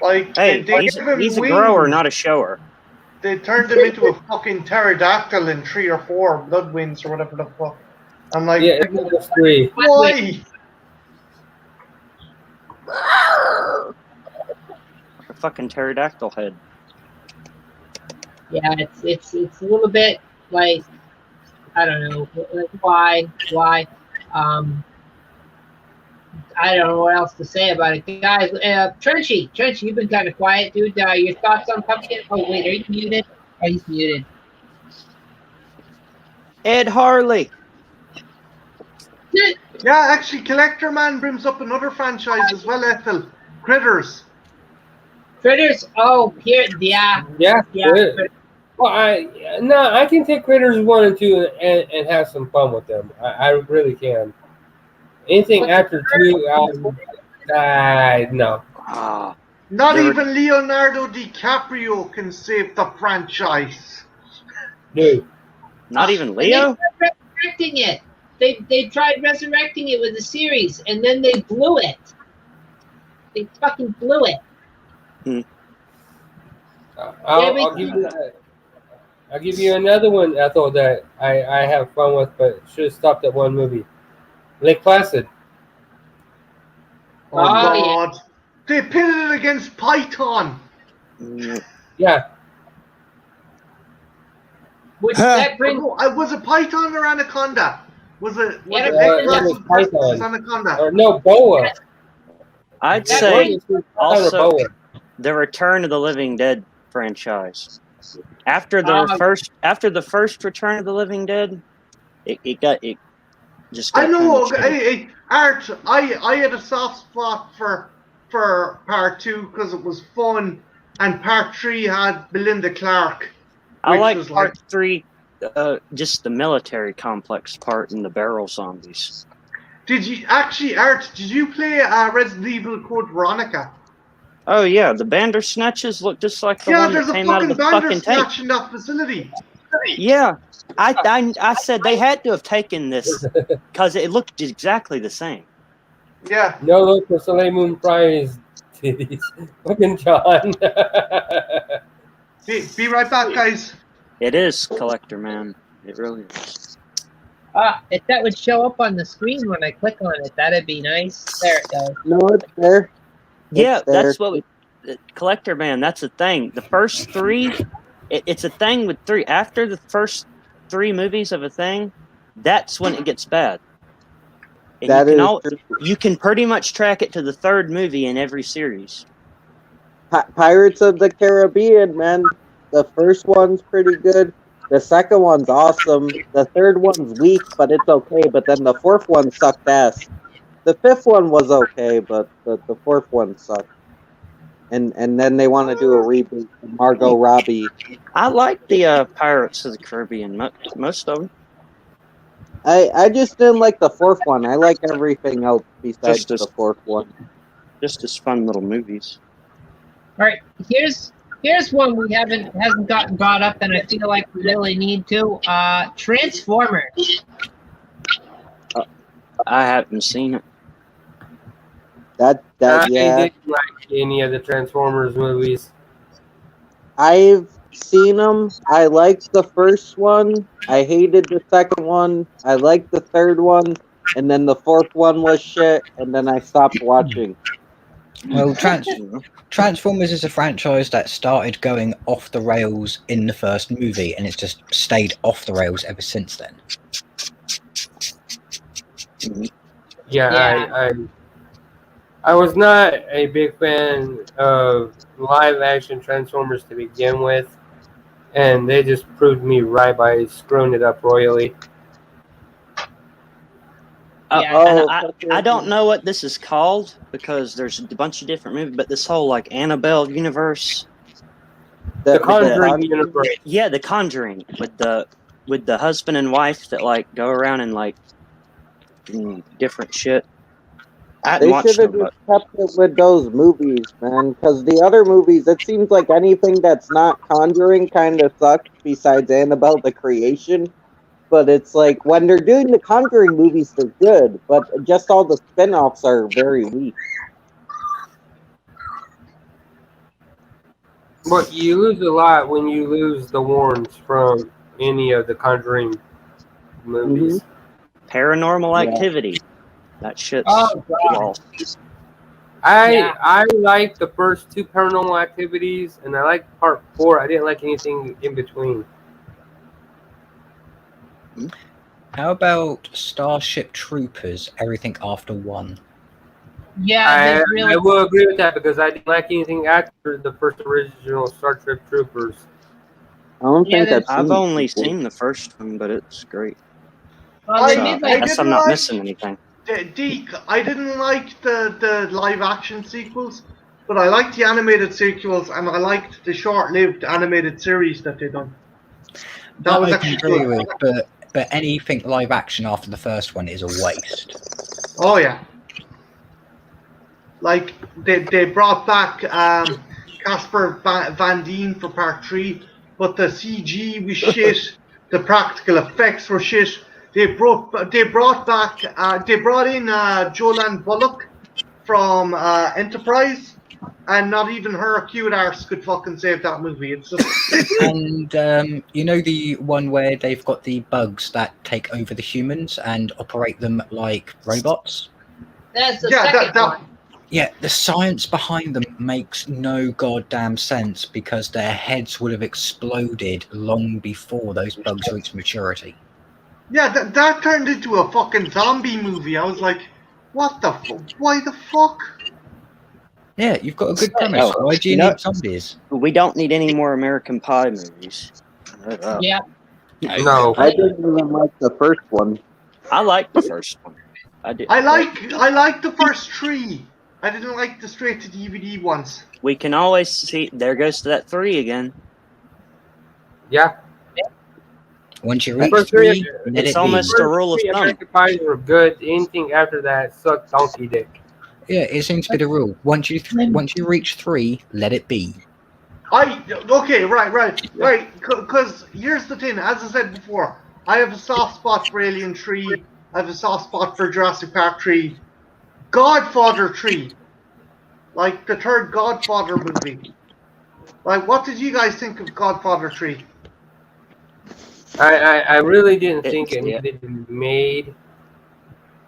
S2: Hey, he's a grower, not a shower.
S5: They turned him into a fucking pterodactyl in 3 or 4 Blood Winds or whatever the fuck. I'm like,
S1: it was 3.
S5: Why?
S2: A fucking pterodactyl head.
S3: Yeah, it's a little bit like, I don't know, like why? I don't know what else to say about it, guys. Trenchy, you've been kind of quiet, dude. Your thoughts on Pumpkin? Oh wait, are you muted? Oh, he's muted.
S2: Ed Harley.
S5: Yeah, actually, Collector Man brings up another franchise as well, Ethel. Critters.
S3: Oh, here, yeah.
S1: Well, I can take Critters 1 and 2 and have some fun with them. I really can. Anything after 2, no.
S5: Not even Leonardo DiCaprio can save the franchise.
S1: Dude.
S2: Not even Leo?
S3: They're directing it. they tried resurrecting it with a series, and then they blew it. They fucking blew it.
S1: I'll give you another one, Ethel, that I have fun with, but should have stopped at one movie. Lake Placid.
S5: Oh, God. Yeah. They pitted it against Python.
S1: Yeah.
S3: Which that brings...
S5: Was it Python or Anaconda? Was it
S1: Python.
S5: Anaconda?
S1: Or no, Boa.
S2: I'd say also the Return of the Living Dead franchise. After the first Return of the Living Dead, it just got
S5: I know.
S2: Hey,
S5: Art, I had a soft spot for part 2 because it was fun, and part 3 had Belinda Clark.
S2: I like part 3, just the military complex part and the barrel zombies.
S5: Did you actually, Art? Did you play Resident Evil Code Veronica?
S2: Oh yeah, the Bandersnatches look just like the one that came out of the fucking tank.
S5: Yeah, there's a fucking Bandersnatch in that facility.
S2: Yeah, I said they had to have taken this because it looked exactly the same.
S5: Yeah.
S1: No look for Soleil Moon Prize titties. Fucking John.
S5: Be right back, guys.
S2: It is, Collector Man. It really is.
S3: If that would show up on the screen when I click on it, that'd be nice. There it goes.
S4: No, it's there.
S2: Yeah, that's what Collector Man, that's the thing. The first 3, it's a thing with 3. After the first 3 movies of a thing, that's when it gets bad. And you can pretty much track it to the 3rd movie in every series.
S4: Pirates of the Caribbean, man. The first one's pretty good. The second one's awesome. The 3rd one's weak, but it's okay. But then the 4th one sucked ass. The 5th one was okay, but the 4th one sucked. And then they want to do a reboot of Margot Robbie.
S2: I like the Pirates of the Caribbean, most of them.
S4: I just didn't like the 4th one. I like everything else besides the 4th one.
S2: Just as fun little movies.
S3: All right, here's one we hasn't gotten brought up, and I feel like we really need to. Transformers.
S2: I haven't seen it.
S1: I
S4: Yeah.
S1: didn't like any of the Transformers movies.
S4: I've seen them. I liked the first one. I hated the second one. I liked the 3rd one, and then the 4th one was shit. And then I stopped watching.
S6: Well, Transformers is a franchise that started going off the rails in the first movie, and it's just stayed off the rails ever since then.
S1: Yeah. I was not a big fan of live action Transformers to begin with, and they just proved me right by screwing it up royally.
S2: I don't know what this is called because there's a bunch of different movies, but this whole like Annabelle universe,
S1: the Conjuring universe.
S2: Yeah, the Conjuring with the husband and wife that like go around and like different shit.
S4: They should have just kept it with those movies, man. Because the other movies, it seems like anything that's not Conjuring kind of sucks. Besides Annabelle the Creation. But it's like, when they're doing the Conjuring movies, they're good. But just all the spin-offs are very weak.
S1: But you lose a lot when you lose the Warrens from any of the Conjuring movies.
S4: Mm-hmm.
S2: Paranormal Activity. That shit's lost.
S1: I like the first 2 Paranormal Activities, and I like part 4. I didn't like anything in between.
S6: How about Starship Troopers? Everything after 1.
S3: Yeah,
S1: I will agree with that because I didn't like anything after the first original Starship Troopers.
S4: I don't think
S2: I've only seen the first one, but it's great.
S3: Well,
S2: I guess I'm not missing anything.
S5: Deke, I didn't like the live action sequels, but I liked the animated sequels, and I liked the short-lived animated series that they done. That was actually
S6: good. But anything live action after the first one is a waste.
S5: Oh yeah. Like they brought back Casper Van Dien for part 3, but the CG was shit. The practical effects were shit. They brought back they brought in Jolan Bullock from Enterprise, and not even her cute arse could fucking save that movie. It's just
S6: And you know the one where they've got the bugs that take over the humans and operate them like robots?
S3: That's the
S5: Yeah,
S3: second
S5: that-
S3: one.
S6: Yeah, the science behind them makes no goddamn sense because their heads would have exploded long before those bugs reached maturity.
S5: yeah, that turned into a fucking zombie movie. I was like, what the why the fuck?
S6: Yeah, you've got a good premise.
S2: Oh,
S6: Why do you
S2: no.
S6: need zombies?
S2: We don't need any more American Pie movies.
S3: Yeah.
S1: No.
S4: I didn't even like the first one.
S2: I like the first one. I did.
S5: I like the first three. I didn't like the straight to DVD ones.
S2: We can always see. There goes to that 3 again.
S1: Yeah.
S6: Once you
S1: The
S6: reach
S1: first
S6: 3,
S1: three-
S6: let
S2: It's
S6: it
S2: almost
S6: be.
S2: a rule of
S1: Three
S2: thumb.
S1: American Pies were good. Anything after that sucked donkey dick.
S6: Yeah, it seems to be the rule. Once you reach 3, let it be.
S5: Okay, right. Because here's the thing. As I said before, I have a soft spot for Alien 3. I have a soft spot for Jurassic Park 3. Godfather 3. Like the third Godfather movie. Like, what did you guys think of Godfather 3?
S1: I really didn't think it
S2: Yeah.
S1: needed to be made.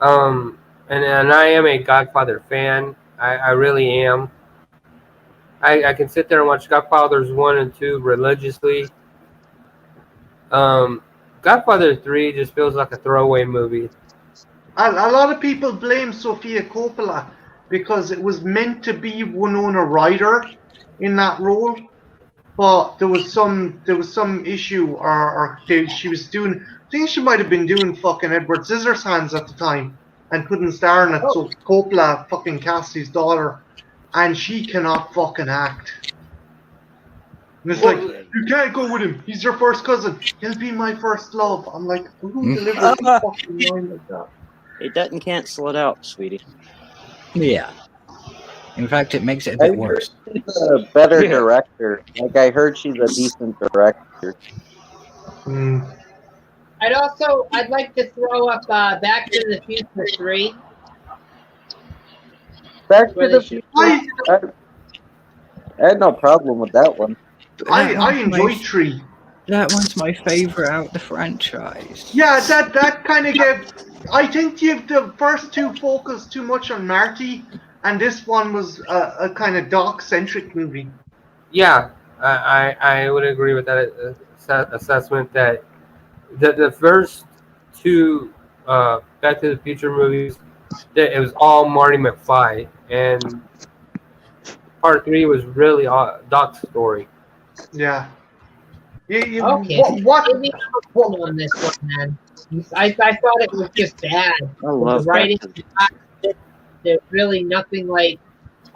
S1: And I am a Godfather fan. I really am. I can sit there and watch Godfathers 1 and 2 religiously. Godfather 3 just feels like a throwaway movie.
S5: A lot of people blame Sofia Coppola because it was meant to be Winona Ryder in that role, but there was some issue, she was doing. I think she might have been doing fucking Edward Scissorhands at the time and couldn't star in it. So Coppola fucking cast his daughter, and she cannot fucking act. And it's like, you can't go with him. He's your first cousin. He'll be my first love. I'm like, who delivers a fucking line like that?
S2: It doesn't cancel it out, sweetie.
S6: Yeah. In fact, it makes it a bit worse.
S4: She's a better
S2: Yeah.
S4: director. Like, I heard she's a decent director.
S3: I'd like to throw up Back to the Future 3.
S4: Back to
S3: Where
S4: the
S3: they shoot-
S4: Future. I had no problem with that one.
S5: I enjoy 3.
S6: That one's my favorite out of the franchise.
S5: Yeah, that kind of gave. I think the first two focused too much on Marty, and this one was a kind of Doc-centric movie.
S1: Yeah, I would agree with that assessment that the first two Back to the Future movies, that it was all Marty McFly, and part 3 was really Doc's story.
S5: Yeah.
S3: Okay. Maybe I'm on this one, man. I thought it was just bad.
S2: I love
S3: The writing, there's really nothing like,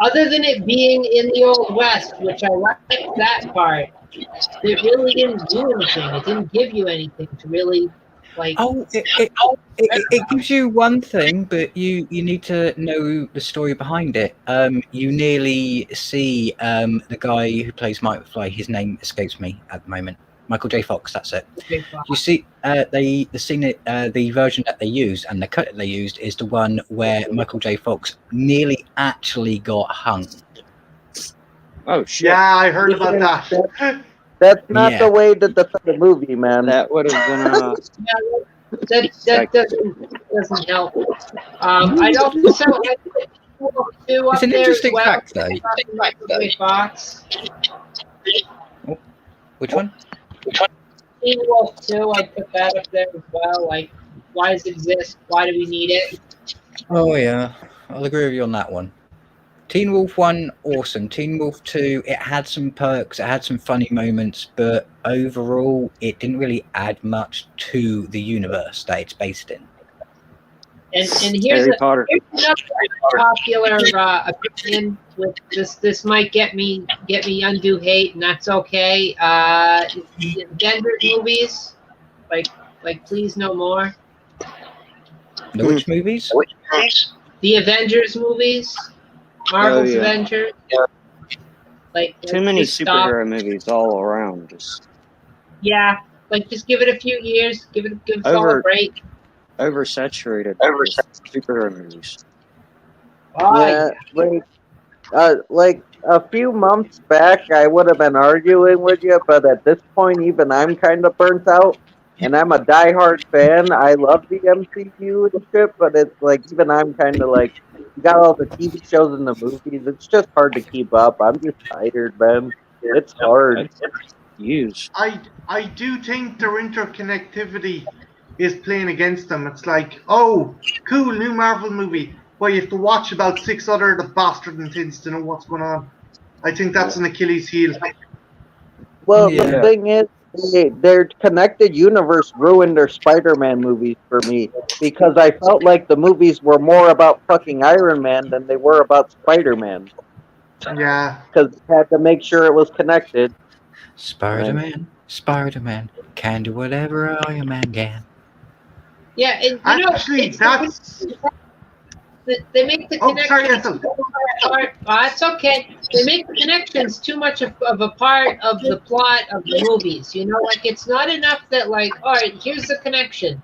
S3: other than it being in the Old West, which I like that part. It really didn't do anything. It didn't give you anything to really like.
S6: Oh, it gives you one thing, but you need to know the story behind it. You nearly see the guy who plays Mike McFly. His name escapes me at the moment. Michael J. Fox. That's it. You see, the version that they use and the cut that they used is the one where Michael J. Fox nearly actually got hung.
S2: Oh shit!
S5: Yeah, I heard about that.
S4: That's not
S6: Yeah.
S4: the way to defend a movie, man.
S2: That would have been
S3: That doesn't help. I'd also like to
S6: It's an interesting fact, though.
S3: Michael J. Fox.
S6: Which one?
S3: Teen Wolf 2, I'd put that up there as well. Like, why does it exist? Why do we need it?
S6: Oh yeah, I'll agree with you on that one. Teen Wolf 1, awesome. Teen Wolf 2, it had some perks, it had some funny moments, but overall, it didn't really add much to the universe that it's based in.
S3: And here's
S2: Harry Potter.
S3: another popular opinion. With this might get me undue hate, and that's okay. The Avengers movies, like please no more.
S6: The which movies?
S3: The Avengers movies, Marvel's
S2: yeah.
S3: Avengers. Like
S2: Too many
S3: just stop.
S2: superhero movies all around. Just
S3: Yeah, like just give it a few years. Give us all a
S2: Over-
S3: break.
S2: oversaturated with superhero movies.
S4: Yeah, like a few months back, I would have been arguing with you, but at this point, even I'm kind of burnt out. And I'm a diehard fan. I love the MCU and shit, but it's like even I'm kind of like, you got all the TV shows and the movies. It's just hard to keep up. I'm just tired, man. It's hard.
S2: Use.
S5: I do think their interconnectivity is playing against them. It's like, oh, cool, new Marvel movie. Well, you have to watch about 6 other the bastard intends to know what's going on. I think that's an Achilles heel.
S4: Well,
S6: Yeah.
S4: the thing is, their connected universe ruined their Spider-Man movies for me because I felt like the movies were more about fucking Iron Man than they were about Spider-Man.
S5: Yeah.
S4: Because they had to make sure it was connected.
S6: Spider-Man, Spider-Man, can do whatever Iron Man can.
S3: Yeah, and you
S5: Actually,
S3: know,
S5: that's...
S3: they make the
S5: Oh, sorry,
S3: connections. It's okay. They make the connections too much of a part of the plot of the movies. You know, like it's not enough that like, all right, here's the connection.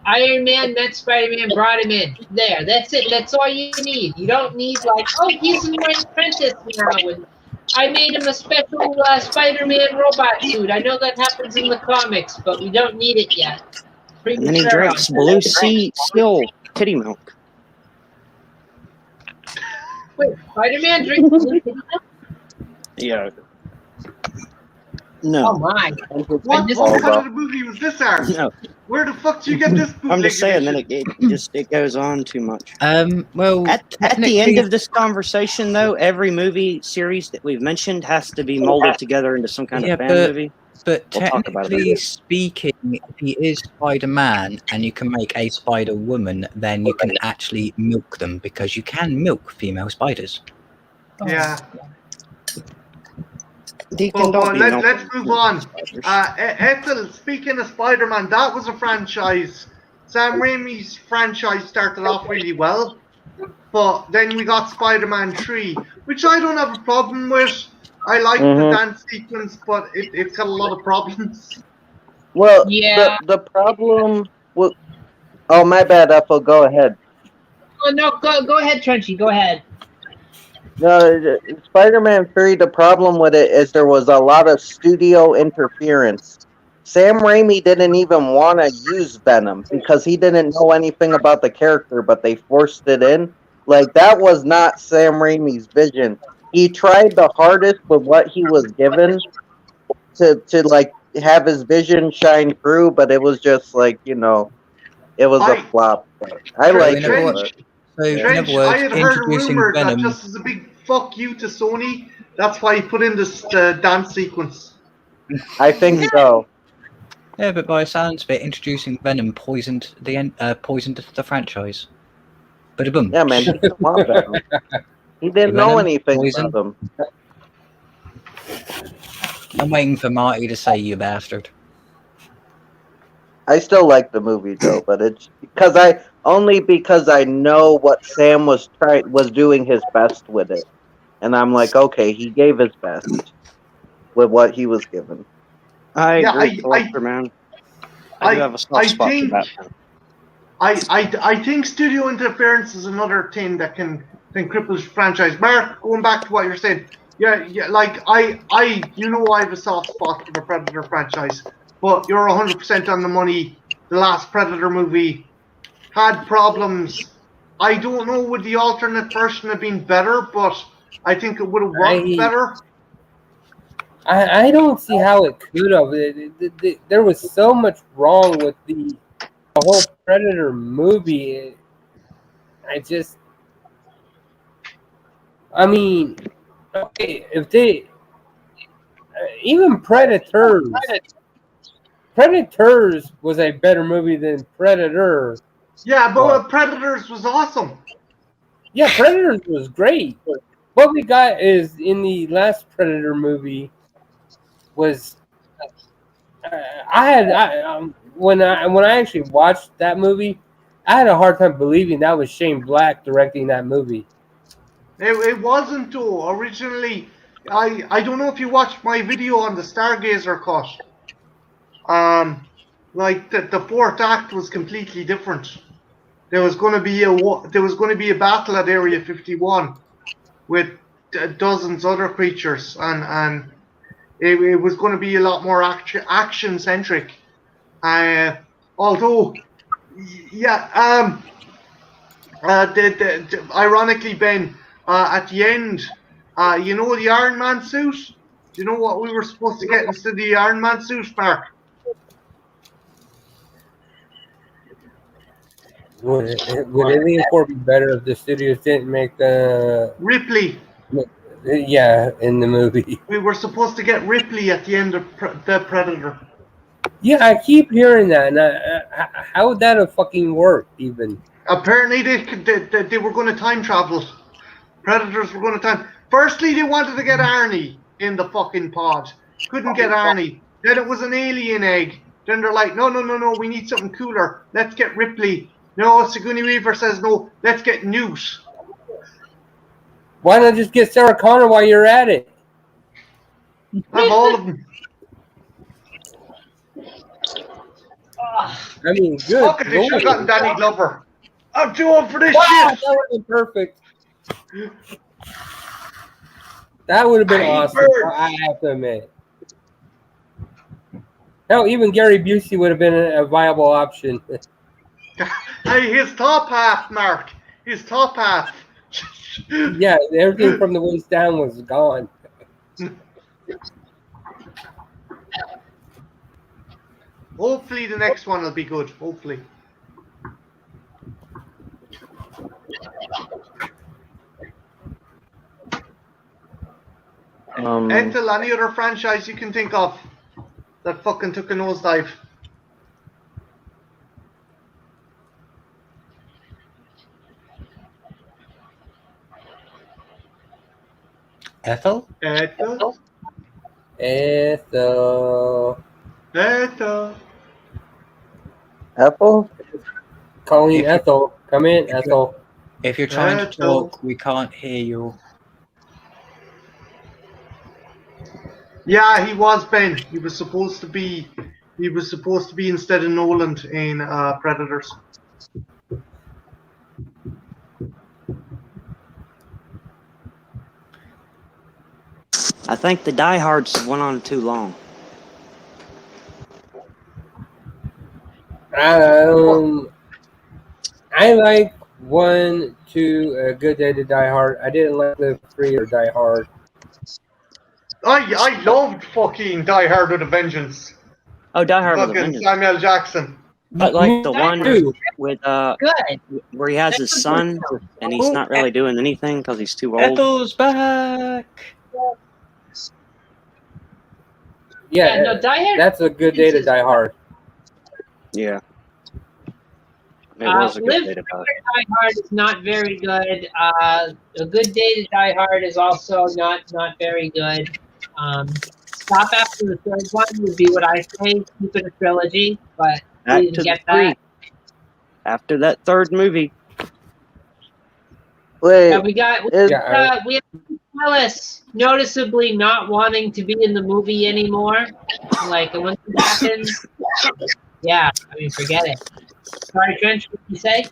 S3: Iron Man met Spider-Man, brought him in. There, that's it. That's all you need. You don't need like, oh, he's in my apprentice now, and I made him a special Spider-Man robot suit. I know that happens in the comics, but we don't need it yet.
S2: And then he drinks blue sea still titty milk.
S3: Wait, Spider-Man drinks blue titty milk?
S2: Yeah.
S3: Oh
S2: No.
S3: my!
S5: What kind of movie was this, Art?
S2: No.
S5: Where the fuck did you get this bootleg
S2: I'm just saying that
S5: edition?
S2: it goes on too much.
S6: Well,
S2: At the end of this conversation, though, every movie series that we've mentioned has to be molded together into some kind of fan movie.
S6: But
S2: We'll talk about it
S6: technically
S2: later.
S6: speaking, if he is Spider-Man and you can make a Spider-Woman, then you can actually milk them because you can milk female spiders.
S5: Yeah.
S2: Deacon,
S5: Well,
S2: don't be
S5: let's
S2: milking
S5: move on.
S2: spiders.
S5: Ethel, speaking of Spider-Man, that was a franchise. Sam Raimi's franchise started off really well, but then we got Spider-Man 3, which I don't have a problem with. I like the dance sequence, but it's got a lot of problems.
S4: Well,
S3: Yeah.
S4: the problem... Well, oh, my bad, Ethel. Go ahead.
S3: Oh no, go ahead, Trenchy. Go ahead.
S4: No, Spider-Man 3, the problem with it is there was a lot of studio interference. Sam Raimi didn't even want to use Venom because he didn't know anything about the character, but they forced it in. Like, that was not Sam Raimi's vision. He tried the hardest with what he was given to like, have his vision shine through, but it was just like, you know, it was a flop. I like it.
S6: So, in
S5: Trench,
S6: other words,
S5: I had heard a
S6: introducing
S5: rumor that
S6: Venom.
S5: just as a big fuck you to Sony, that's why he put in this dance sequence.
S4: I think so.
S6: Yeah, but by the sounds of it, introducing Venom poisoned the franchise. But boom.
S4: Yeah, man, he didn't want Venom. He didn't know anything
S6: poison.
S4: about them.
S6: I'm waiting for Marty to say, you bastard.
S4: I still like the movie though, but it's because I know what Sam was doing his best with it, and I'm like, okay, he gave his best with what he was given.
S2: I agree, man. I do have a soft spot for that.
S5: I think studio interference is another thing that can cripple the franchise. Mark, going back to what you're saying, yeah, like I have a soft spot for the Predator franchise, but you're 100% on the money. The last Predator movie had problems. I don't know, would the alternate version have been better, but I think it would have worked better.
S1: I don't see how it could have. There was so much wrong with the whole Predator movie. I mean, okay, if they even Predators was a better movie than Predator.
S5: Yeah, but Predators was awesome.
S1: Yeah, Predators was great. What we got is in the last Predator movie was when I actually watched that movie, I had a hard time believing that was Shane Black directing that movie.
S5: It wasn't though. Originally, I don't know if you watched my video on the Stargazer cut. Like the fourth act was completely different. There was going to be a battle at Area 51 with dozens other creatures, and it was going to be a lot more action centric. Although, yeah, ironically, Ben, at the end, you know the Iron Man suit. Do you know what we were supposed to get instead of the Iron Man suit, Mark?
S1: Would Alien 4 be better if the studios didn't make
S5: Ripley.
S1: Yeah, in the movie.
S5: We were supposed to get Ripley at the end of the Predator.
S1: Yeah, I keep hearing that. And how would that have fucking worked, even?
S5: Apparently, they were going to time travel. Predators were going to time. Firstly, they wanted to get Arnie in the fucking pod. Couldn't get Arnie. Then it was an alien egg. Then they're like, no, we need something cooler. Let's get Ripley. No, Sigourney Weaver says no. Let's get Newt.
S1: Why not just get Sarah Connor while you're at it?
S5: Have all of them.
S1: I mean, good.
S5: Fuck it, they should have gotten Danny Glover. I'm too old for this
S1: Wow,
S5: shit.
S1: that would have been perfect. That would have been awesome. I have to admit. Hell, even Gary Busey would have been a viable option.
S5: Hey, his top half, Mark. His top half.
S1: Yeah, everything from the waist down was gone.
S5: Hopefully the next one will be good. Hopefully. Ethel, any other franchise you can think of that fucking took a nosedive?
S6: Ethel?
S5: Ethel.
S4: Apple?
S1: Calling Ethel. Come in, Ethel.
S6: If you're trying to talk, we can't hear you.
S5: Yeah, he was Ben. He was supposed to be. He was supposed to be instead of Nolan in Predators.
S2: I think the diehards went on too long.
S1: I like 1, 2, A Good Day to Die Hard. I didn't like Live Free or Die Hard.
S5: I loved fucking Die Hard with a Vengeance.
S2: Oh, Die Hard with a
S5: Fucking
S2: Vengeance.
S5: Samuel Jackson.
S2: But like the one
S1: Dude.
S2: with
S3: Good.
S2: where he has his son and he's not really doing anything because he's too old.
S6: Ethel's back!
S1: Yeah,
S3: no, Die Hard.
S1: that's A Good Day to Die Hard.
S2: Yeah. It was a good
S3: Live
S2: day to
S3: Free or
S2: die.
S3: Die Hard is not very good. A Good Day to Die Hard is also not very good. Stop after the third one would be what I say. Keep it a trilogy, but
S2: Back
S3: we
S2: to
S3: didn't
S2: the
S3: get
S2: three.
S3: that.
S2: After that third movie.
S4: Wait,
S3: We have Ellis noticeably not wanting to be in the movie anymore. Like when it happens, yeah, I mean, forget it. Sorry, Trench, what did you say?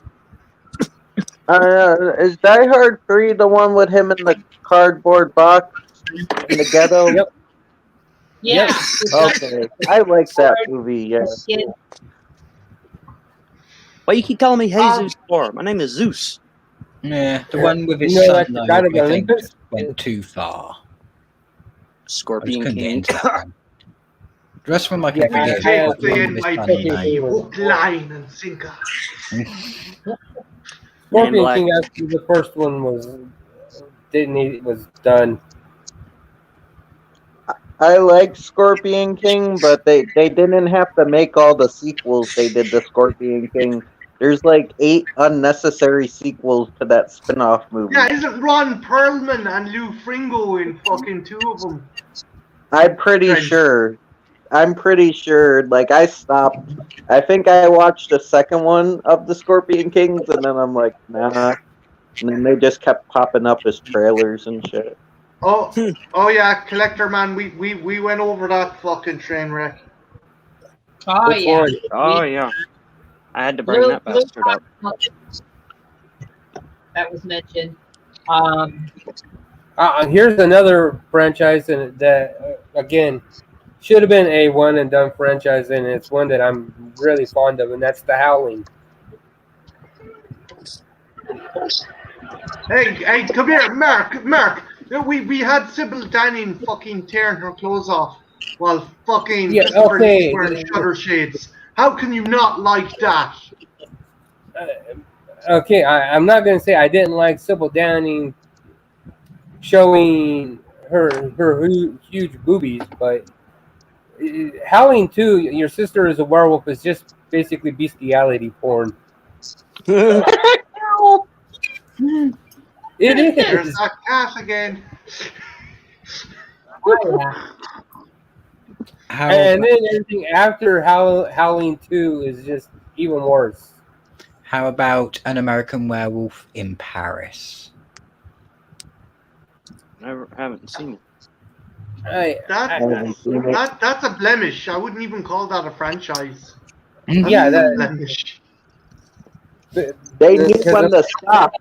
S4: is Die Hard 3 the one with him in the cardboard box in the ghetto?
S1: Yep.
S3: Yeah.
S4: Okay, I like that movie, yeah.
S2: Why you keep calling me Jesus for? My name is Zeus.
S6: Yeah, the one with his
S1: You know
S6: son,
S1: that
S6: though,
S1: God of
S6: I think
S1: Olympus?
S6: went too far. I just
S2: Scorpion
S6: couldn't get
S2: King.
S6: into that one. The rest of them I can
S1: Yeah,
S6: forgive.
S5: I
S6: but the one
S5: take
S6: with
S5: my
S6: his son, no.
S1: baby.
S5: hook, line, and sinker.
S1: Scorpion
S2: Black.
S1: King, actually, the first one was done.
S4: I like Scorpion King, but they didn't have to make all the sequels they did to Scorpion King. There's like 8 unnecessary sequels to that spin-off movie.
S5: Yeah, isn't Ron Perlman and Lou Fringo in fucking 2 of them?
S4: I'm pretty sure. Like, I stopped. I think I watched the second one of the Scorpion Kings, and then I'm like, nah. And then they just kept popping up as trailers and shit.
S5: Oh yeah, Collector Man, we went over that fucking train wreck.
S3: Oh
S1: Which
S3: yeah.
S1: one?
S2: Oh yeah, I had to bring that bastard up.
S3: That was mentioned.
S1: Here's another franchise that again should have been a one and done franchise, and it's one that I'm really fond of, and that's The Howling.
S5: Hey, come here, Mark. We had Sybil Danning fucking tearing her clothes off while fucking
S1: Yeah,
S5: Christopher
S1: okay.
S5: Lee wearing shutter shades. How can you not like that?
S1: Okay, I'm not gonna say I didn't like Sybil Downing showing her huge boobies, but Howling 2, Your Sister is a Werewolf, is just basically bestiality porn. It
S5: There's
S1: is.
S5: that cat again.
S3: Oh yeah.
S1: And then everything after Howling 2 is just even worse.
S6: How about An American Werewolf in Paris?
S2: I haven't seen it.
S5: That's a blemish. I wouldn't even call that a franchise.
S1: Yeah,
S5: That's a
S1: that
S5: blemish.
S4: They need one to stop.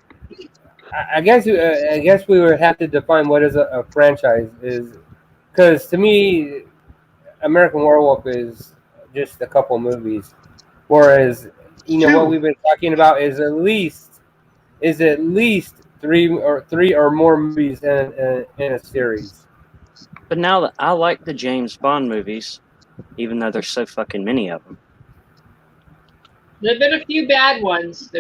S1: I guess we would have to define what is a franchise is, because to me, American Werewolf is just a couple movies, whereas what we've been talking about is at least three or more movies in a series.
S2: But now that I like the James Bond movies, even though there's so fucking many of them.
S3: There've been a few bad ones.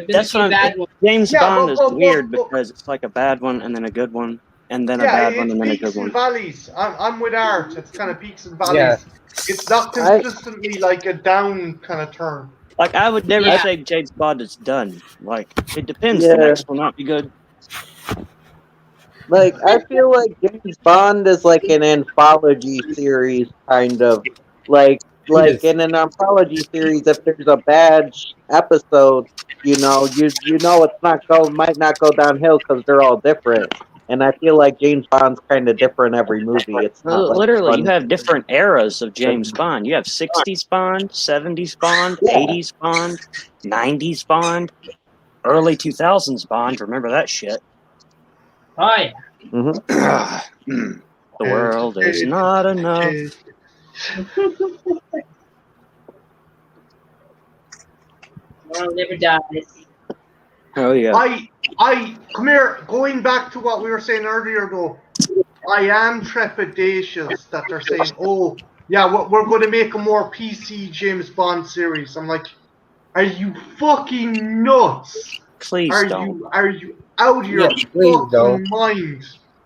S2: James Bond is weird because it's like a bad one and then a good one and then a bad one and then a good one.
S5: Valleys. I'm with Art. It's kind of peaks and valleys.
S1: Yeah.
S5: It's not consistently like a down kind of turn.
S2: Like I would never say James Bond is done. Like it depends. The next will not be good.
S4: Like I feel like James Bond is like an anthology series, kind of like in an anthology series. If there's a bad episode, you know it's might not go downhill because they're all different. And I feel like James Bond's kind of different every movie. It's not
S2: literally you have different eras of James Bond. You have 60s Bond, 70s Bond, 80s Bond, 90s Bond, early 2000s Bond. Remember that shit?
S3: Oh yeah.
S4: Mm-hmm.
S2: The world is not enough.
S3: World never dies.
S2: Oh yeah.
S5: I come here. Going back to what we were saying earlier, though, I am trepidatious that they're saying, "Oh, yeah, we're going to make a more PC James Bond series." I'm like, "Are you fucking nuts?
S2: Please don't.
S5: Are you out of your fucking mind?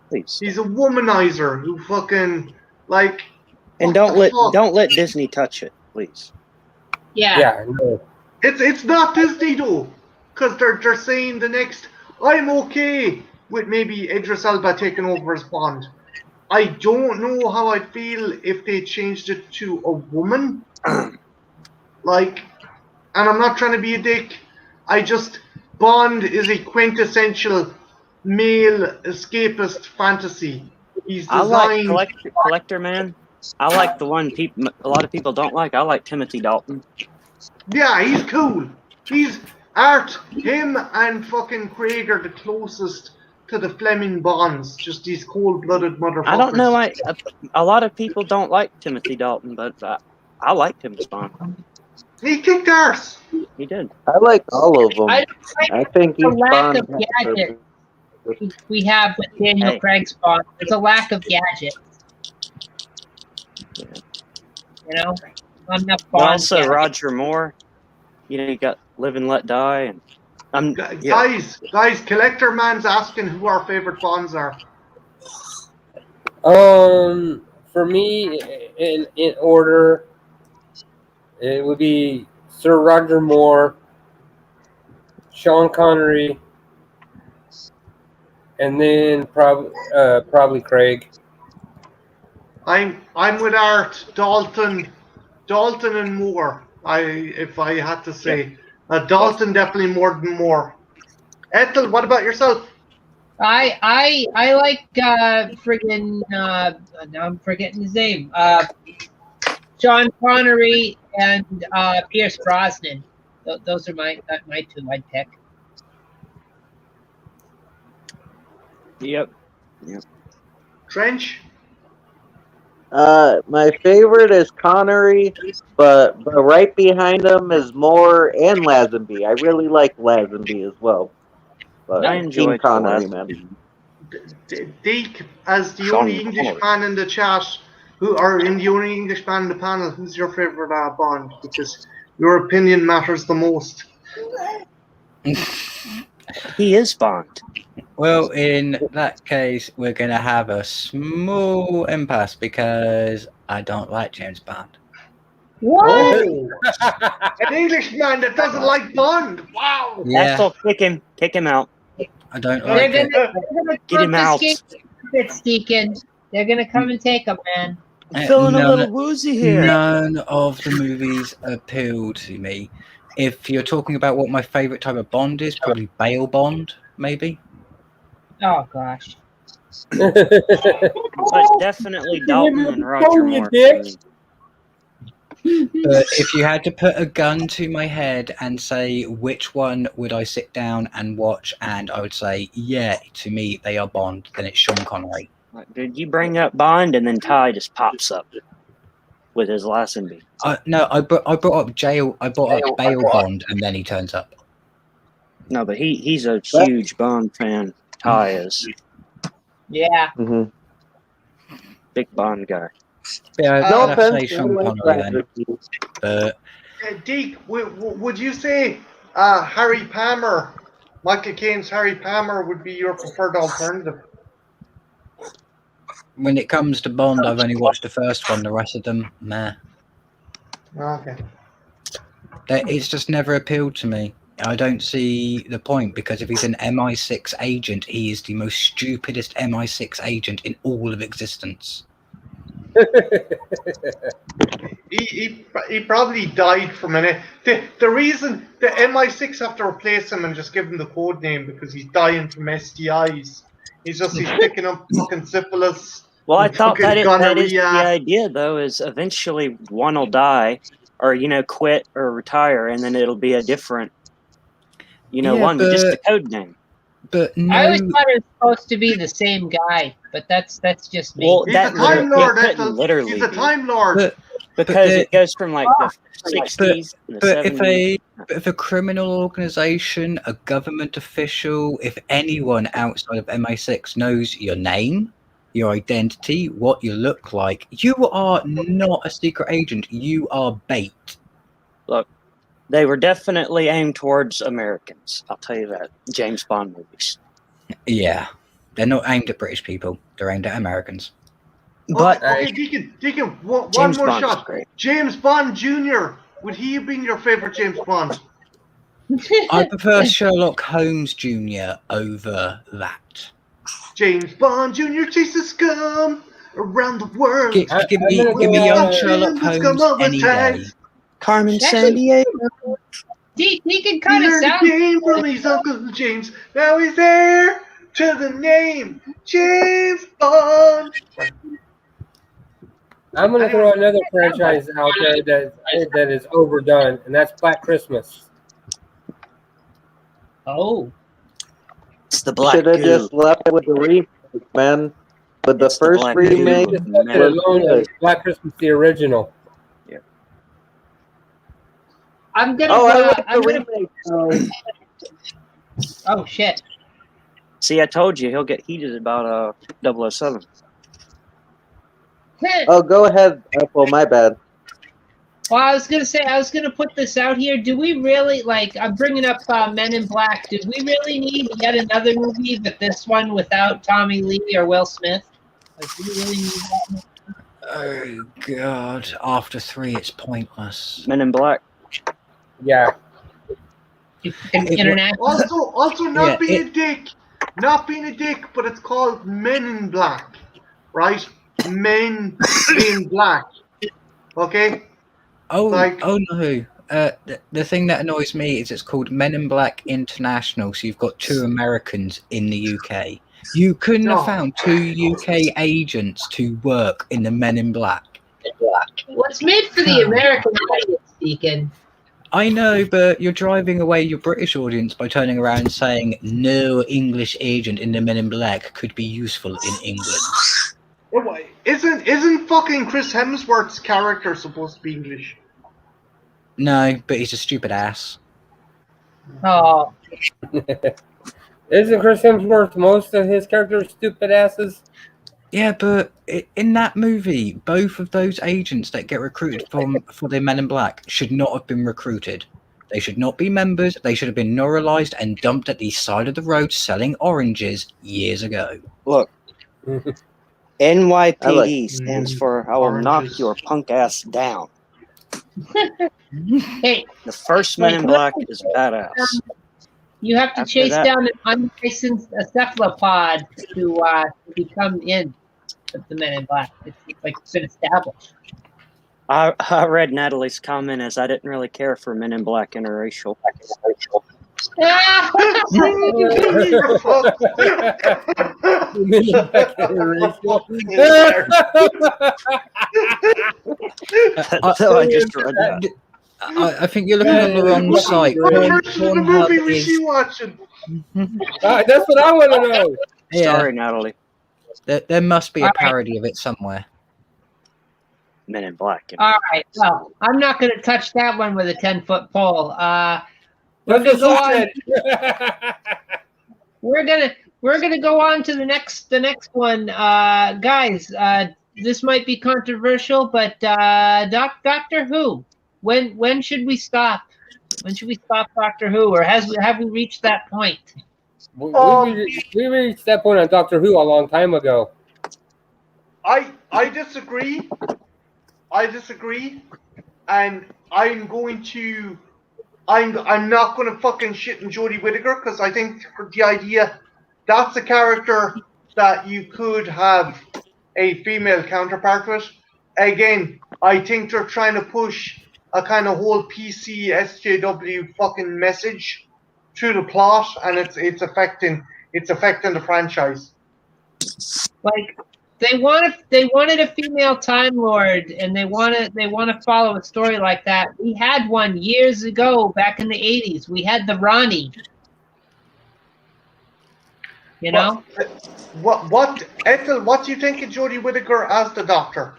S2: Please.
S5: He's a womanizer who fucking like."
S2: And don't let Disney touch it, please.
S3: Yeah.
S1: Yeah. No.
S5: It's not Disney though, because they're saying the next. I'm okay with maybe Idris Elba taking over as Bond. I don't know how I'd feel if they changed it to a woman. And I'm not trying to be a dick. Bond is a quintessential male escapist fantasy. He's designed.
S2: I like Collector Man. I like the one a lot of people don't like. I like Timothy Dalton.
S5: Yeah, he's cool. Him and fucking Craig are the closest to the Fleming Bonds. Just these cold-blooded motherfuckers.
S2: I don't know why a lot of people don't like Timothy Dalton, but I liked him as Bond.
S5: He kicked arse.
S2: He did.
S4: I like all of them. I think
S3: the
S4: each
S3: lack
S4: Bond
S3: of gadget we have with Daniel Craig's Bond. There's a lack of gadgets.
S2: Yeah.
S3: You know, not enough Bond.
S2: Also,
S3: gadgets.
S2: Roger Moore. You got Live and Let Die, and
S5: Guys, Collector Man's asking who our favorite Bonds are.
S1: For me, in order, it would be Sir Roger Moore, Sean Connery, and then probably Craig.
S5: I'm with Art, Dalton and Moore. If I had to say, Dalton definitely more than Moore. Ethel, what about yourself?
S3: I like friggin' now I'm forgetting his name. John Connery and Pierce Brosnan. Those are my two I'd pick.
S2: Yep.
S5: Trench.
S4: My favorite is Connery, but right behind him is Moore and Lazenby. I really like Lazenby as well. But
S2: I enjoy
S4: Team Connery, man.
S5: Deke, as the
S2: Sean
S5: only English
S2: Connery.
S5: man in the chat, the only English man in the panel, who's your favorite Bond? Because your opinion matters the most.
S2: He is Bond.
S6: Well, in that case, we're going to have a small impasse because I don't like James Bond.
S3: What?
S5: Oh, an Englishman that doesn't like Bond. Wow.
S6: Yeah,
S2: Axel, kick him out.
S6: I don't
S3: They're
S6: like
S3: gonna,
S6: it.
S3: they're gonna
S2: Get him out.
S3: It's Deacon. They're gonna come and take him, man.
S2: I'm feeling a
S6: None-
S2: little woozy here.
S6: None of the movies appeal to me. If you're talking about what my favorite type of Bond is, probably Bale Bond, maybe.
S3: Oh gosh.
S2: But definitely Dalton and Roger
S1: Phone, you
S2: Moore.
S1: dick.
S6: But if you had to put a gun to my head and say which one would I sit down and watch, and I would say, yeah, to me they are Bond, then it's Sean Connery.
S2: Like, dude, you bring up Bond and then Ty just pops up with his Lazenby.
S6: No, I brought up Bale Bond, and then he turns up.
S2: No, but he's a huge Bond fan. Ty is
S3: Yeah.
S4: Mm-hmm.
S2: big Bond guy.
S6: Yeah,
S4: No
S6: I'd have to say
S4: offense,
S6: Sean Connery then. But
S5: Deke, would you say Harry Palmer, Michael Caine's Harry Palmer, would be your preferred alternative?
S6: when it comes to Bond, I've only watched the first one. The rest of them, meh.
S5: Okay.
S6: It's just never appealed to me. I don't see the point, because if he's an MI6 agent, he is the most stupidest MI6 agent in all of existence.
S5: He probably died from it. The reason the MI6 have to replace him and just give him the code name because he's dying from STIs. He's picking up fucking syphilis.
S2: Well, I thought that is the
S5: gonorrhea.
S2: idea, though, is eventually one will die, or quit or retire, and then it'll be a different, one, but just the code name.
S6: But no,
S3: I always thought it was supposed to be the same guy, but that's just me.
S2: Well,
S5: He's
S2: that
S5: a Time Lord.
S2: literally
S5: He's a Time Lord.
S2: because
S6: but
S2: it goes from like the 60s to the
S6: But
S2: 70s.
S6: if a criminal organization, a government official, if anyone outside of MI6 knows your name, your identity, what you look like, you are not a secret agent. You are bait.
S2: Look, they were definitely aimed towards Americans. I'll tell you that. James Bond movies.
S6: Yeah. They're not aimed at British people. They're aimed at Americans.
S2: But
S5: okay, Deacon, one
S2: James
S5: more
S2: Bond is
S5: shot.
S2: great.
S5: James Bond Jr. Would he have been your favorite James Bond?
S6: I prefer Sherlock Holmes Jr. over that.
S5: James Bond Jr. chases scum around the world.
S6: Give me young Sherlock Holmes any day.
S2: Carmen
S3: Actually-
S2: Sandiego.
S3: He can
S5: He
S3: kind of
S5: learned the
S3: sound.
S5: game from his Uncle James. Now he's there to the name James Bond.
S1: I'm gonna throw another franchise out there that is overdone, and that's Black Christmas.
S3: Oh,
S2: It's the Black
S4: Should have
S2: Goo.
S4: just left with the remake, man. With the
S2: It's the
S4: first
S2: Black
S4: remake,
S2: Goo.
S1: Just left it alone as Black Christmas, the original.
S3: I'm gonna.
S4: oh, I like
S3: I'm
S4: the
S3: gonna.
S4: remake.
S3: Oh shit.
S2: See, I told you he'll get heated about 007.
S4: Oh, go ahead, Apple. My bad.
S3: Well, I was gonna put this out here. Do we really I'm bringing up Men in Black? Did we really need yet another movie, but this one without Tommy Lee or Will Smith? Do we really need that?
S6: Oh God! After 3, it's pointless.
S2: Men in Black.
S1: Yeah.
S3: International.
S5: Also, not
S6: Yeah,
S5: being a dick, but it's called Men in Black, right? Men in Black. Okay.
S6: Oh,
S5: Like-
S6: oh no! The thing that annoys me is it's called Men in Black International. So you've got 2 Americans in the UK. You couldn't
S5: No.
S6: have found 2 UK agents to work in the Men in Black.
S3: What's made for the American audience, Deacon?
S6: I know, but you're driving away your British audience by turning around and saying no English agent in the Men in Black could be useful in England.
S5: Isn't fucking Chris Hemsworth's character supposed to be English?
S6: No, but he's a stupid ass.
S3: Oh,
S1: Isn't Chris Hemsworth most of his characters stupid asses?
S6: Yeah, but in that movie, both of those agents that get recruited for the Men in Black should not have been recruited. They should not be members. They should have been neuralized and dumped at the side of the road selling oranges years ago.
S2: Look, NYPD stands for I will knock your punk ass down.
S3: hey,
S2: The first Men in Black is badass.
S3: you have to
S2: After
S3: chase
S2: that-
S3: down an unlicensed cephalopod to become in the Men in Black. It's like been established.
S2: I read Natalie's comment as I didn't really care for Men in Black interracial. So I just read that.
S6: I think you're looking on the wrong site.
S5: What version of the movie
S6: Pornhub
S5: was
S6: is-
S5: she watching?
S1: That's what I want to know.
S6: Yeah,
S2: Sorry, Natalie.
S6: there must be a
S3: All right.
S6: parody of it somewhere.
S2: Men in Black.
S3: All right, well, I'm not going to touch that one with a 10-foot pole.
S1: That's
S3: We're
S1: what
S3: gonna go
S1: she
S3: on.
S1: said.
S3: We're gonna go on to the next one, guys. This might be controversial, but Doctor Who. When should we stop? When should we stop Doctor Who, or have we reached that point?
S1: We reached that point on Doctor Who a long time ago.
S5: I disagree. And I'm not going to fucking shit on Jodie Whittaker because I think the idea that's a character that you could have a female counterpart with. Again, I think they're trying to push a kind of whole PC SJW fucking message through the plot, and it's affecting the franchise.
S3: Like they wanted a female Time Lord, and they want to follow a story like that. We had one years ago, back in the 80s. We had the Ronnie. You know?
S5: What Ethel? What do you think of Jodie Whittaker as the Doctor?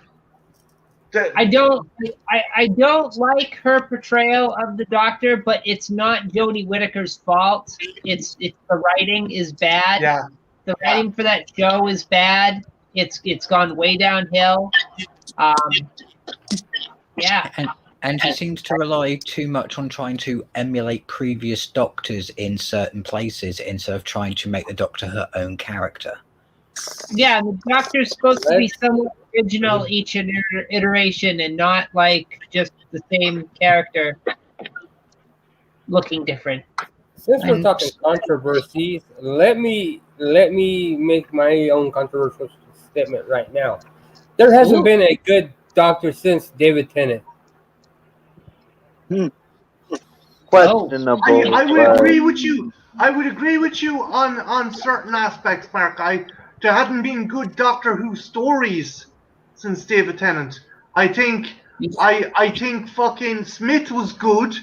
S3: I don't like her portrayal of the Doctor, but it's not Jodie Whittaker's fault. It's the writing is bad.
S5: Yeah.
S3: The writing for that show is bad. It's gone way downhill. Yeah.
S6: And he seems to rely too much on trying to emulate previous Doctors in certain places instead of trying to make the Doctor her own character.
S3: Yeah, the Doctor's supposed to be somewhat original each iteration and not like just the same character looking different.
S1: Since we're talking controversies, let me make my own controversial statement right now. There hasn't been a good Doctor since David Tennant.
S4: Questionable.
S5: I would agree with you. I would agree with you on certain aspects, Mark. There hadn't been good Doctor Who stories since David Tennant. I think fucking Smith was good.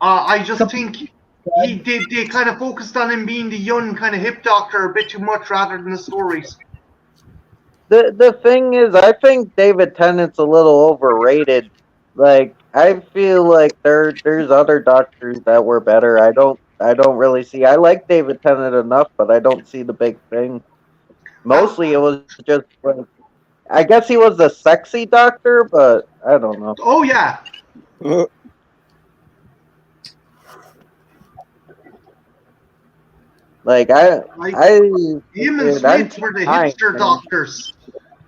S5: I just think they kind of focused on him being the young kind of hip Doctor a bit too much rather than the stories.
S4: The thing is, I think David Tennant's a little overrated. Like, I feel like there's other Doctors that were better. I don't really see. I like David Tennant enough, but I don't see the big thing. Mostly, it was just like, I guess he was the sexy Doctor, but I don't know.
S5: Oh yeah.
S4: Like
S5: him and Smith were the hipster Doctors.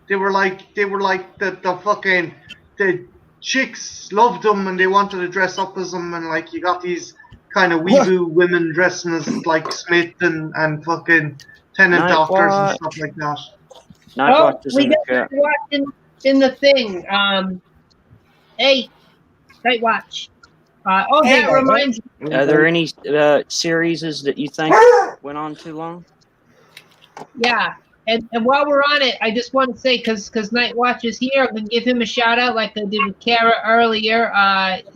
S5: They were like the fucking the chicks loved them and they wanted to dress up as them, and like you got these kind of weeboo women dressing as like Smith and fucking Tennant Doctors and stuff like that.
S3: We got to watch in the thing. Hey, Night Watch. That reminds me.
S2: Are there any series that you think went on too long?
S3: Yeah. And while we're on it, I just want to say, because Night Watch is here, I'm going to give him a shout out like I did with Kara earlier.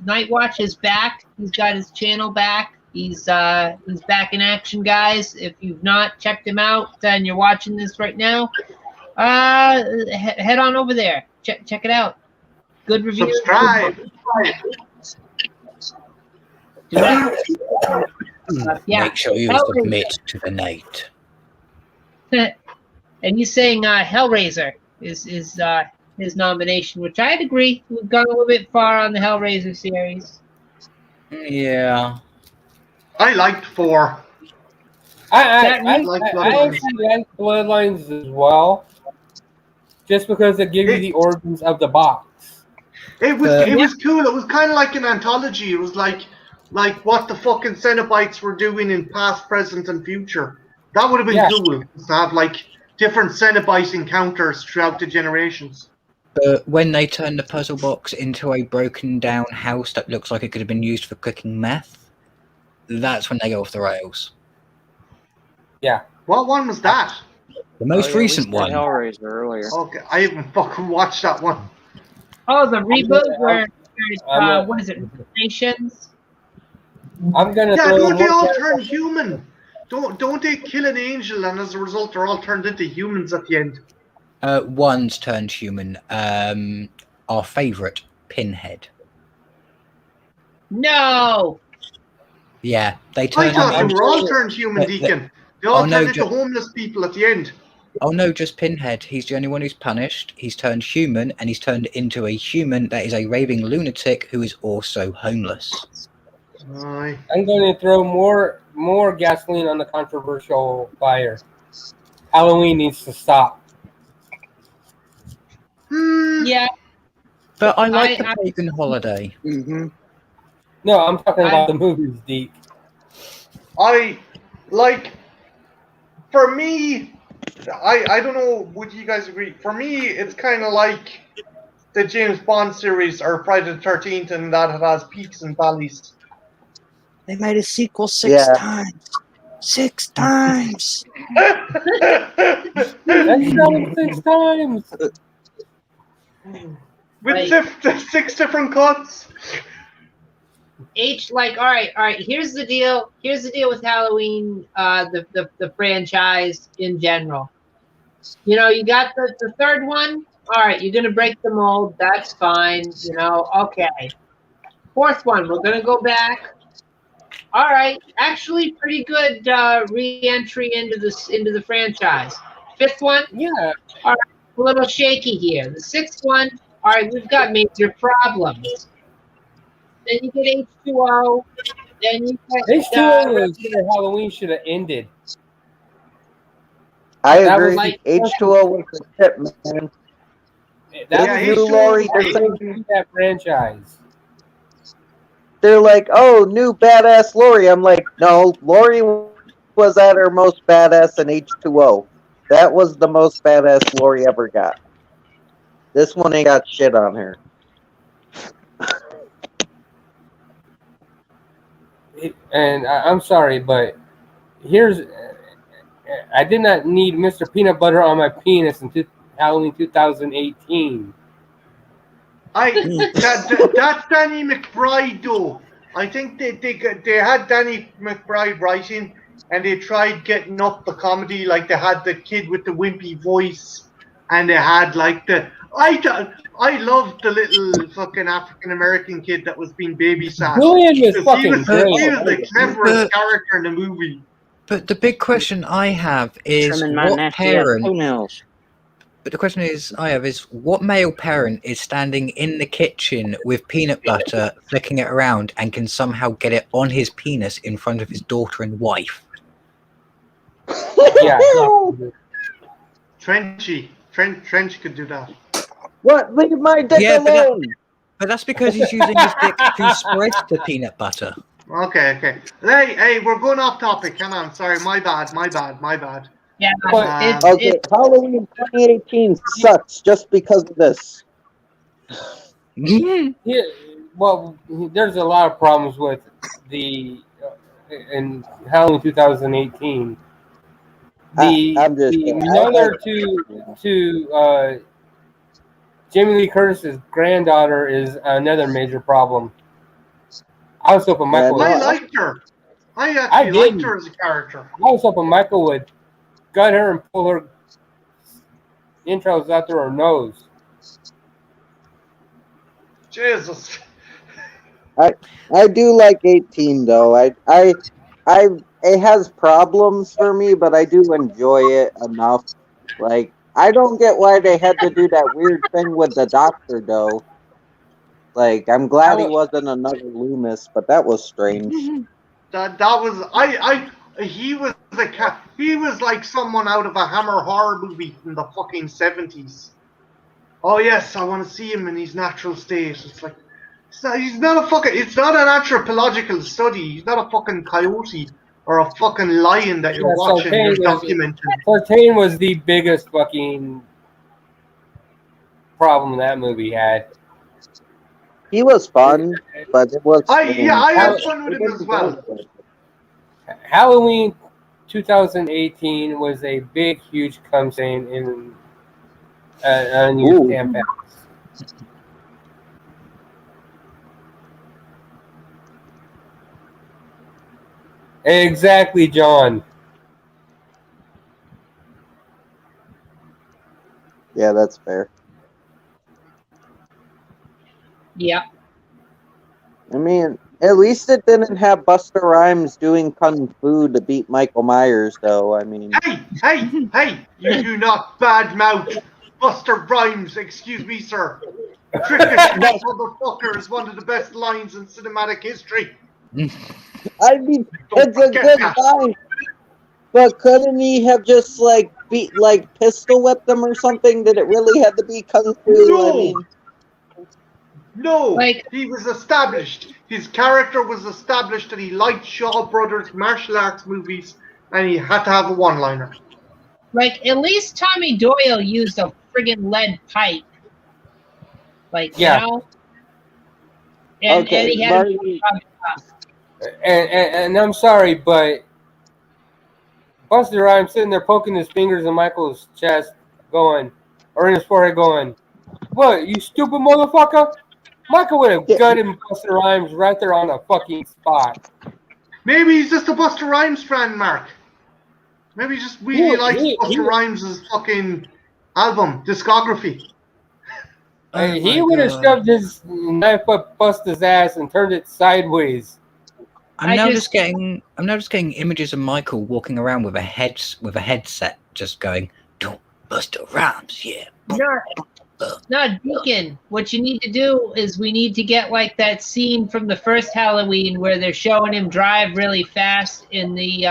S3: Night Watch is back. He's got his channel back. He's back in action, guys. If you've not checked him out and you're watching this right now, head on over there. Check it out. Good review.
S5: Subscribe.
S3: Yeah.
S6: Make sure you
S3: Hellraiser.
S6: submit to the Nate.
S3: And he's saying Hellraiser is his nomination, which I'd agree. We've gone a little bit far on the Hellraiser series.
S6: Yeah.
S5: I liked 4.
S1: I
S5: like
S1: actually like Bloodlines as well, just because they give you the origins of the box.
S5: It was cool. It was kind of like an anthology. It was like what the fucking Cenobites were doing in past, present, and future. That would have been cool to have like different Cenobite encounters throughout the generations.
S6: But when they turn the puzzle box into a broken down house that looks like it could have been used for cooking meth, that's when they go off the rails.
S1: Yeah.
S5: What one was that?
S6: The most recent one.
S2: Hellraiser earlier.
S5: Okay, I haven't fucking watched that one.
S3: Oh, the reboot where what is it? Nations.
S1: I'm gonna.
S5: Yeah,
S1: throw
S5: don't they all
S1: more-
S5: turn human? Don't they kill an angel and as a result they're all turned into humans at the end?
S6: One's turned human. Our favourite, Pinhead.
S3: No.
S6: Yeah, they
S5: I
S6: turned.
S5: thought they were all turned human, Deacon. They all
S6: Oh, no,
S5: turned into homeless people at the end.
S6: Oh no, just Pinhead. He's the only one who's punished. He's turned human, and he's turned into a human that is a raving lunatic who is also homeless.
S5: Aye.
S1: I'm going to throw more gasoline on the controversial fire. Halloween needs to stop.
S3: Yeah.
S6: But I like the pagan holiday.
S2: Mm-hmm.
S1: No, I'm talking about the movies, Deke.
S5: I like. For me, I don't know. Would you guys agree? For me, it's kind of like the James Bond series or Friday the 13th, and that it has peaks and valleys.
S2: They made a sequel 6 times. 6 times.
S1: That's done 6 times.
S5: With 6 different cuts.
S3: All right. Here's the deal. Here's the deal with Halloween, the franchise in general. You know, you got the third one. All right, you're gonna break the mold. That's fine. You know, okay. Fourth one, we're gonna go back. All right, actually, pretty good re-entry into the franchise. Fifth one,
S1: Yeah.
S3: all right, a little shaky here. The sixth one, all right, we've got major problems. Then you get H2O. Then you get
S1: H2O Halloween should have ended.
S4: I
S1: That
S4: agree.
S1: was like-
S4: H2O was the shit, man.
S1: That
S5: Yeah,
S1: was
S5: H2O
S4: Laurie,
S5: was
S1: that franchise.
S4: They're like, oh, new badass Lori. I'm like, no, Lori was at her most badass in H2O. That was the most badass Lori ever got. This one ain't got shit on her.
S1: And I'm sorry, but I did not need Mr. Peanut Butter on my penis in Halloween 2018.
S5: That's Danny McBride though. I think they had Danny McBride writing, and they tried getting up the comedy. Like they had the kid with the wimpy voice, and they had like I loved the little fucking African American kid that was being babysat.
S1: Julian was
S5: He
S1: fucking
S5: was
S1: great.
S5: the cleverest character in the movie.
S6: But the big question I have is
S2: Trimming my
S6: what
S2: nasty
S6: parent?
S2: toenails.
S6: But the question is what male parent is standing in the kitchen with peanut butter, flicking it around, and can somehow get it on his penis in front of his daughter and wife?
S1: Yeah.
S5: Trench could do that.
S4: What? Leave my dick alone!
S6: But that's because he's using his dick to spread the peanut butter.
S5: Okay. Hey, we're going off topic. Come on, sorry, my bad.
S3: Yeah,
S1: But
S4: Okay, Halloween 2018 sucks just because of this.
S1: Yeah, well, there's a lot of problems with in Halloween 2018.
S4: I'm just
S1: the
S4: saying,
S1: mother to Jamie Lee Curtis's granddaughter is another major problem. I was hoping Michael.
S5: I liked her. I
S1: I
S5: actually liked
S1: didn't.
S5: her as a character.
S1: I was hoping Michael would gut her and pull her intros out through her nose.
S5: Jesus.
S4: I do like 18 though. It has problems for me, but I do enjoy it enough. Like I don't get why they had to do that weird thing with the doctor though. Like I'm glad he wasn't another Loomis, but that was strange.
S5: That was he was he was like someone out of a Hammer horror movie from the fucking 70s. Oh yes, I want to see him in his natural state. It's like it's not an anthropological study. He's not a fucking coyote or a fucking lion that you're watching. You're documenting.
S1: Sartain was the biggest fucking problem that movie had.
S4: He was fun, but it was.
S5: I had fun with him as well.
S1: Halloween 2018 was a big, huge cum stain in your campaigns. Exactly, John.
S4: Yeah, that's fair.
S3: Yeah.
S4: I mean, at least it didn't have Busta Rhymes doing kung fu to beat Michael Myers, though. I mean,
S5: Hey! You do not badmouth Buster Rhymes. Excuse me, sir. Trick or treat, motherfucker is one of the best lines in cinematic history.
S4: I mean, it's a good line. But couldn't he have just pistol whipped them or something? Did it really have to be kung fu?
S5: No.
S4: I mean,
S5: no, he was established. His character was established that he liked Shaw Brothers martial arts movies, and he had to have a one-liner.
S3: Like, at least Tommy Doyle used a friggin' lead pipe. Like,
S1: Yeah.
S3: you know? And he had
S1: and I'm sorry, but Buster Rhymes sitting there poking his fingers in Michael's chest, or in his forehead, going, "What, you stupid motherfucker?" Michael would have gutted Buster Rhymes right there on the fucking spot.
S5: Maybe he's just a Buster Rhymes fan, Mark. Maybe he just really likes Buster Rhymes' fucking album, discography.
S1: He would have shoved his knife up Buster's ass and turned it sideways.
S6: I'm now just getting images of Michael walking around with a headset, just going, "Don't Buster Rhymes, yeah."
S3: No, Deacon, what you need to do is we need to get like that scene from the first Halloween where they're showing him drive really fast in the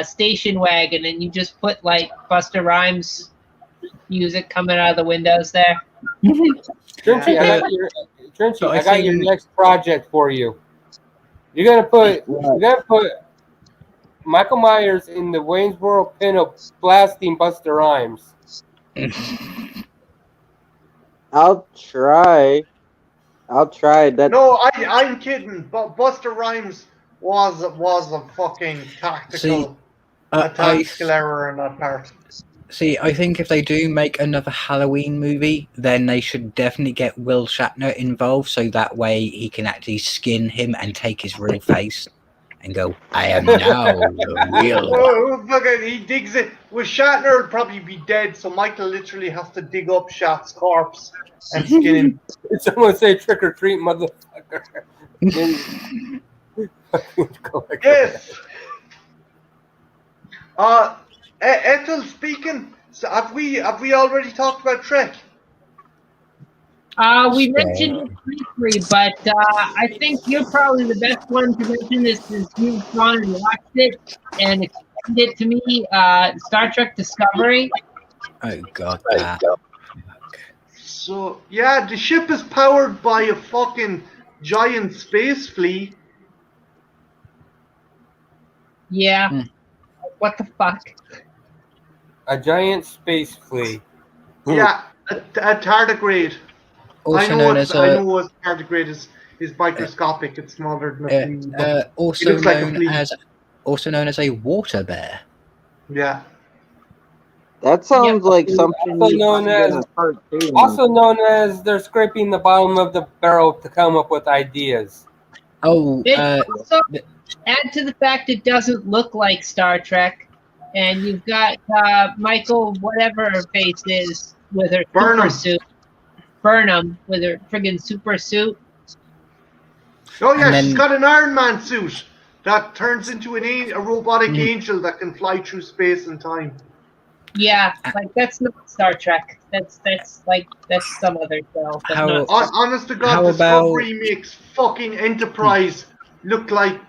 S3: station wagon, and you just put like Buster Rhymes music coming out of the windows there.
S1: Trinchy, I got your next project for you. You're gonna put Michael Myers in the Waynesboro pinup blasting Buster Rhymes.
S4: I'll try. That.
S5: No, I'm kidding. But Buster Rhymes was a fucking tactical error in that part.
S6: See, I think if they do make another Halloween movie, then they should definitely get Will Shatner involved, so that way he can actually skin him and take his real face and go, "I am now the real one."
S5: Oh, fucking, he digs it. With Shatner, would probably be dead, so Michael literally has to dig up Shat's corpse and skin him.
S1: Someone say trick or treat, motherfucker.
S5: Yes. Ethel speaking. So have we already talked about Trek?
S3: We mentioned it briefly, but I think you're probably the best one to mention this since you've gone and watched it and explained it to me. Star Trek Discovery.
S6: Oh God.
S5: So yeah, the ship is powered by a fucking giant space flea.
S3: Yeah. What the fuck?
S1: A giant space flea.
S5: Yeah, a tardigrade. I know what tardigrade is microscopic. It's smaller than a flea.
S6: Also known as a water bear.
S5: Yeah.
S4: That sounds like something
S1: Also
S4: you
S1: known
S4: find in
S1: as-
S4: a cartoon.
S1: Also known as they're scraping the bottom of the barrel to come up with ideas.
S6: Oh,
S3: It also add to the fact it doesn't look like Star Trek, and you've got Michael, whatever her face is, with her
S5: Burnham.
S3: super suit. Burnham with her friggin' super suit.
S5: Oh yeah,
S6: And
S5: she's
S6: then-
S5: got an Iron Man suit that turns into a robotic angel that can fly through space and time.
S3: Yeah, like that's not Star Trek. That's some other show. But
S6: How-
S3: not
S5: Honest to God,
S6: How
S5: Discovery makes fucking Enterprise look like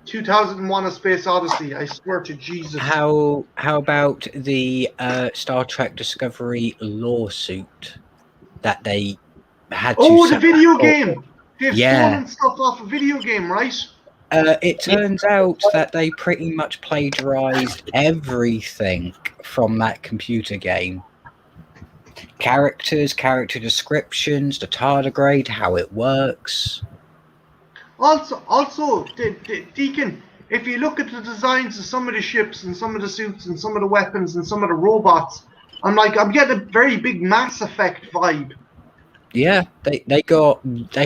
S5: 2001: A Space Odyssey. I swear to Jesus.
S6: how about the Star Trek Discovery lawsuit that they had to
S5: Oh, the
S6: settle
S5: video
S6: for?
S5: game! They've
S6: Yeah.
S5: stolen stuff off a video game, right?
S6: It turns out that they pretty much plagiarized everything from that computer game. Characters, character descriptions, the tardigrade, how it works.
S5: Also, Deacon, if you look at the designs of some of the ships and some of the suits and some of the weapons and some of the robots, I'm getting a very big Mass Effect vibe.
S6: Yeah, they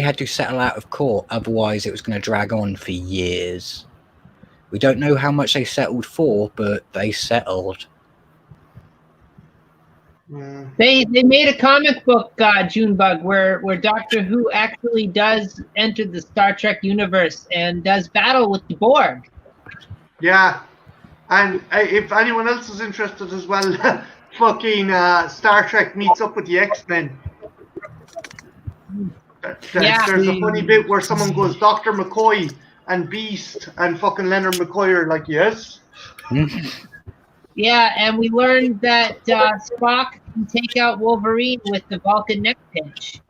S6: had to settle out of court, otherwise it was going to drag on for years. We don't know how much they settled for, but they settled.
S3: They made a comic book, Junebug, where Doctor Who actually does enter the Star Trek universe and does battle with the Borg.
S5: Yeah, and if anyone else is interested as well, fucking Star Trek meets up with the X-Men. There's a funny bit where someone goes, Dr. McCoy and Beast, and fucking Leonard McCoy are like, yes.
S3: Yeah, and we learned that Spock can take out Wolverine with the Vulcan neck pinch.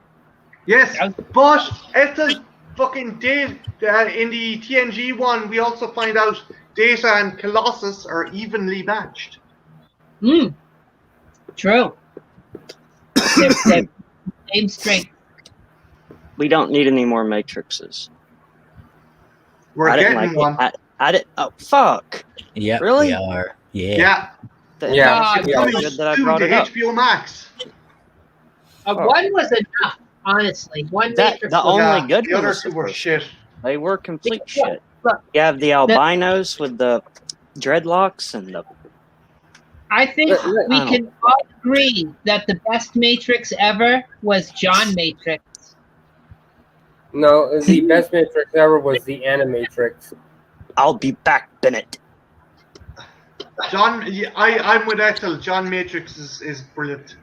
S5: Yes, but Ethel fucking Dave in the TNG one, we also find out Data and Colossus are evenly matched.
S3: True. They're same strength.
S2: We don't need any more matrices.
S5: We're
S2: I didn't
S5: getting
S2: like
S5: one.
S2: it. I didn't. Oh fuck!
S6: Yep,
S2: Really?
S6: we are. Yeah.
S5: Yeah,
S1: Yeah.
S5: it's
S2: It's
S5: coming
S2: good that I
S5: soon
S2: brought
S5: to
S2: it up.
S5: HBO Max.
S3: One was enough, honestly. One
S2: That
S3: Matrix
S2: the
S3: was
S2: only good
S5: the
S2: one
S5: other
S2: was
S5: two
S2: the
S5: were
S2: first.
S5: shit.
S2: They were complete
S3: Yeah.
S2: shit.
S3: Look,
S2: You have the albinos with the dreadlocks and the.
S3: I think we can all agree that the best Matrix ever was John Matrix.
S1: No, the best Matrix ever was the Animatrix.
S2: I'll be back, Bennett.
S5: John, I'm with Ethel. John Matrix is brilliant.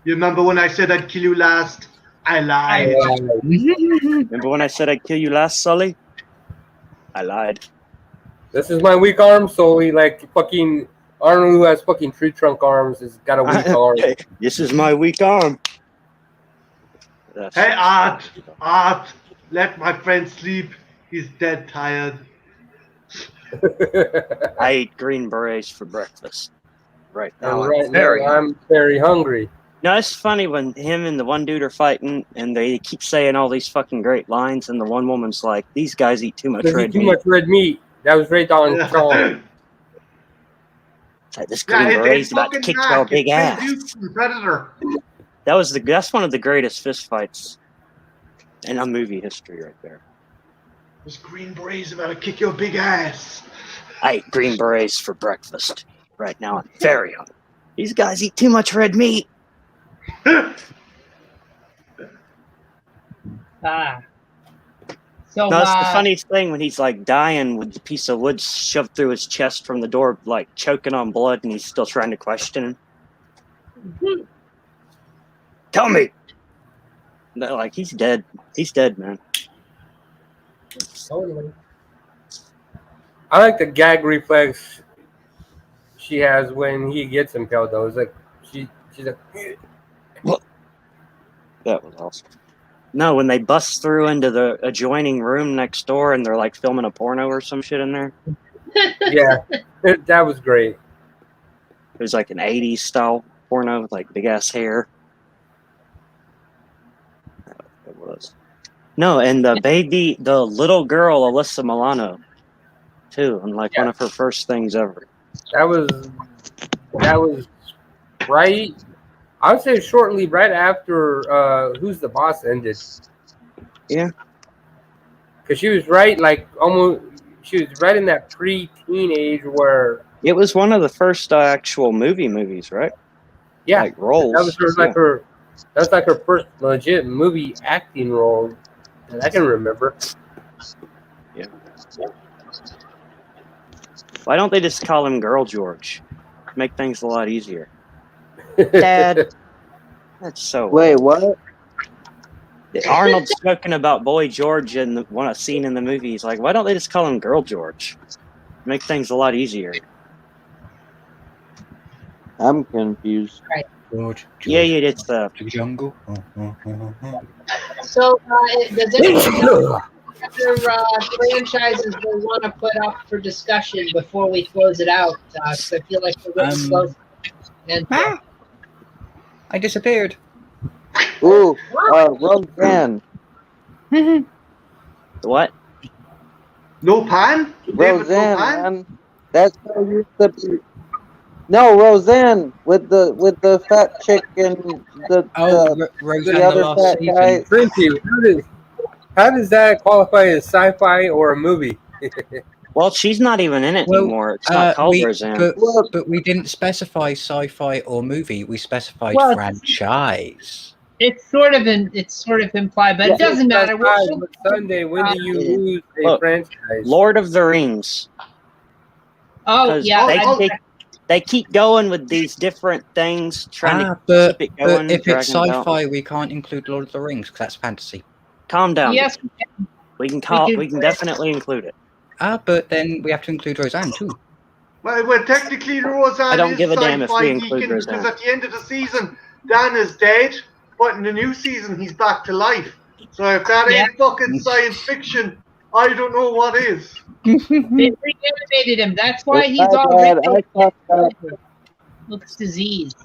S5: You remember when I said I'd kill you last? I lied.
S2: Remember when I said I'd kill you last, Sully? I lied.
S1: This is my weak arm, solely like fucking Arnold, who has fucking tree trunk arms, has got a weak arm.
S2: Hey, this is my weak arm.
S5: Hey, Art, let my friend sleep. He's dead tired.
S2: I ate green berets for breakfast. Right now,
S1: And right
S2: I'm very.
S1: now, I'm very hungry.
S2: No, it's funny when him and the one dude are fighting, and they keep saying all these fucking great lines, and the one woman's like, "These guys eat too much
S1: There's
S2: red
S1: too
S2: meat."
S1: much red meat. That was right on Sean.
S2: It's like, this green beret's about to kick your big ass.
S5: Predator.
S2: That's one of the greatest fist fights in movie history, right there.
S5: This green beret's about to kick your big ass.
S2: I ate green berets for breakfast. Right now, I'm very hungry. These guys eat too much red meat.
S3: So
S2: No, it's the funniest thing when he's like dying with the piece of wood shoved through his chest from the door, like choking on blood, and he's still trying to question him. Tell me. No, like he's dead. He's dead, man.
S1: I like the gag reflex she has when he gets impaled, though. It's like she's like,
S2: That was awesome. No, when they bust through into the adjoining room next door and they're like filming a porno or some shit in there.
S1: yeah, that was great.
S2: It was like an 80s style porno with like big ass hair. It was. No, and the little girl, Alyssa Milano, too, and like one of her first things ever.
S1: That was right. I would say shortly right after Who's the Boss ended.
S2: Yeah.
S1: Because she was right, like almost. She was right in that pre-teen age where.
S2: It was one of the first actual movies, right?
S1: Yeah,
S2: Like roles.
S1: that was her That was like her first legit movie acting role that I can remember.
S2: Yeah. Why don't they just call him Girl George? Make things a lot easier. Dad. That's so.
S4: Wait, what?
S2: Arnold's spoken about Boy George in one scene in the movie. He's like, why don't they just call him Girl George? Make things a lot easier.
S4: I'm confused.
S6: George,
S2: Yeah, it's the
S6: jungle.
S3: So, does anyone know other franchises they want to put up for discussion before we close it out? 'Cause I feel like we're getting close. And,
S6: I disappeared.
S4: Ooh, Roseanne.
S2: what?
S5: No Pan? David
S4: Roseanne,
S5: Pan?
S4: man. That's how it used to be. No, Roseanne with the fat chick and the
S6: Roseanne,
S4: the
S6: the
S4: other
S6: last
S4: fat
S6: season.
S4: guy.
S1: Frenchie, how does that qualify as sci-fi or a movie?
S2: Well, she's not even in it
S6: Well,
S2: anymore. It's not called Roseanne.
S6: But we didn't specify sci-fi or movie. We specified
S3: Well,
S6: franchise.
S3: it's sort of implied, but it doesn't matter.
S1: Sunday, when do you lose a
S2: Look,
S1: franchise?
S2: Lord of the Rings.
S3: Oh
S2: 'Cause
S3: yeah,
S2: they keep going with these different things, trying to
S6: But
S2: keep it going.
S6: if it's
S2: dragging it out.
S6: sci-fi, we can't include Lord of the Rings because that's fantasy.
S2: Calm down.
S3: yes.
S2: We can
S3: we can-
S2: definitely include it.
S6: But then we have to include Roseanne too.
S5: Well, technically, Roseanne
S2: I don't
S5: is
S2: give a damn if we
S5: sci-fi
S2: include
S5: because
S2: Roseanne.
S5: at the end of the season, Dan is dead, but in the new season, he's back to life. So if that
S3: Yeah.
S5: ain't fucking science fiction, I don't know what is.
S3: They reanimated him. That's why he's
S4: My
S3: all
S4: bad,
S3: wrinkled.
S4: I thought that.
S3: Looks diseased.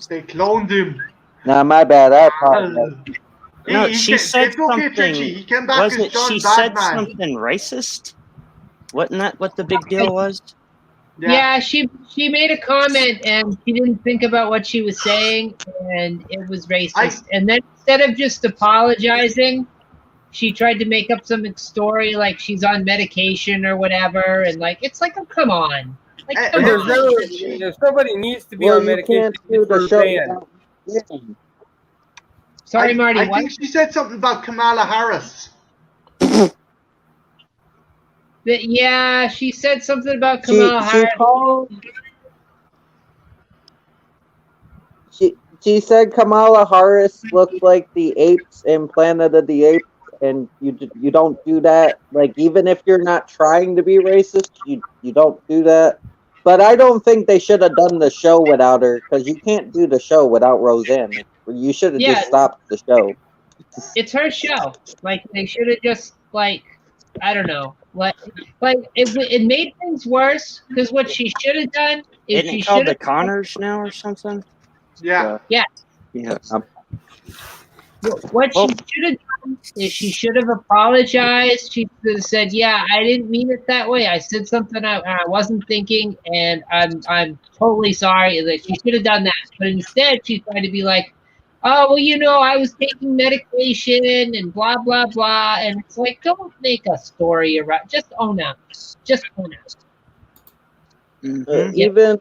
S5: They cloned him.
S4: Nah, my bad. I apologize.
S2: No, she said
S5: it's okay,
S2: something.
S5: Trixie. He came back
S2: Was
S5: as
S2: it?
S5: John
S2: She said
S5: Badman.
S2: something racist. Wasn't that what the big deal was?
S3: Yeah, she made a comment and she didn't think about what she was saying, and it was racist. And then instead of just apologizing, she tried to make up some story like she's on medication or whatever, and like it's like, oh, come on, like come
S1: There's
S3: on.
S1: if somebody needs to be
S4: Well,
S1: on
S4: you
S1: medication,
S4: can't do the
S1: it's for
S4: show
S1: ban.
S4: without winning.
S3: Sorry, Marty.
S5: I
S3: what?
S5: think she said something about Kamala Harris.
S3: Yeah, she said something about
S4: She
S3: Kamala Harris.
S4: called. She said Kamala Harris looked like the apes in Planet of the Apes, and you don't do that. Like, even if you're not trying to be racist, you don't do that. But I don't think they should have done the show without her, because you can't do the show without Roseanne. You should have just stopped the show.
S3: It's her show. Like they should have just like, I don't know, like it made things worse because what she should have done is
S2: Isn't
S3: she
S2: it called
S3: should
S2: the
S3: have.
S2: Connors now or something?
S5: Yeah.
S3: Yeah.
S2: Yeah.
S3: What she should have done is she should have apologized. She should have said, "Yeah, I didn't mean it that way. I said something I wasn't thinking, and I'm totally sorry." Like she should have done that, but instead she tried to be like, "Oh, well, you know, I was taking medication and blah blah blah," and it's like, don't make a story around. Just own up. Just own up.
S2: Mhm.
S4: Even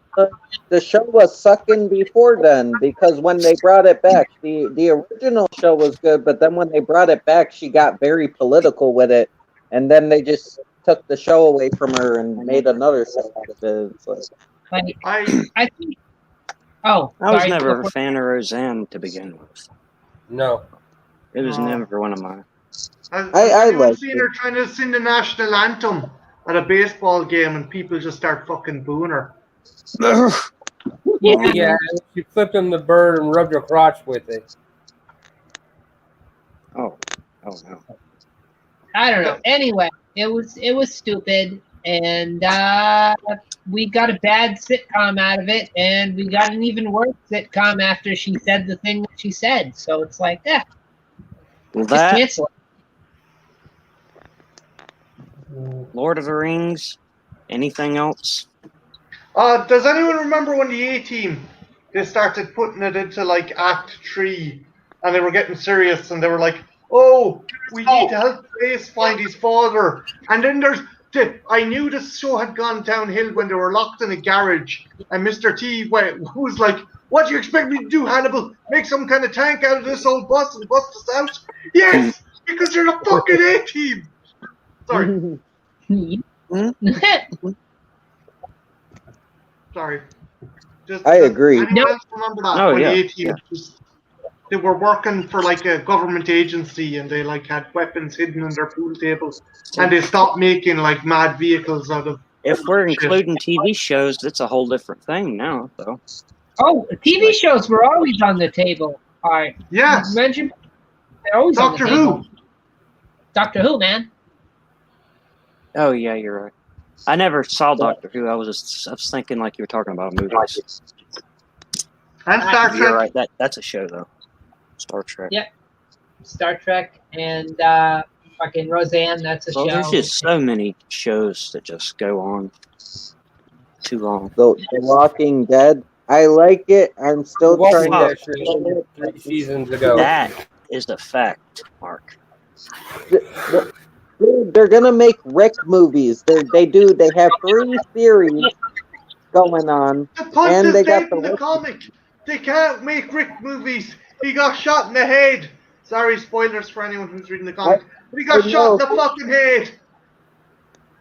S4: the show was sucking before then, because when they brought it back, the original show was good, but then when they brought it back, she got very political with it, and then they just took the show away from her and made another show out of it. It's like,
S3: I think. Oh,
S2: I was
S3: sorry,
S2: never a
S3: before-
S2: fan of Roseanne to begin with.
S1: No.
S2: It was never one of mine.
S5: I've
S4: like
S5: seen her trying to sing the national anthem at a baseball game, and people just start fucking booing her.
S1: Yeah, she flipped him the bird and rubbed her crotch with it.
S2: Oh no.
S3: I don't know. Anyway, it was stupid, and we got a bad sitcom out of it, and we got an even worse sitcom after she said the thing that she said. So it's like,
S2: Well,
S3: just
S2: that
S3: cancel it.
S2: Lord of the Rings, Anything else?
S5: Does anyone remember when the A-Team, they started putting it into like Act 3 and they were getting serious and they were like, oh, we need to help Ace find his father. And then I knew this show had gone downhill when they were locked in a garage and Mr. T was like, what do you expect me to do, Hannibal? Make some kind of tank out of this old bus and bust us out? Yes, because you're the fucking A-Team. Sorry. Sorry.
S4: I agree.
S5: Anyone else remember that?
S2: Oh,
S5: when
S2: yeah.
S5: the A-Team they were working for like a government agency and they like had weapons hidden in their pool tables and they stopped making like mad vehicles out of
S2: If we're
S5: shit.
S2: including TV shows, that's a whole different thing now, though.
S3: Oh, TV shows were always on the table. All right.
S5: Yes.
S3: Mention they're always
S5: Doctor
S3: on the table.
S5: Who.
S3: Doctor Who, man.
S2: Oh yeah, you're right. I never saw Doctor Who. I was thinking like you were talking about movies.
S5: And Star Trek.
S2: You're right. That's a show though. Star Trek.
S3: Yeah. Star Trek and fucking Roseanne. That's a
S2: Well,
S3: show.
S2: there's just so many shows that just go on too long.
S4: The Walking Dead. I like it. I'm still
S1: Walking
S4: trying
S1: Dead
S4: to.
S1: should 3 seasons ago.
S2: That is the fact, Mark.
S4: Dude, they're gonna make Rick movies. They have 3 series going on.
S5: The punch
S4: And
S5: is
S4: they got
S5: dead
S4: the
S5: in the
S4: Rick-
S5: comic. They can't make Rick movies. He got shot in the head. Sorry, spoilers for anyone who's reading the comic. But he got
S4: I
S5: shot in
S4: know.
S5: the fucking head.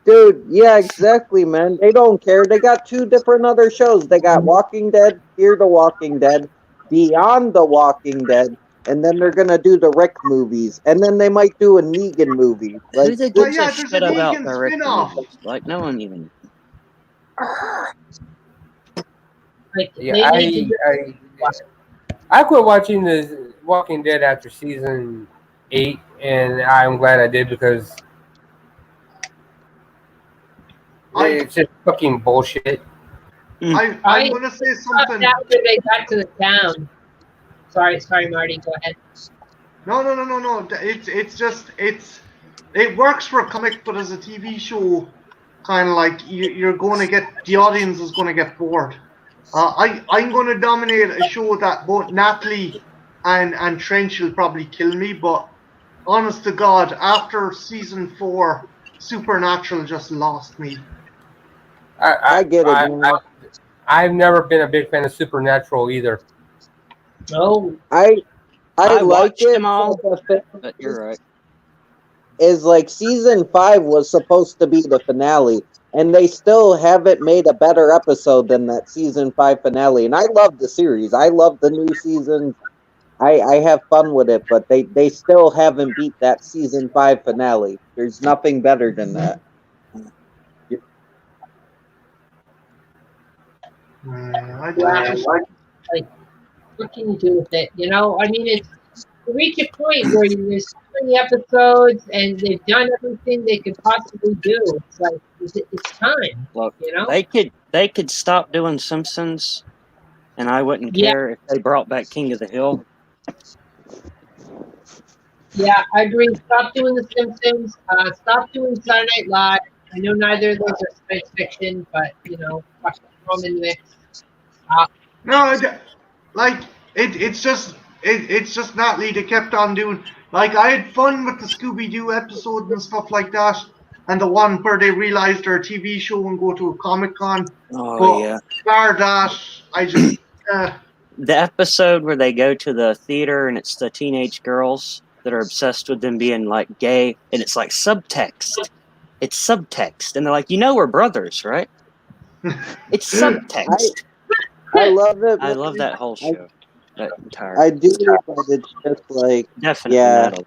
S4: Dude, yeah, exactly, man. They don't care. They got 2 different other shows. They got Walking Dead, Fear the Walking Dead, Beyond the Walking Dead, and then they're gonna do the Rick movies, and then they might do a Negan movie.
S2: Who
S4: Like,
S2: the
S5: Oh,
S2: gives
S5: yeah,
S2: a
S5: there's
S2: shit
S5: a
S2: about
S5: Negan
S2: the Rick
S5: spin-off.
S2: movies? Like no one even.
S3: Like,
S1: Yeah,
S3: they need to-
S1: I quit watching the Walking Dead after season 8, and I'm glad I did because it's just fucking bullshit.
S5: I'm gonna say something.
S3: After they got to the town. Sorry, Marty. Go ahead.
S5: No. It works for a comic, but as a TV show, kind of like you're going to get the audience is going to get bored. I'm going to dominate a show that both Natalie and Trench will probably kill me, but honest to God, after season 4, Supernatural just lost me.
S4: I get it, man.
S1: I've never been a big fan of Supernatural either.
S3: No.
S4: I like
S2: watched
S4: it.
S2: them all,
S4: but the thing
S2: But you're right.
S4: is, like, season 5 was supposed to be the finale, and they still haven't made a better episode than that season 5 finale. And I love the series. I love the new seasons. I have fun with it, but they still haven't beat that season 5 finale. There's nothing better than that.
S3: Like, what can you do with it? You know, I mean, it's you reach a point where there's so many episodes and they've done everything they could possibly do. It's like it's time.
S2: Look,
S3: You know?
S2: they could stop doing Simpsons, and I wouldn't
S3: Yeah.
S2: care if they brought back King of the Hill.
S3: Yeah, I agree. Stop doing The Simpsons. Stop doing Saturday Night Live. I know neither of those are science fiction, but you know, fuck the Roman mix.
S5: No, it's just Natalie. They kept on doing. Like, I had fun with the Scooby-Doo episode and stuff like that, and the one where they realized they're a TV show and go to a Comic-Con.
S2: Oh
S5: But
S2: yeah,
S5: bar that, I just
S2: the episode where they go to the theater and it's the teenage girls that are obsessed with them being like gay, and it's like subtext. It's subtext, and they're like, we're brothers, right? It's subtext.
S4: I love it.
S2: I love that whole show. That entire.
S4: I do, but it's just like,
S2: Definitely.
S4: yeah.
S2: Natalie.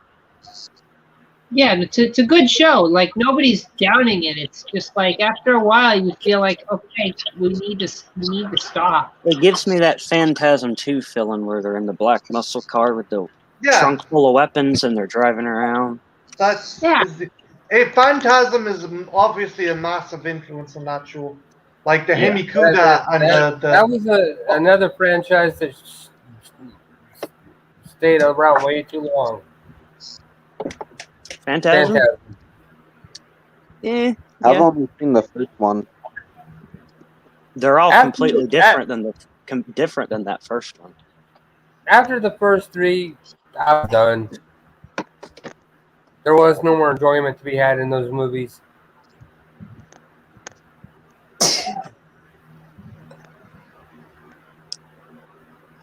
S3: Yeah, and it's a good show. Like nobody's downing it. It's just like after a while you feel like, okay, we need to stop.
S2: It gives me that Phantasm 2 feeling where they're in the black muscle car with the
S5: yeah.
S2: trunk full of weapons and they're driving around.
S5: That's
S3: Yeah.
S5: Phantasm is obviously a massive influence on that show. Like the
S2: Yeah.
S5: Hemikuda and the
S1: That was another franchise that stayed around way too long.
S2: Phantasm?
S1: Fantastic.
S2: Yeah.
S4: I've only seen the first one.
S2: They're all
S1: After
S2: completely different than that first one.
S1: After the first three, I was done. There was no more enjoyment to be had in those movies.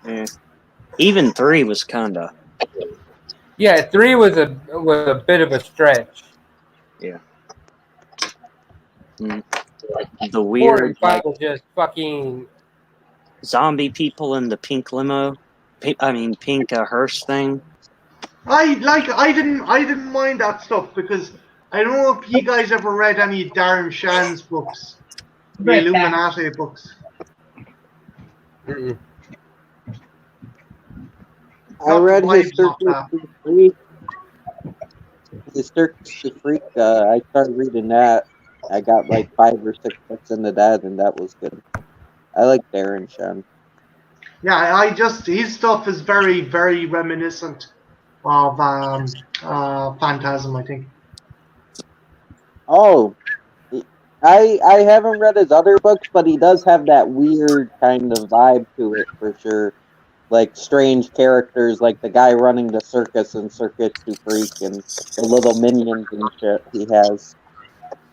S2: Yeah. Even 3 was kind of.
S1: Yeah, 3 was a bit of a stretch.
S2: Yeah. The
S1: 4
S2: weird
S1: and 5 was just fucking.
S2: zombie people in the pink limo. Pink hearse thing.
S5: I didn't mind that stuff because I don't know if you guys ever read any of Darren Shan's books, the
S3: Right,
S5: Illuminati books.
S1: Mm-mm.
S4: I read his
S5: Vibes off
S4: Circus
S5: that.
S4: to Freak. His Circus to Freak. I started reading that. I got like 5 or 6 books into that, and that was good. I like Darren Shan.
S5: Yeah, his stuff is very, very reminiscent of Phantasm, I think.
S4: Oh, I haven't read his other books, but he does have that weird kind of vibe to it for sure. Like strange characters, like the guy running the circus in Circus to Freak, and the little minions and shit he has.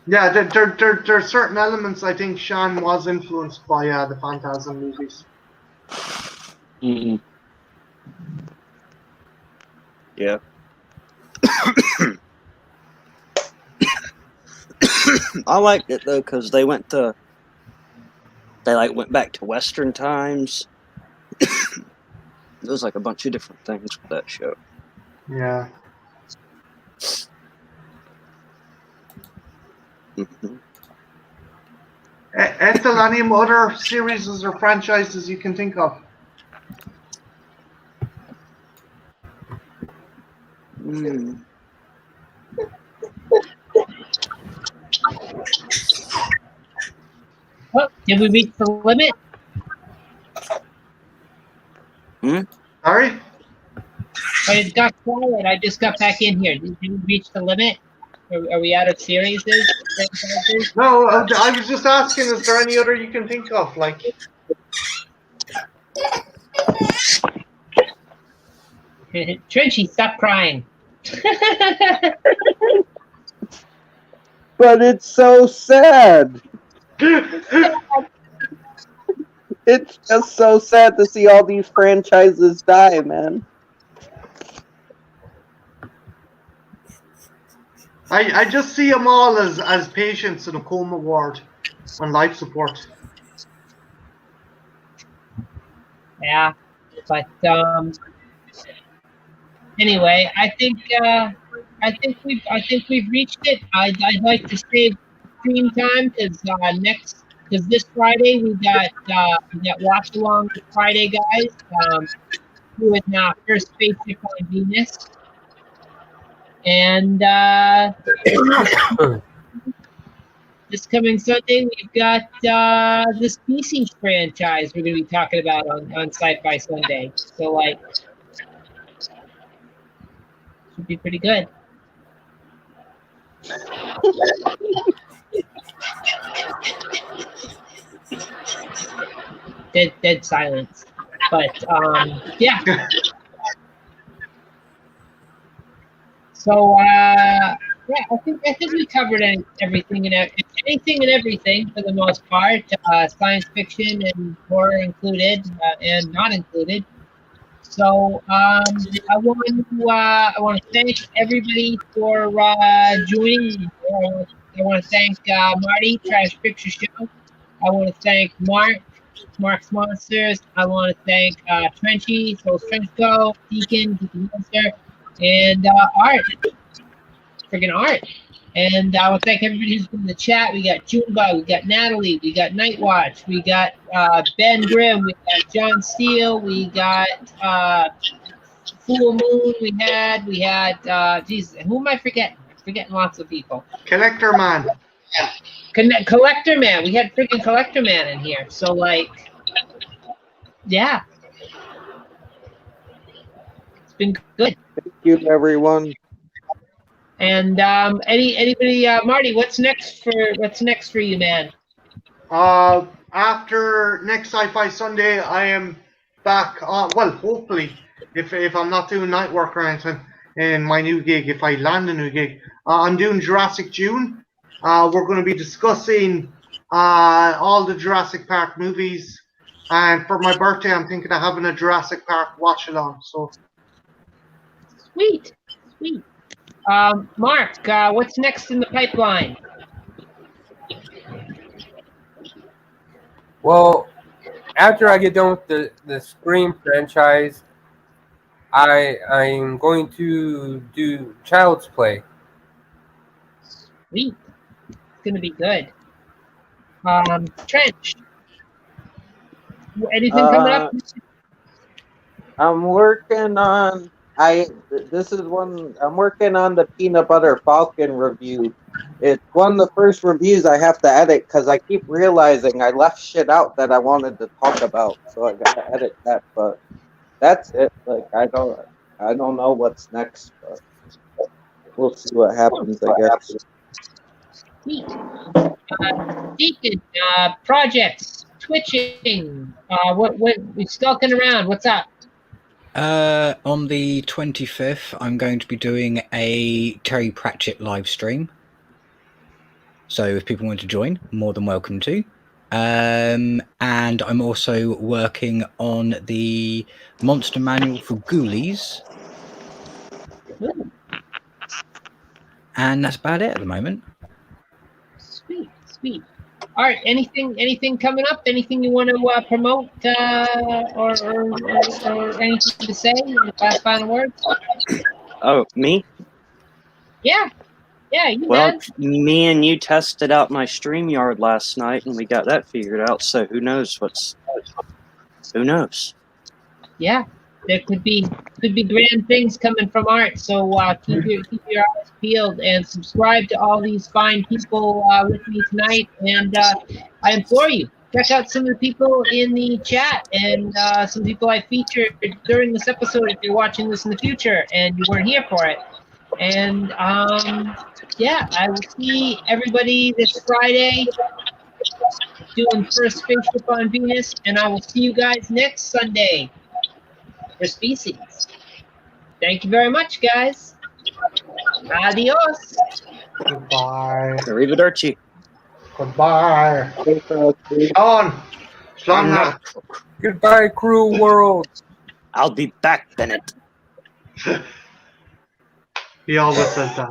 S5: Yeah, there are certain elements I think Shan was influenced by the Phantasm movies.
S4: Mm-hmm.
S2: Yeah. I liked it though because they went back to Western times. There was like a bunch of different things with that show.
S5: Yeah.
S2: Mm-hmm.
S5: Ethel, any other series or franchises you can think of?
S2: Mm.
S3: Oh, did we reach the limit?
S5: Sorry?
S3: It got quiet. I just got back in here. Did we reach the limit? Are we out of series?
S5: No, I was just asking, is there any other you can think of? Like,
S3: Trenchy, stop crying.
S4: But it's so sad. It's just so sad to see all these franchises die, man.
S5: I just see them all as patients in a coma ward on life support.
S3: Yeah, but anyway, I think we've reached it. I'd like to save stream time because this Friday we got watch along with Friday guys doing first spaceship on Venus, and this coming Sunday we've got the Species franchise we're going to be talking about on Sci-Fi Sunday. So like. Should be pretty good. Dead silence. But yeah. So yeah, I think we covered everything and everything for the most part. Science fiction and horror included and not included. So I want to thank everybody for joining. I want to thank Marty, Trash Picture Show. I want to thank Mark's Monsters. I want to thank Trenchy, Soul's Trench Go, Deacon Monster, and Art. Friggin' Art. And I want to thank everybody who's been in the chat. We got Junebug, we got Natalie, we got Nightwatch, we got Ben Grimm, we got John Steele, we got Full Moon, we had Jesus, who am I forgetting? I'm forgetting lots of people.
S5: Collector Man.
S3: Collector Man. We had freaking Collector Man in here. So like, yeah. It's been good.
S4: Thank you, everyone.
S3: And anybody, Marty, what's next for you, man?
S5: after next Sci-Fi Sunday, I am back on. Well, hopefully, if I'm not doing night work or anything in my new gig, if I land a new gig, I'm doing Jurassic June. We're going to be discussing all the Jurassic Park movies, and for my birthday, I'm thinking of having a Jurassic Park watch along. So
S3: Sweet. Mark, what's next in the pipeline?
S1: Well, after I get done with the Scream franchise, I'm going to do Child's Play.
S3: Sweet. It's gonna be good. Trench. Anything coming up?
S4: I'm working on I'm working on the Peanut Butter Falcon review. It's one of the first reviews I have to edit because I keep realizing I left shit out that I wanted to talk about, so I gotta edit that. But that's it. Like I don't know what's next, but we'll see what happens. I guess.
S3: Sweet. Deacon, projects, twitching. What we stalking around? What's up?
S6: On the 25th, I'm going to be doing a Terry Pratchett live stream. So if people want to join, more than welcome to. And I'm also working on the Monster Manual for Ghoulies. And that's about it at the moment.
S3: Sweet. All right. Anything coming up? Anything you want to promote or anything to say? Last final words?
S2: Oh, me?
S3: Yeah, you
S2: Well,
S3: man.
S2: me and you tested out my StreamYard last night, and we got that figured out. So who knows Who knows?
S3: Yeah, there could be grand things coming from Art. So keep your eyes peeled and subscribe to all these fine people with me tonight. And I implore you, check out some of the people in the chat and some people I featured during this episode. If you're watching this in the future and you weren't here for it, and yeah, I will see everybody this Friday doing first spaceship on Venus, and I will see you guys next Sunday for Species. Thank you very much, guys. Adios.
S5: goodbye.
S2: Arrivederci.
S5: Goodbye. Sean now.
S1: Goodbye, cruel world.
S2: I'll be back, Bennett.
S5: He always says that.